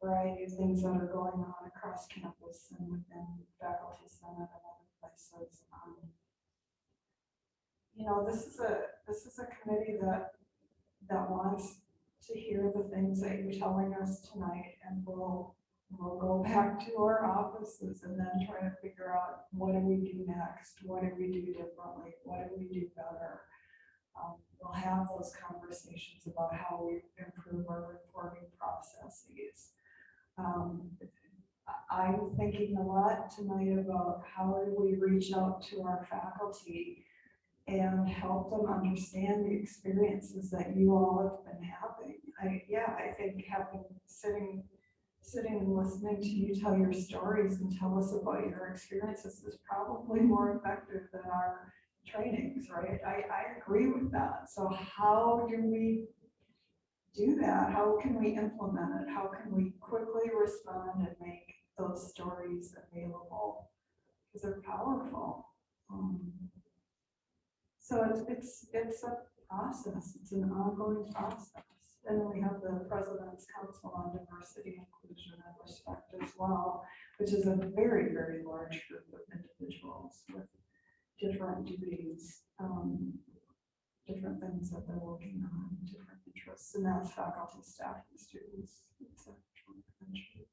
Variety of things that are going on across campus and within faculty senate and other places. You know, this is a committee that wants to hear the things that you're telling us tonight, and we'll go back to our offices and then try to figure out what do we do next, what do we do differently, what do we do better. We'll have have those conversations about how we improve our reporting processes. I'm thinking a lot tonight about how do we reach out to our faculty and help them understand the experiences that you all have been having. I think sitting and listening to you tell your stories and tell us about your experiences is probably more effective than our trainings, right? I agree with that. So how do we do that? How can we implement it? How can we quickly respond and make those stories available? Because they're powerful. So it's a process. It's an ongoing process. And then we have the President's Council on Diversity, Inclusion, and Respect as well, which is a very, very large group of individuals with different duties, different things that they're working on, different interests, and that's faculty, staff, and students. It's a joint venture.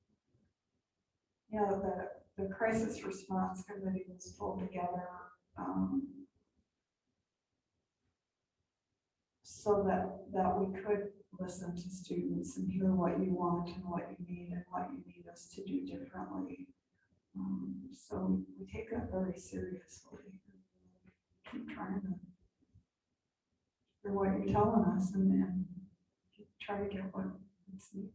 Yeah, the crisis response committee was pulled together so that we could listen to students and hear what you want and what you need and what you need us to do differently. So we take that very seriously. Keep trying to hear what you're telling us and try to get what it's needed.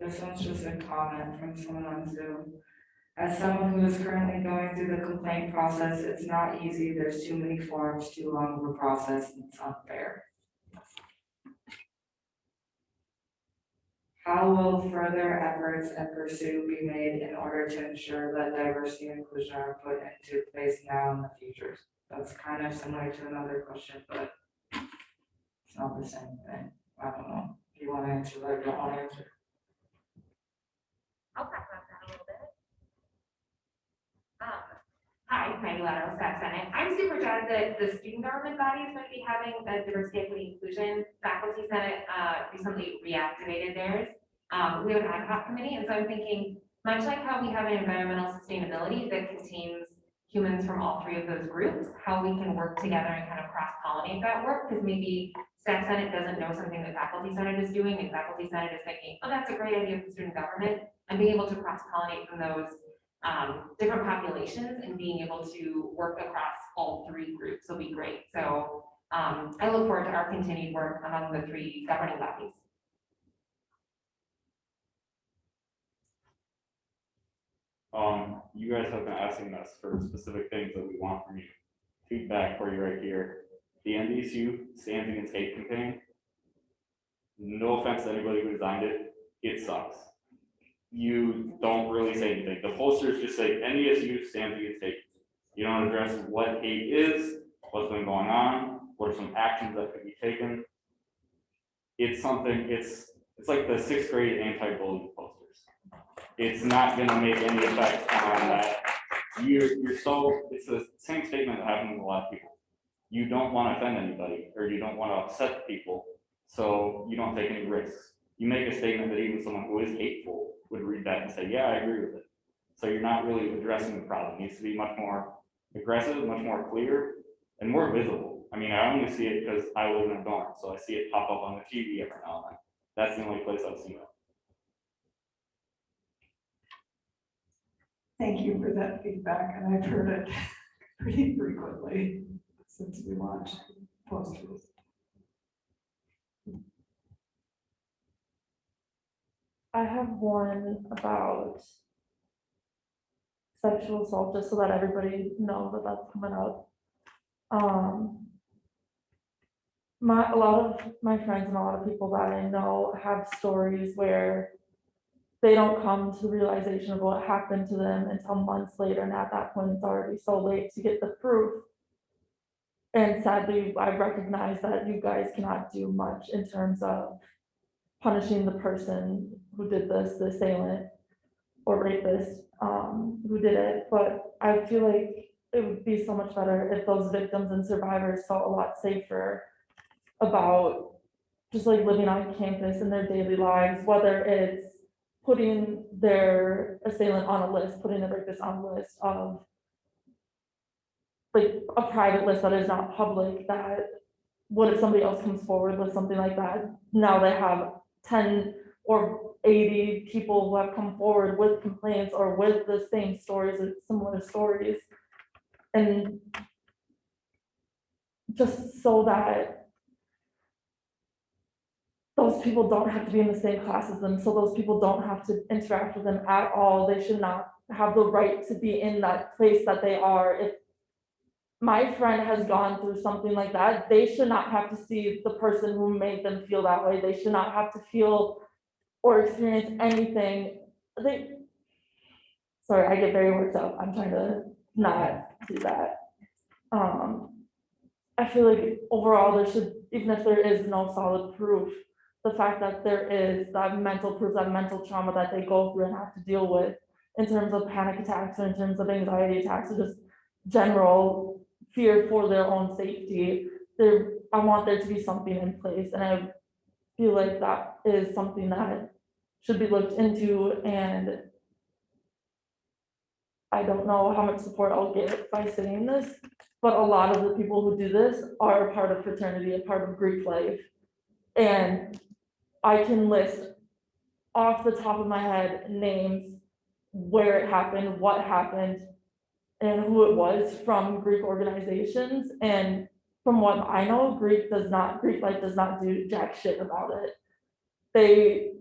This one's just a comment from someone on Zoom. As someone who is currently going through the complaint process, it's not easy. There's too many forms, too long of a process, and it's unfair. How will further efforts and pursuit be made in order to ensure that diversity and inclusion are put into place now and in the future? That's kind of similar to another question, but it's not the same thing. I don't know. If you want to answer that, I don't want to answer. I'll talk about that a little bit. Hi, Maggie Lateral, Staff Senate. I'm super jazzed that the student government body is going to be having a diversity, equity, inclusion. Faculty Senate recently reactivated theirs. We have an ad hoc committee, and so I'm thinking, much like how we have an environmental sustainability that contains humans from all three of those groups, how we can work together and kind of cross-pollinate that work, because maybe Staff Senate doesn't know something that Faculty Senate is doing, and Faculty Senate is thinking, oh, that's a great idea for student government, and being able to cross-pollinate from those different populations and being able to work across all three groups will be great. So I look forward to our continued work among the three governing bodies. You guys have been asking us for specific things that we want from you. Feedback for you right here. The NDSU Stands Against Hate campaign. No offense to anybody who designed it, it sucks. You don't really say anything. The posters just say NDSU Stands Against Hate. You don't address what hate is, what's been going on, what are some actions that could be taken. It's something, it's like the 6th grade anti-bullying posters. It's not gonna make any effect on that. It's the same statement that happens with a lot of people. You don't want to offend anybody, or you don't want to upset people, so you don't take any risks. You make a statement that even someone who is hateful would read that and say, yeah, I agree with it. So you're not really addressing the problem. It needs to be much more aggressive, much more clear, and more visible. I mean, I only see it because I live in a dorm, so I see it pop up on the TV every now and then. That's the only place I've seen it. Thank you for that feedback, and I've heard it pretty frequently since we launched posters. I have one about sexual assault, just so that everybody knows that that's coming up. A lot of my friends and a lot of people that I know have stories where they don't come to the realization of what happened to them until months later, and at that point it's already so late to get the proof. And sadly, I recognize that you guys cannot do much in terms of punishing the person who did this, the assailant or rapist who did it, but I feel like it would be so much better if those victims and survivors felt a lot safer about just like living on campus in their daily lives, whether it's putting their assailant on a list, putting the rapist on a list of like a private list that is not public, that what if somebody else comes forward with something like that? Now they have 10 or 80 people who have come forward with complaints or with the same stories or similar stories. And just so that those people don't have to be in the same class as them, so those people don't have to interact with them at all. They should not have the right to be in that place that they are. If my friend has gone through something like that, they should not have to see the person who made them feel that way. They should not have to feel or experience anything. Sorry, I get very worked up. I'm trying to not do that. I feel like overall there should, even if there is no solid proof, the fact that there is that mental proof, that mental trauma that they go through and have to deal with in terms of panic attacks or in terms of anxiety attacks or just general fear for their own safety. I want there to be something in place, and I feel like that is something that should be looked into, and I don't know how much support I'll get by saying this, but a lot of the people who do this are a part of fraternity, a part of Greek life. And I can list off the top of my head names, where it happened, what happened, and who it was from Greek organizations. And from what I know, Greek life does not do jack shit about it. They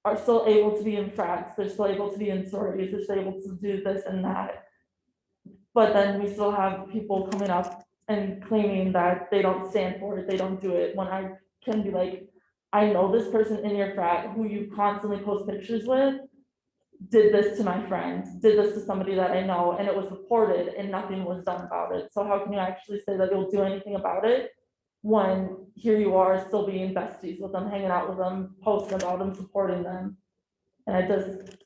are still able to be in frats, they're still able to be in sororities, they're still able to do this and that. But then we still have people coming up and claiming that they don't stand for it, they don't do it, when I can be like, I know this person in your frat who you constantly post pictures with did this to my friend, did this to somebody that I know, and it was reported and nothing was done about it. So how can you actually say that you'll do anything about it when here you are still being besties with them, hanging out with them, posting about them, supporting them? And I just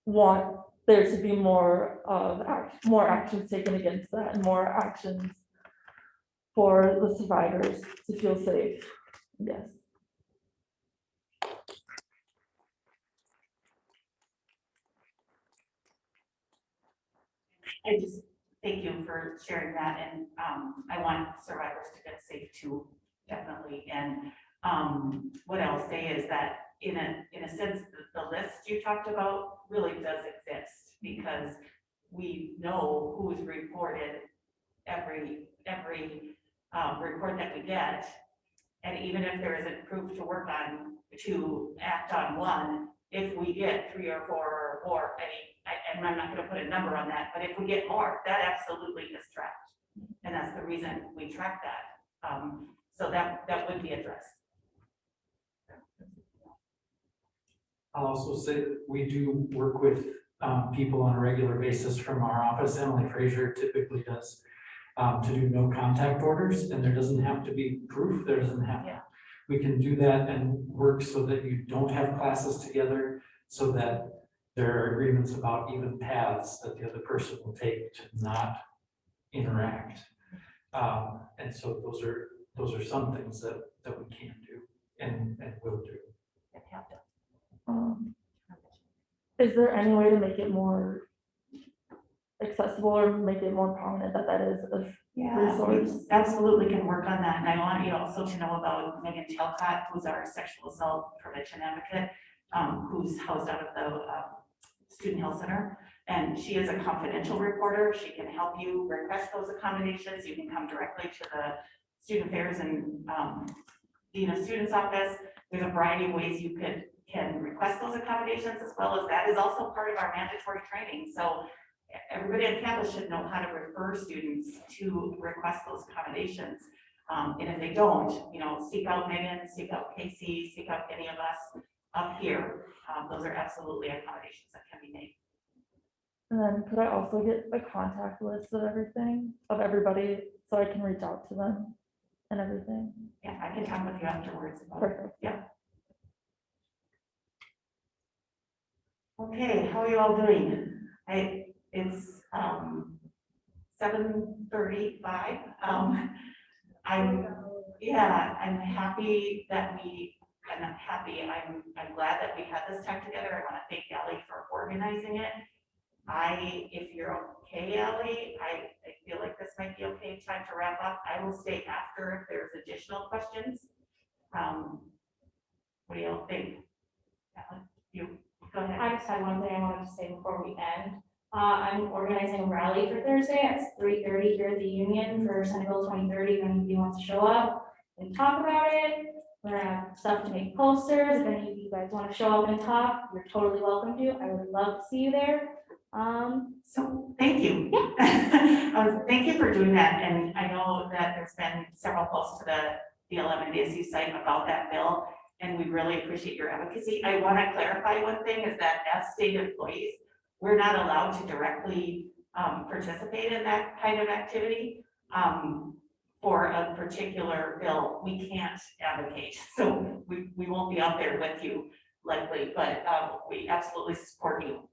want there to be more actions taken against that, and more actions for the survivors to feel safe. Yes. I just thank you for sharing that, and I want survivors to get safe too, definitely. And what I'll say is that in a sense, the list you talked about really does exist, because we know who's reported every report that we get. And even if there isn't proof to work on, to act on one, if we get 3 or 4 or more, and I'm not going to put a number on that, but if we get more, that absolutely is tracked. And that's the reason we track that. So that would be addressed. I'll also say that we do work with people on a regular basis from our office. Emily Frazier typically does to do no contact orders, and there doesn't have to be proof. There doesn't have to. We can do that and work so that you don't have classes together, so that there are agreements about even paths that the other person will take to not interact. And so those are some things that we can do and will do. Is there any way to make it more accessible or make it more prominent that is a resource? We absolutely can work on that. And I want you also to know about Megan Talcott, who's our sexual assault prevention advocate, who's housed out of the Student Health Center. And she is a confidential reporter. She can help you request those accommodations. You can come directly to the Student Affairs and Dean of Students office. There's a variety of ways you can request those accommodations, as well as that is also part of our mandatory training. So everybody on campus should know how to refer students to request those accommodations. And if they don't, seek out Megan, seek out Casey, seek out any of us up here. Those are absolutely accommodations that can be made. And then could I also get a contact list of everybody, so I can reach out to them and everything? Yeah, I can talk with you afterwards about it. Perfect. Yeah. Okay, how are you all doing? It's 7:35. I'm happy that I'm glad that we had this time together. I want to thank Ellie for organizing it. If you're okay, Ally, I feel like this might be okay, time to wrap up. I will stay after if there's additional questions. What do you all think? Ally, you, go ahead. I just had one thing I wanted to say before we end. I'm organizing a rally for Thursday at 3:30 here at the Union for Senate Bill 2030. If anybody wants to show up and talk about it, we're gonna have stuff to make posters. If any of you guys want to show up and talk, you're totally welcome to. I would love to see you there. So thank you. Thank you for doing that. And I know that there's been several posts to the NDSU site about that bill, and we really appreciate your advocacy. I want to clarify one thing is that as state employees, we're not allowed to directly participate in that kind of activity. For a particular bill, we can't advocate. So we won't be out there with you likely, but we absolutely support you.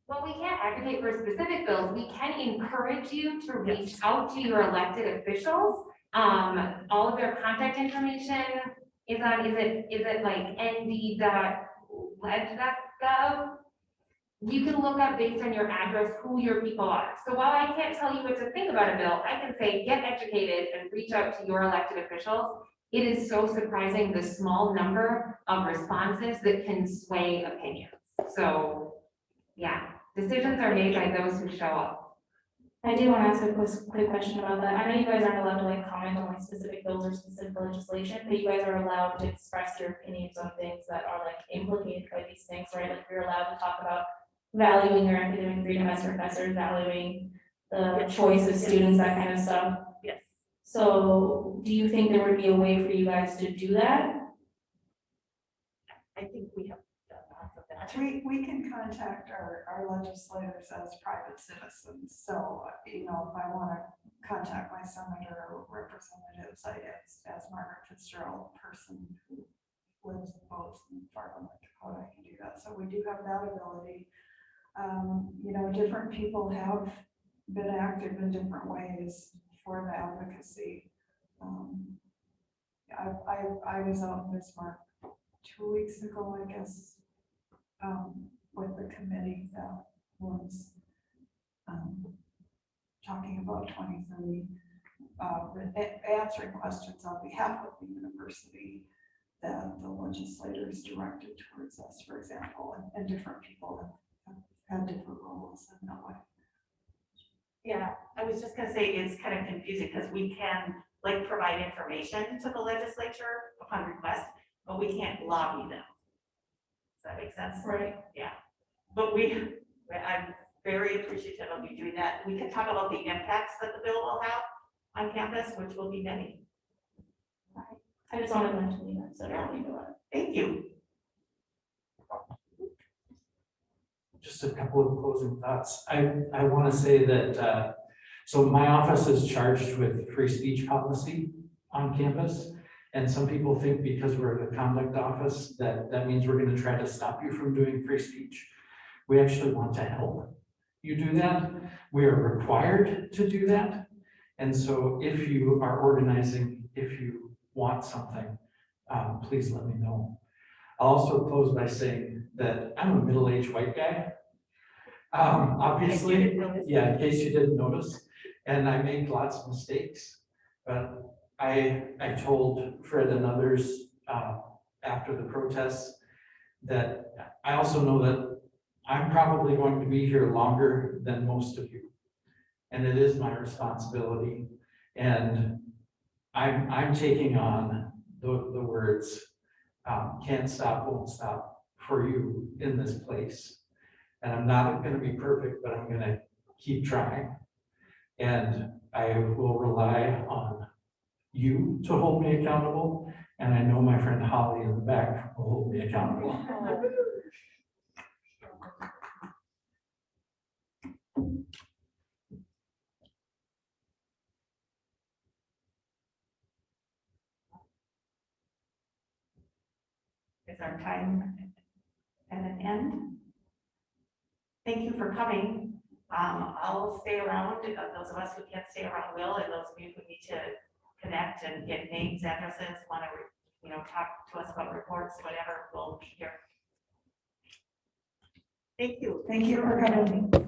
Well, we can't advocate for specific bills. We can encourage you to reach out to your elected officials. All of their contact information is on, is it like nd.leg.gov? You can look up based on your address who your people are. So while I can't tell you what to think about a bill, I can say get educated and reach out to your elected officials. It is so surprising the small number of responses that can sway opinions. So yeah, decisions are made by those who show up. I do want to ask a quick question about that. I know you guys aren't allowed to like comment on like specific bills or specific legislation, but you guys are allowed to express your opinions on things that are like implicated by these things, right? Like you're allowed to talk about valuing your academic freedom as professors, valuing the choice of students, that kind of stuff. Yes. So do you think there would be a way for you guys to do that? I think we have done lots of that. We can contact our legislators as private citizens. So, you know, if I want to contact my senator or representatives, as Margaret Fitzgerald, person who lives and votes in Fargo, North Dakota, I can do that. So we do have that ability. You know, different people have been active in different ways for the advocacy. I was out in Bismarck 2 weeks ago, I guess, with the committee that was talking about 2030, answering questions on behalf of the university that the legislators directed towards us, for example, and different people have had different roles in that way. Yeah, I was just gonna say it's kind of confusing because we can like provide information to the legislature upon request, but we can't lobby them. Does that make sense? Right. Yeah, but I'm very appreciative of you doing that. We can talk about the impacts that the bill will have on campus, which will be many. I just wanted to mention that, so I don't need to. Thank you. Just a couple of closing thoughts. I want to say that, so my office is charged with free speech policy on campus. And some people think because we're the conduct office, that means we're going to try to stop you from doing free speech. We actually want to help you do that. We are required to do that. And so if you are organizing, if you want something, please let me know. I'll also close by saying that I'm a middle-aged white guy. Obviously, yeah, in case you didn't notice, and I make lots of mistakes, but I told Fred and others after the protests that I also know that I'm probably going to be here longer than most of you. And it is my responsibility. And I'm taking on the words, can't stop, won't stop for you in this place. And I'm not going to be perfect, but I'm going to keep trying. And I will rely on you to hold me accountable. And I know my friend Holly in the back will hold me accountable. Is our time at an end? Thank you for coming. I'll stay around. Those of us who can't stay around will, and those of you who need to connect and get names, addresses, want to talk to us about reports, whatever, we'll be here. Thank you for coming.